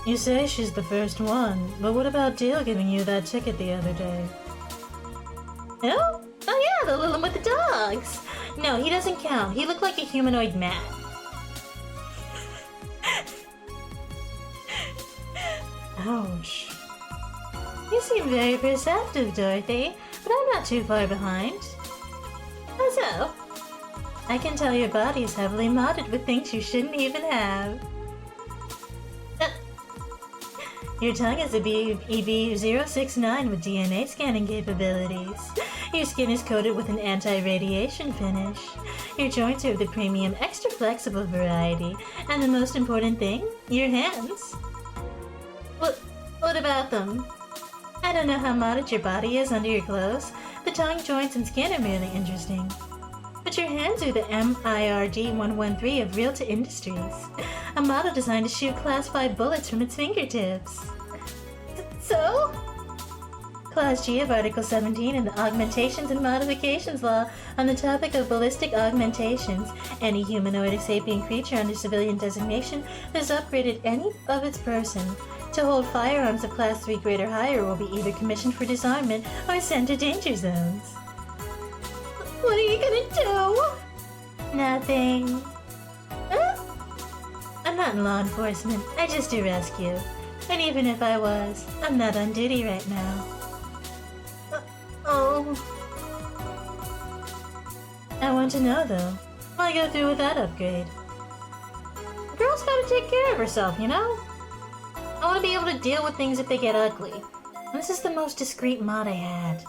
You say she's the first one, but what about Dale giving you that ticket the other day? Oh? Oh yeah, the little one with the dogs. No, he doesn't count. He looked like a humanoid man. Ouch. You seem very perceptive, Dorothy, but I'm not too far behind. How so? I can tell your body is heavily modded with things you shouldn't even have. Your tongue is a EV-069 with DNA scanning capabilities. Your skin is coated with an anti-radiation finish. Your joints are of the premium extra flexible variety. And the most important thing, your hands. What about them? I don't know how modded your body is under your clothes. The tongue, joints, and skin are merely interesting. But your hands are the MIRD-113 of Realta Industries, a model designed to shoot Class 5 bullets from its fingertips. So? Clause G of Article 17 in the Augmentations and Modifications Law on the topic of ballistic augmentations. Any humanoid or sapient creature under civilian designation that has upgraded any of its person to hold firearms of Class 3 grade or higher will be either commissioned for disarmament or sent to danger zones. What are you gonna do? Nothing. Huh? I'm not in law enforcement. I just do rescue. And even if I was, I'm not on duty right now. Oh. I want to know, though. Why go through with that upgrade? A girl's gotta take care of herself, you know? I want to be able to deal with things if they get ugly. And this is the most discreet mod I had.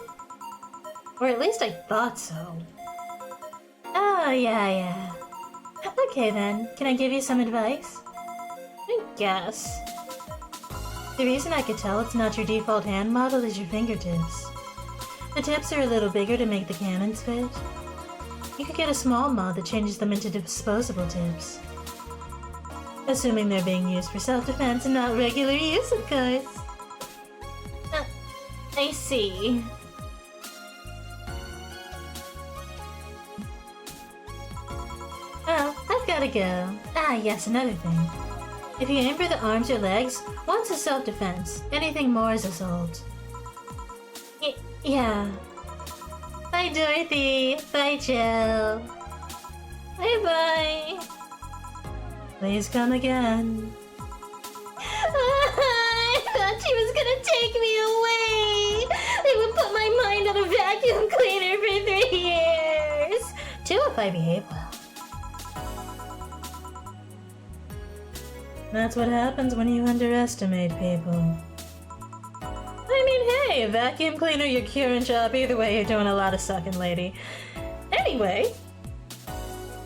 Or at least I thought so. Oh, yeah. Okay then, can I give you some advice? I guess. The reason I could tell it's not your default hand model is your fingertips. The tips are a little bigger to make the cannons fit. You could get a small mod that changes them into disposable tips. Assuming they're being used for self-defense and not regular use, of course. I see. Oh, I've gotta go. Ah, yes, another thing. If you aim for the arms or legs, one's a self-defense. Anything more is assault. Yeah. Bye, Dorothy. Bye, Jill. Bye-bye. Please come again. I thought she was gonna take me away. They would put my mind on a vacuum cleaner for 3 years. 2 if I behave well. That's what happens when you underestimate people. I mean, hey, a vacuum cleaner, your current job, either way, you're doing a lot of sucking, lady. Anyway,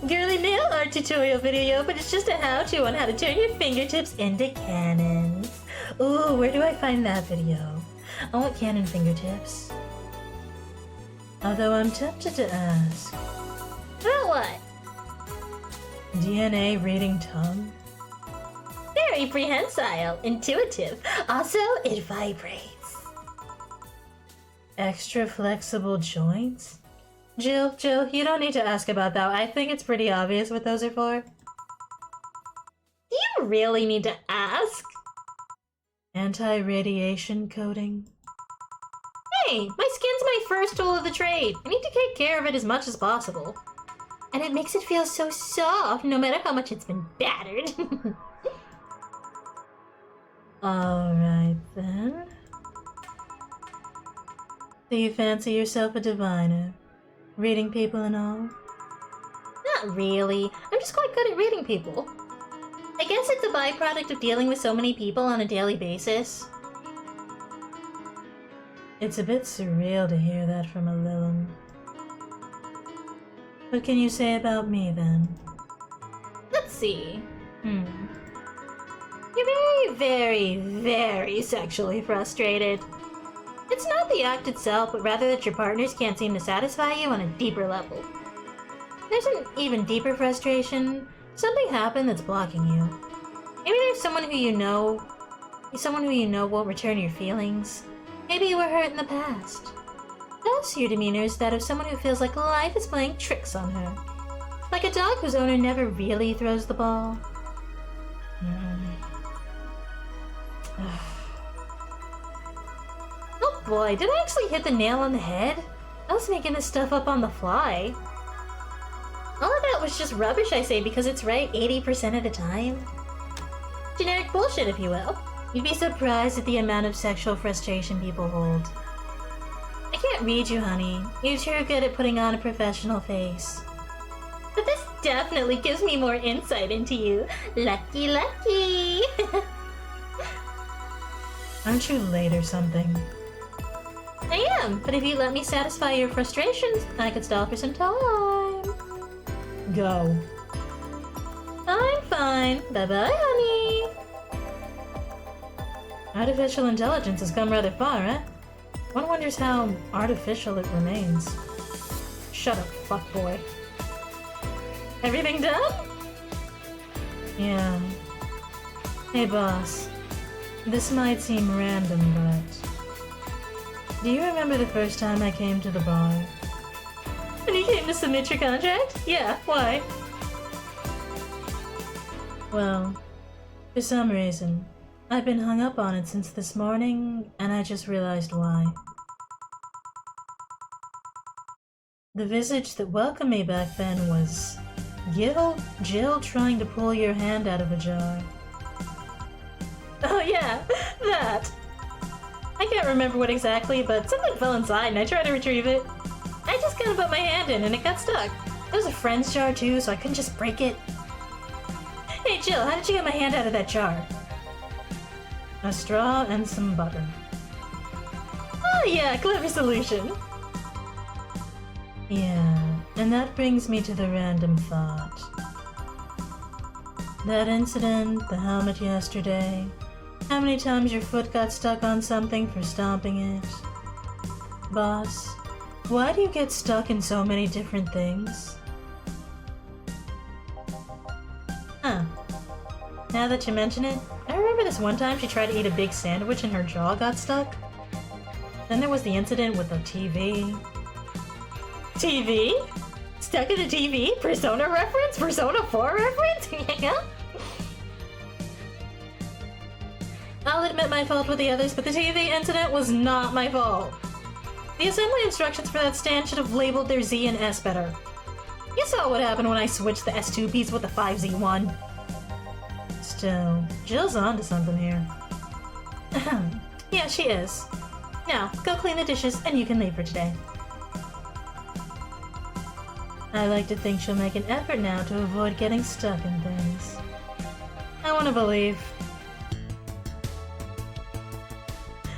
girly nail art tutorial video, but it's just a how-to on how to turn your fingertips into cannons. Ooh, where do I find that video? I want cannon fingertips. Although I'm tempted to ask, About what? DNA reading tongue? Very prehensile, intuitive. Also, it vibrates. Extra flexible joints? Jill, you don't need to ask about that. I think it's pretty obvious what those are for. Do you really need to ask? Anti-radiation coating? Hey, my skin's my first tool of the trade. I need to take care of it as much as possible. And it makes it feel so soft, no matter how much it's been battered. Alright then. Do you fancy yourself a diviner? Reading people and all? Not really. I'm just quite good at reading people. I guess it's a byproduct of dealing with so many people on a daily basis. It's a bit surreal to hear that from a Lilum. What can you say about me then? Let's see. You're very, very sexually frustrated. It's not the act itself, but rather that your partners can't seem to satisfy you on a deeper level. There's an even deeper frustration. Something happened that's blocking you. Maybe there's someone who you know won't return your feelings. Maybe you were hurt in the past. Thus, your demeanor is that of someone who feels like life is playing tricks on her. Like a dog whose owner never really throws the ball. Oh boy, did I actually hit the nail on the head? I was making this stuff up on the fly. All of that was just rubbish, I say, because it's right 80% of the time. Generic bullshit, if you will. You'd be surprised at the amount of sexual frustration people hold. I can't read you, honey. You're too good at putting on a professional face. But this definitely gives me more insight into you. Lucky, lucky! Aren't you late or something? I am, but if you let me satisfy your frustrations, I could stall for some time. Go. I'm fine. Bye-bye, honey. Artificial intelligence has come rather far, eh? One wonders how artificial it remains. Shut up, fuckboy. Everything done? Yeah. Hey, boss. This might seem random, but... do you remember the first time I came to the bar? When you came to submit your contract? Yeah, why? Well, for some reason, I've been hung up on it since this morning, and I just realized why. The visage that welcomed me back then was... Jill trying to pull your hand out of a jar. Oh yeah, that. I can't remember what exactly, but something fell inside and I tried to retrieve it. I just kind of put my hand in and it got stuck. It was a friend's jar too, so I couldn't just break it. Hey Jill, how did you get my hand out of that jar? A straw and some butter. Oh yeah, clever solution. Yeah, and that brings me to the random thought. That incident, the helmet yesterday, how many times your foot got stuck on something for stomping it. Boss, why do you get stuck in so many different things? Huh. Now that you mention it, I remember this one time she tried to eat a big sandwich and her jaw got stuck. Then there was the incident with the TV. TV? Stuck in the TV? Persona reference? Persona 4 reference? Yeah. I'll admit my fault with the others, but the TV incident was not my fault. The assembly instructions for that stand should have labeled their Z and S better. You saw what happened when I switched the S2 piece with the 5Z1. Still, Jill's onto something here. Yeah, she is. Now, go clean the dishes and you can leave for today. I like to think she'll make an effort now to avoid getting stuck in things. I want to believe.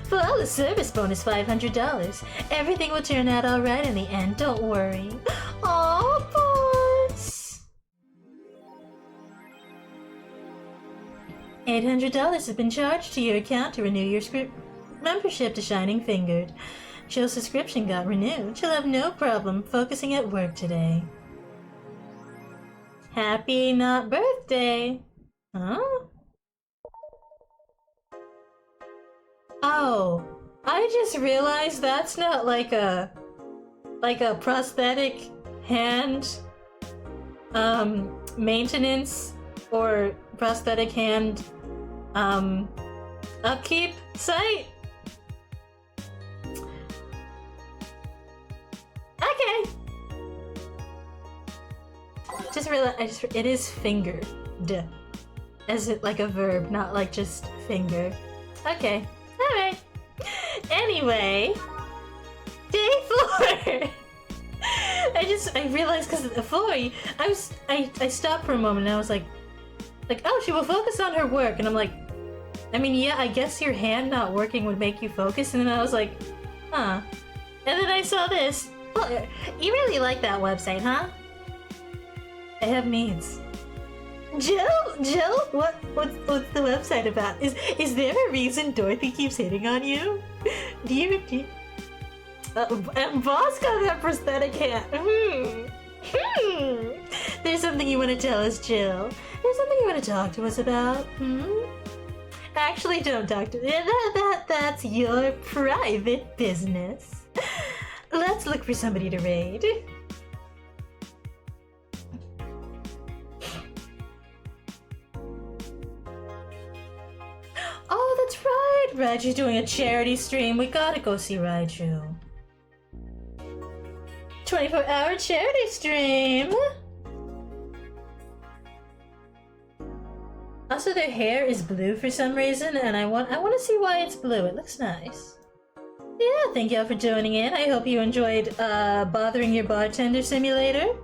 Flawless service bonus $500. Everything will turn out alright in the end, don't worry. Aw, boss! $800 has been charged to your account to renew your membership to Shining Fingered. Jill's subscription got renewed. She'll have no problem focusing at work today. Happy not birthday! Huh? Oh, I just realized that's not like a prosthetic hand maintenance or prosthetic hand upkeep site. Okay. Just realized it is fingered, as it like a verb, not like just finger. Okay. Alright. Anyway, day 4. I realized because of the 4, I stopped for a moment and I was like, oh, she will focus on her work, and I'm like, I mean, yeah, I guess your hand not working would make you focus, and then I was like, huh. And then I saw this. Well, you really like that website, huh? I have needs. Jill, what's the website about? Is there a reason Dorothy keeps hitting on you? Do you and Boss got that prosthetic hand. There's something you want to tell us, Jill. There's something you want to talk to us about. Actually, don't talk to me. That's your private business. Let's look for somebody to raid. Oh, that's right! Raiju's doing a charity stream. We gotta go see Raiju. 24-hour charity stream! Also, their hair is blue for some reason, and I want to see why it's blue. It looks nice. Yeah, thank y'all for joining in. I hope you enjoyed bothering your bartender simulator.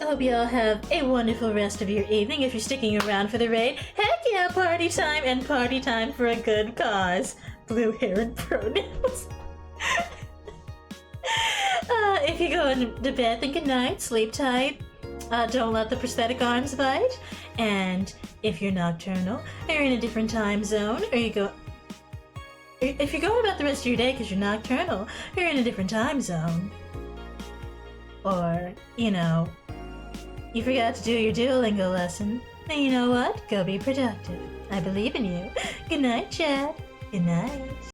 I hope you all have a wonderful rest of your evening if you're sticking around for the raid. Heck yeah, party time, and party time for a good cause. Blue hair and pronouns. If you're going to bed, then good night, sleep tight. Don't let the prosthetic arms bite. And if you're nocturnal, or you're in a different time zone, or if you're going about the rest of your day because you're nocturnal, or you're in a different time zone, or, you know, you forgot to do your Duolingo lesson, then you know what? Go be productive. I believe in you. Good night, Chad. Good night.